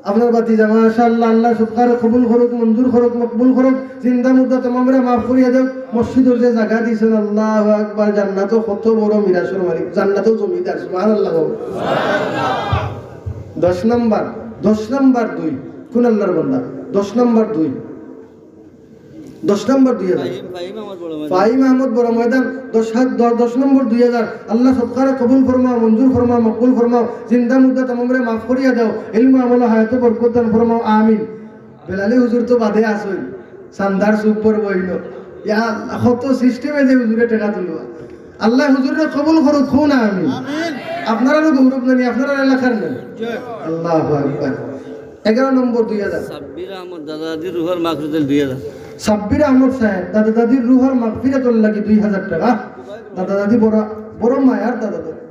আপনার বাতিজা মাশাআল্লাহ আল্লাহ সদকারে কবুল করুক, মঞ্জুর করুক, মকবুল করুক, জিন্দা মুর্দা তামামরে মাফ করিয়া দেও। মসজিদের যে জায়গা দিয়েছেন আল্লাহু আকবার, জান্নাতও কত বড় মিরাসুর মালিক, জান্নাতও জমিদার সুবহানাল্লাহ সুবহানাল্লাহ। 10 নম্বর 2 কোন আল্লাহর বান্দা 10 নম্বর 2 10 নম্বর 2000 ফাহিম আহমদ বড় ময়দান 10 নম্বর 2000 আল্লাহ সদকারে কবুল ফরমাও, মঞ্জুর ফরমাও, মকবুল ফরমাও, জিন্দা মুর্দা তামামরে মাফ করিয়া দাও, ইলম আমল হায়াত বরকত দান ফরমাও, আমিন। বেলালি হুজুর তো বাদে আসই সান্দার সুপর বইল ইয়া আল্লাহ কত সিস্টেমে যে হুজুরে টাকা তুলবা। আল্লাহ হুজুরে কবুল করুক, খুন আমিন। আপনারাও গৌরব জানি, আপনারা এলাকার নেন। আল্লাহু আকবার। 11 নম্বর 2000 সাব্বির আহমদ দাদাদির রুহের মাগফিরাতুল 2000। সাব্বির আহমদ সাহেব দাদা দাদির রুহের মাগফিরাতুল লাগি 2000 টাকা। দাদা দাদি বড় বড় মায়ার দাদা দাদি,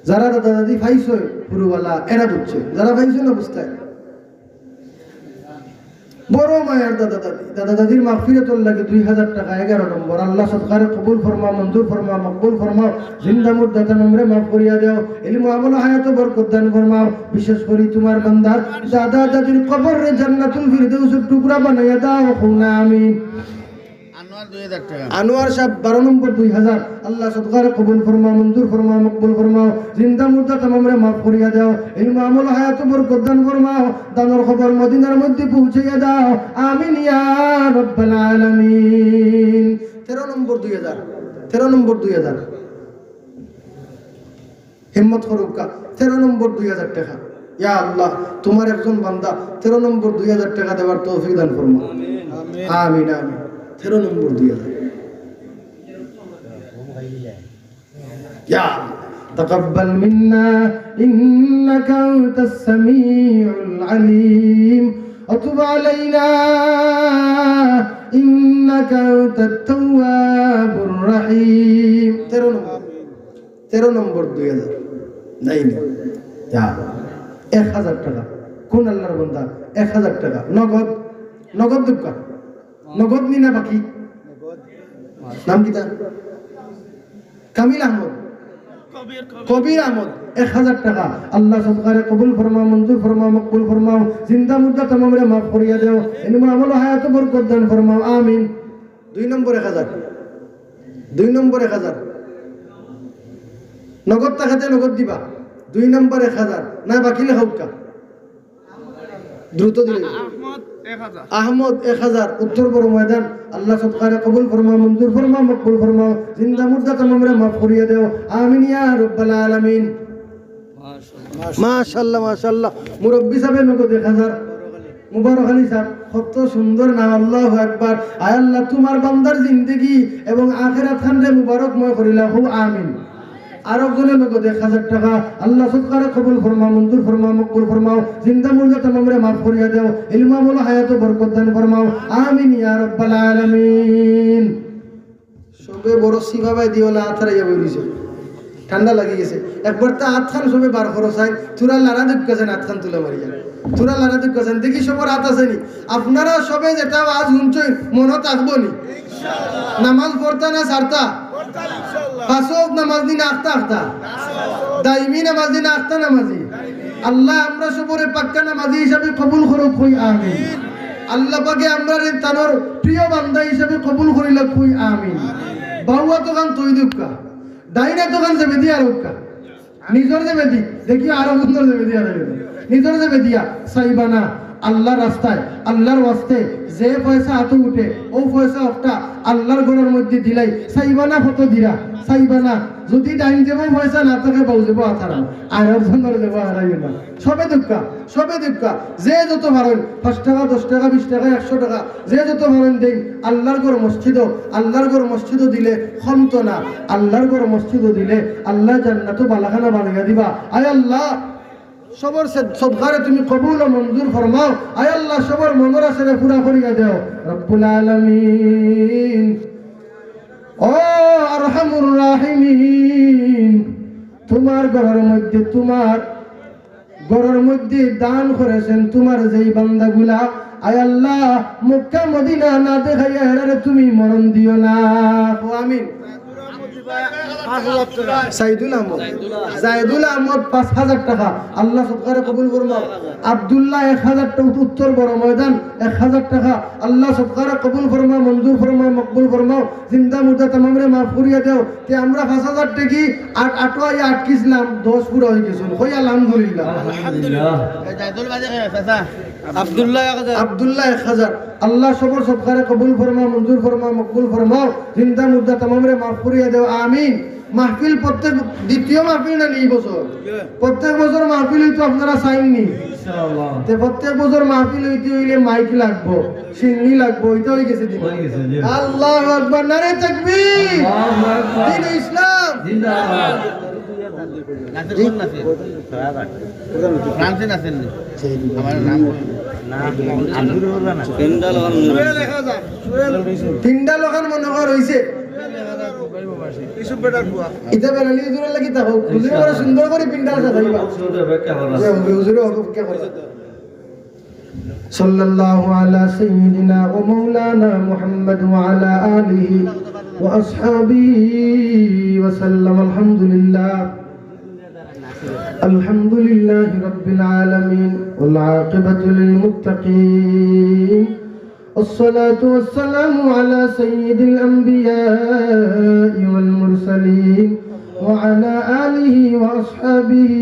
যারা দাদা দাদি ফাইছে পুরুওয়ালা এরা বুঝছে, যারা ফাইছে না বুঝতে বড় মায়ার দাদা দাদি, দাদা দাদির মাগফিরাতুল লাগি 2000 টাকা। 11 নম্বর আল্লাহ সদকারে কবুল ফরমাও, মঞ্জুর ফরমাও, মকবুল ফরমাও, জিন্দা মুর্দা তামামরে মাফ করিয়া দাও, ইলম আমল হায়াত বরকত দান ফরমাও। বিশেষ করে তোমার বান্দার দাদা দাদির কবরে জান্নাতুল ফিরদাউসের টুকরা বানাইয়া দাও, খুনা আমিন। আনোয়ার সাহেব 12 নম্বর 2000 আল্লাহ সদকারে কবুল ফরমাও, মঞ্জুর ফরমাও, মকবুল ফরমাও, জিন্দা মুর্দা তামামরে মাফ করিয়া দাও, ইলম আমল হায়াত বরকত দান ফরমাও, দানের খবর মদিনার মধ্যে পৌঁছাইয়া দাও, আমিন ইয়া রাব্বাল আলামিন। 13 নম্বর 2000 হিম্মত করুকা 13 নম্বর 2000 টাকা। ইয়া আল্লাহ তোমার একজন বান্দা 13 নম্বর 2000 টাকা দেওয়ার তৌফিক দান ফরমাও, আমিন আমিন। 13 নম্বর 2000 ইয়া تقبل منا إنك أنت السميع العليم وتب علينا إنك أنت التواب الرحيم. 13 নম্বর 2000 নাই ইয়া 1000 টাকা। কোন আল্লাহর বান্দা 1000 টাকা নগদ দুকা নগদ নি না বাকি নাম কি তার? কামিল আহমদ, কবির আহমদ 1000 টাকা আল্লাহ সদকারে কবুল ফরমাও, মঞ্জুর ফরমাও, মকবুল ফরমাও, জিন্দা মুর্দা তামামরে মাফ করিয়া দাও, ইলম আমল হায়াত বরকত দান ফরমাও, আমিন। 2 নম্বর 1000 নগদ টাকাতে নগদ দিবা। 2 নম্বর 1000 না বাকি লেখাউকা দ্রুত দিলে। আহমদ 1000 উত্তর বড় ময়দান আল্লাহ সদকারে কবুল ফরমাও, মঞ্জুর ফরমাও, মকবুল ফরমাও, জিন্দা মুর্দা তামামরে মাফ করিয়া দাও, আমিন ইয়া রাব্বাল আলামিন। মাশাআল্লাহ মাশাআল্লাহ। মুরব্বি সাহেব নগদ 1000 মুবারক আলী সাহেব কত সুন্দর নাম, আল্লাহু আকবার। আয় আল্লাহ তোমার বান্দার জিন্দেগি এবং আখিরাত খানরে মুবারকময় করিলা, খুব আমিন। আর একজনের নগদ 1000 টাকা আল্লাহ সৎকারে কবুল ফরমাও, মঞ্জুর ফরমাও, মকবুল ফরমাও, জিন্দা মুর্দা তামামরে মাফ করিয়া দাও, ইলম আমল হায়াত বরকত দান ফরমাও, আমিন ইয়া রাব্বাল আলামিন। সবে বড় সিভাবাই দিওলা আথারা যাবে দিছে, ঠান্ডা লাগি গেছে। একবার তো আতখান সবে বার খরচ হয়, তুরা লারা দেখছেন আতখান তুলে মারিয়া, তুরা লারা দেখছেন, দেখি সবার হাত আসেনি। আপনারা সবে যেটা আজ শুনছেন মনে থাকবো নি? নামাজ পড়তা না সারতা? পাঁচক নামাজ দিন আখতা আখতা, দাইমি নামাজ দিন আখতা নামাজি। আল্লাহ আমরা সবরে পাক্কা নামাজি হিসাবে কবুল করুক, কই আমিন। আল্লাহ পাকে আমরা তানোর প্রিয় বান্দা হিসাবে কবুল করিলা, কই আমিন। বাউয়া তো গান তৈ দুঃখা, দাইনা তো গান যাবে দিয়া রক্ষা, নিজর যাবে দি দেখি আরো সুন্দর যাবে দিয়া যাবে, নিজর যাবে দিয়া সাইবানা আল্লাহর রাস্তায়, আল্লাহর ওয়াস্তে যে পয়সা হাতে উঠে ও পয়সা একটা আল্লাহর ঘরের মধ্যে দিলাই, সাইবানা কত দিরা, সাইবানা যদি ডাইন যাব পয়সা না থাকে বাউ যাব আথারা, আর সুন্দর যাব হারাইও না। সবে দুঃখা, সবে দুঃখা, যে যত পারেন 5 টাকা 10 টাকা 20 টাকা 100 টাকা যে যত পারেন দেন। আল্লাহর ঘর মসজিদও, আল্লাহর ঘর মসজিদও দিলে ক্ষমত না, আল্লাহর ঘর মসজিদও দিলে আল্লাহ জান্নাতও বালাখানা বানিয়ে দিবা। আয় আল্লাহ সবর সদকারে তুমি কবুল ও মঞ্জুর ফরমাও। আয় আল্লাহ সবর মনের আশারে পুরা করিয়া দাও রব্বুল আলামিন। ও আরহামুর রাহিমিন, তোমার ঘরের মধ্যে, তোমার ঘরের মধ্যে দান করেছেন তোমার যেই বান্দাগুলা, আয় আল্লাহ মক্কা মদিনা না দেখাইয়া হেরারে তুমি মরণ দিও না, আমিন। সাইদুল আহমদ, জায়দুল আহমদ 5000 টাকা আল্লাহ সদকারে কবুল ফরমাও। আব্দুল্লাহ 1000 টাকা, উত্তর বড় ময়দান 1000 টাকা আল্লাহ সদকারে কবুল ফরমাও, মঞ্জুর ফরমাও, মকবুল ফরমাও, জিন্দা মুর্দা তামামরে মাফ করিয়া দাও। তে আমরা 5000 টাকি 8 আটকিছিলাম, 10 পুরা হয়ে গেছে, কই আলহামদুলিল্লাহ। আব্দুল্লাহ 1000 আল্লাহ সবর সদকারে কবুল ফরমাও, মঞ্জুর ফরমাও, মকবুল ফরমাও, জিন্দা মুর্দা তামামরে মাফ করিয়া দাও, আমিন। মাহফিল প্রত্যেক দ্বিতীয় মাহফিল না এই বছর, প্রত্যেক বছর মাহফিল হইতো আপনারা চাইননি, প্রত্যেক বছর মাহফিল হইতে হইলে মাইক লাগবো, সিন্নি লাগবো, ওইটা হয়ে গেছে। আল্লাহু আকবার, নারে তাকবীর, দ্বীন ইসলাম জিন্দাবাদ। তিনটা লোকান মনে কর হইছে সুন্দর করে পিন্ডাল সাল্লাল্লাহু আলা সাইয়্যিদিনা ওয়া মাওলানা মুহাম্মদ ওয়া আলা আলিহি ওয়া আসহাবিহি ওয়া সাল্লাম। আলহামদুলিল্লাহ, আলহামদুলিল্লাহি রাব্বিল আলামিন ওয়াল আকিবাতু লিল মুত্তাকিন। الصلاة والسلام على سيد الأنبياء والمرسلين وعلى آله وأصحابه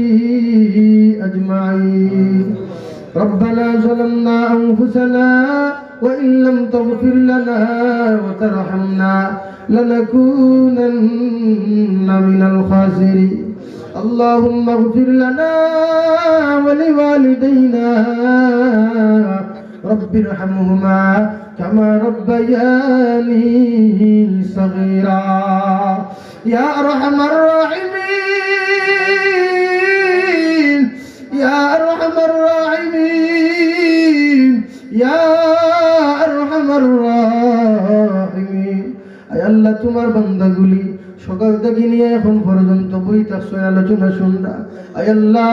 أجمعين. ربنا ظلمنا أنفسنا وإن لم تغفر لنا وترحمنا لنكونن من الخاسرين. اللهم اغفر لنا ولوالدينا رب ارحمهما كما ربياني صغيرا يا أرحم الراحمين يا أرحم الراحمين يا أرحم الراحمين. আয় আল্লাহ তোমার বান্দাগুলি সকাল থেকে নিয়ে এখন পর্যন্ত বই তার আলোচনা শুনরা, আয় আল্লাহ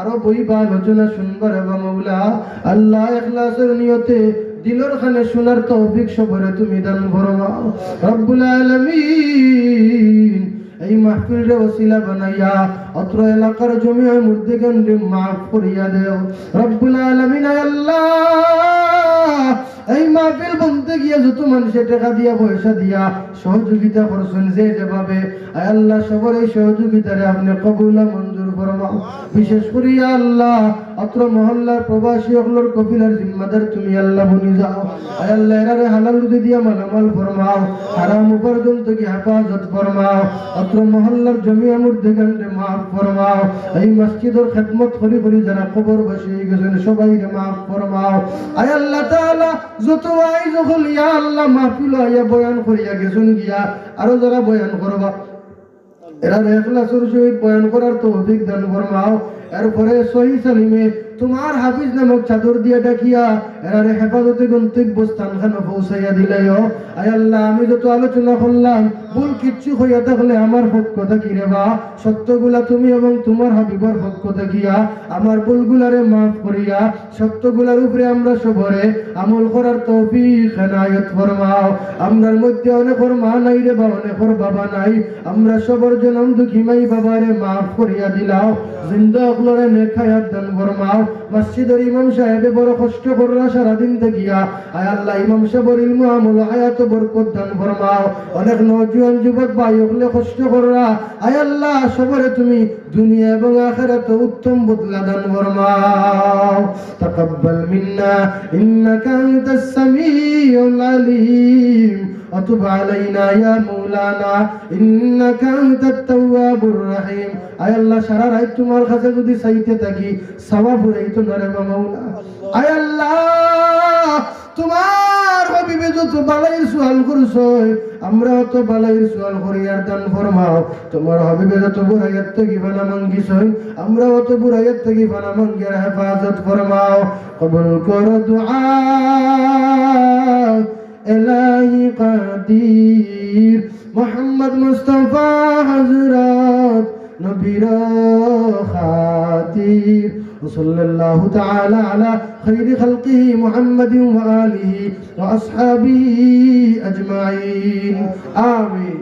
আরো বইবা আলোচনা শুনবার এবং মৌলা আল্লাহ ইখলাসের নিয়তে দিলর খানে শোনার তৌফিক সবরে তুমি দান ফরমাও রব্বুল আলামিন। এই মাহফিলরে ওসিলা বানাইয়া অত্র এলাকার জমিয়ে মুর্দেগানরে মাফ করিয়া দেও রব্বুল আলামিন। আয় আল্লাহ এই মাহফিল বলতে গিয়ে যত মানুষের টাকা দিয়া পয়সা দিয়া সহযোগিতা করছেন যে যেভাবে, আয় আল্লাহ সবার এই সহযোগিতারে আপনি কবুল মঞ্জুর ফরমাও। বিশেষ করে ইয়া আল্লাহ অত্র মহল্লার প্রবাসী হকলর কফিলার জিম্মাদার তুমি আল্লাহ বনি যাও। আয় আল্লাহ এরারে হালাল রুজি দিয়া মালামাল ফরমাও, হারাম উপার্জন থেকে হেফাজত ফরমাও। অত্র মহল্লার জমি আমুর দিগান্তে মাফ ফরমাও। এই মসজিদের খেদমত করি করি যারা কবর বসে গেছেন সবাই রে মাফ ফরমাও। আয় আল্লাহ তাআলা যত ওয়াইজ হল ইয়া আল্লাহ মাহফিল হইয়া বয়ান করিয়া গেছেন গিয়া আরো যারা বয়ান করবা এরা ইখলাসের সহিত বয়ান করার তৌফিক দান ফরমাও। এরপরে সহি সালিমে তোমার হাফিজ নামক চাদর দিয়া ডাকিয়া এরা হেফাজতে গন্তব্য স্থানখানে পৌঁছাইয়া দিলাইও। আয় আল্লাহ আমি যত আলোচনা করলাম ভুল কিচ্ছু হইয়া থাকলে আমার পক্ষ থাকি রে বা সত্যগুলা তুমি এবং তোমার হাবিবার পক্ষ থাকিয়া আমার ভুলগুলারে মাফ করিয়া সত্যগুলার উপরে আমরা সবরে আমল করার তৌফিক এনায়েত ফরমাও। আমরার মধ্যে অনেকের মা নাই রে বা অনেকের বাবা নাই, আমরা সবার জনম দুঃখী মাই বাবারে মাফ করিয়া দিলাও। জিন্দা অকলরে নেক হায়াত দান ফরমাও। মসজিদের ইমাম সাহেবে বড় কষ্ট কররা সারাদিন থাকিয়া আয় আল্লাহ ইমাম সাহেবের ইলমু আমল হায়াত বরকত দান ফরমাও। অনেক নওজোয়ান যুবক ভাই হলে কষ্ট কররা আয় আল্লাহ সবরে তুমি দুনিয়া এবং আখিরাতে উত্তম বদলা দান ফরমাও। তাকাব্বাল মিন্না ইন্নাকা আনতাস সামিউল আলিম وتب علينا يا مولانا إنك أنت التواب الرحيم। আয় আল্লাহ সারা রাত তোমার কাছে যদি চাইতে থাকি সওয়াব হইতো না রে মাওলা। আয় আল্লাহ তোমার হাবিবে যত বালাইর সুয়াল করছো আমরা তো বালাইর সুয়াল করি আর দান ফরমাও। তোমার হাবিবে যত বুরাইয়াত থেকে বানা মাঙ্গিছই আমরা অত বুরাইয়াত থেকে বানা মাঙ্গির হেফাজত ফরমাও। কবুল করো দুআ إلهي قدير محمد مصطفى حضرات نبير خاتير وصلى الله تعالى على خير خلقه محمد وآله وأصحابه أجمعين آمين.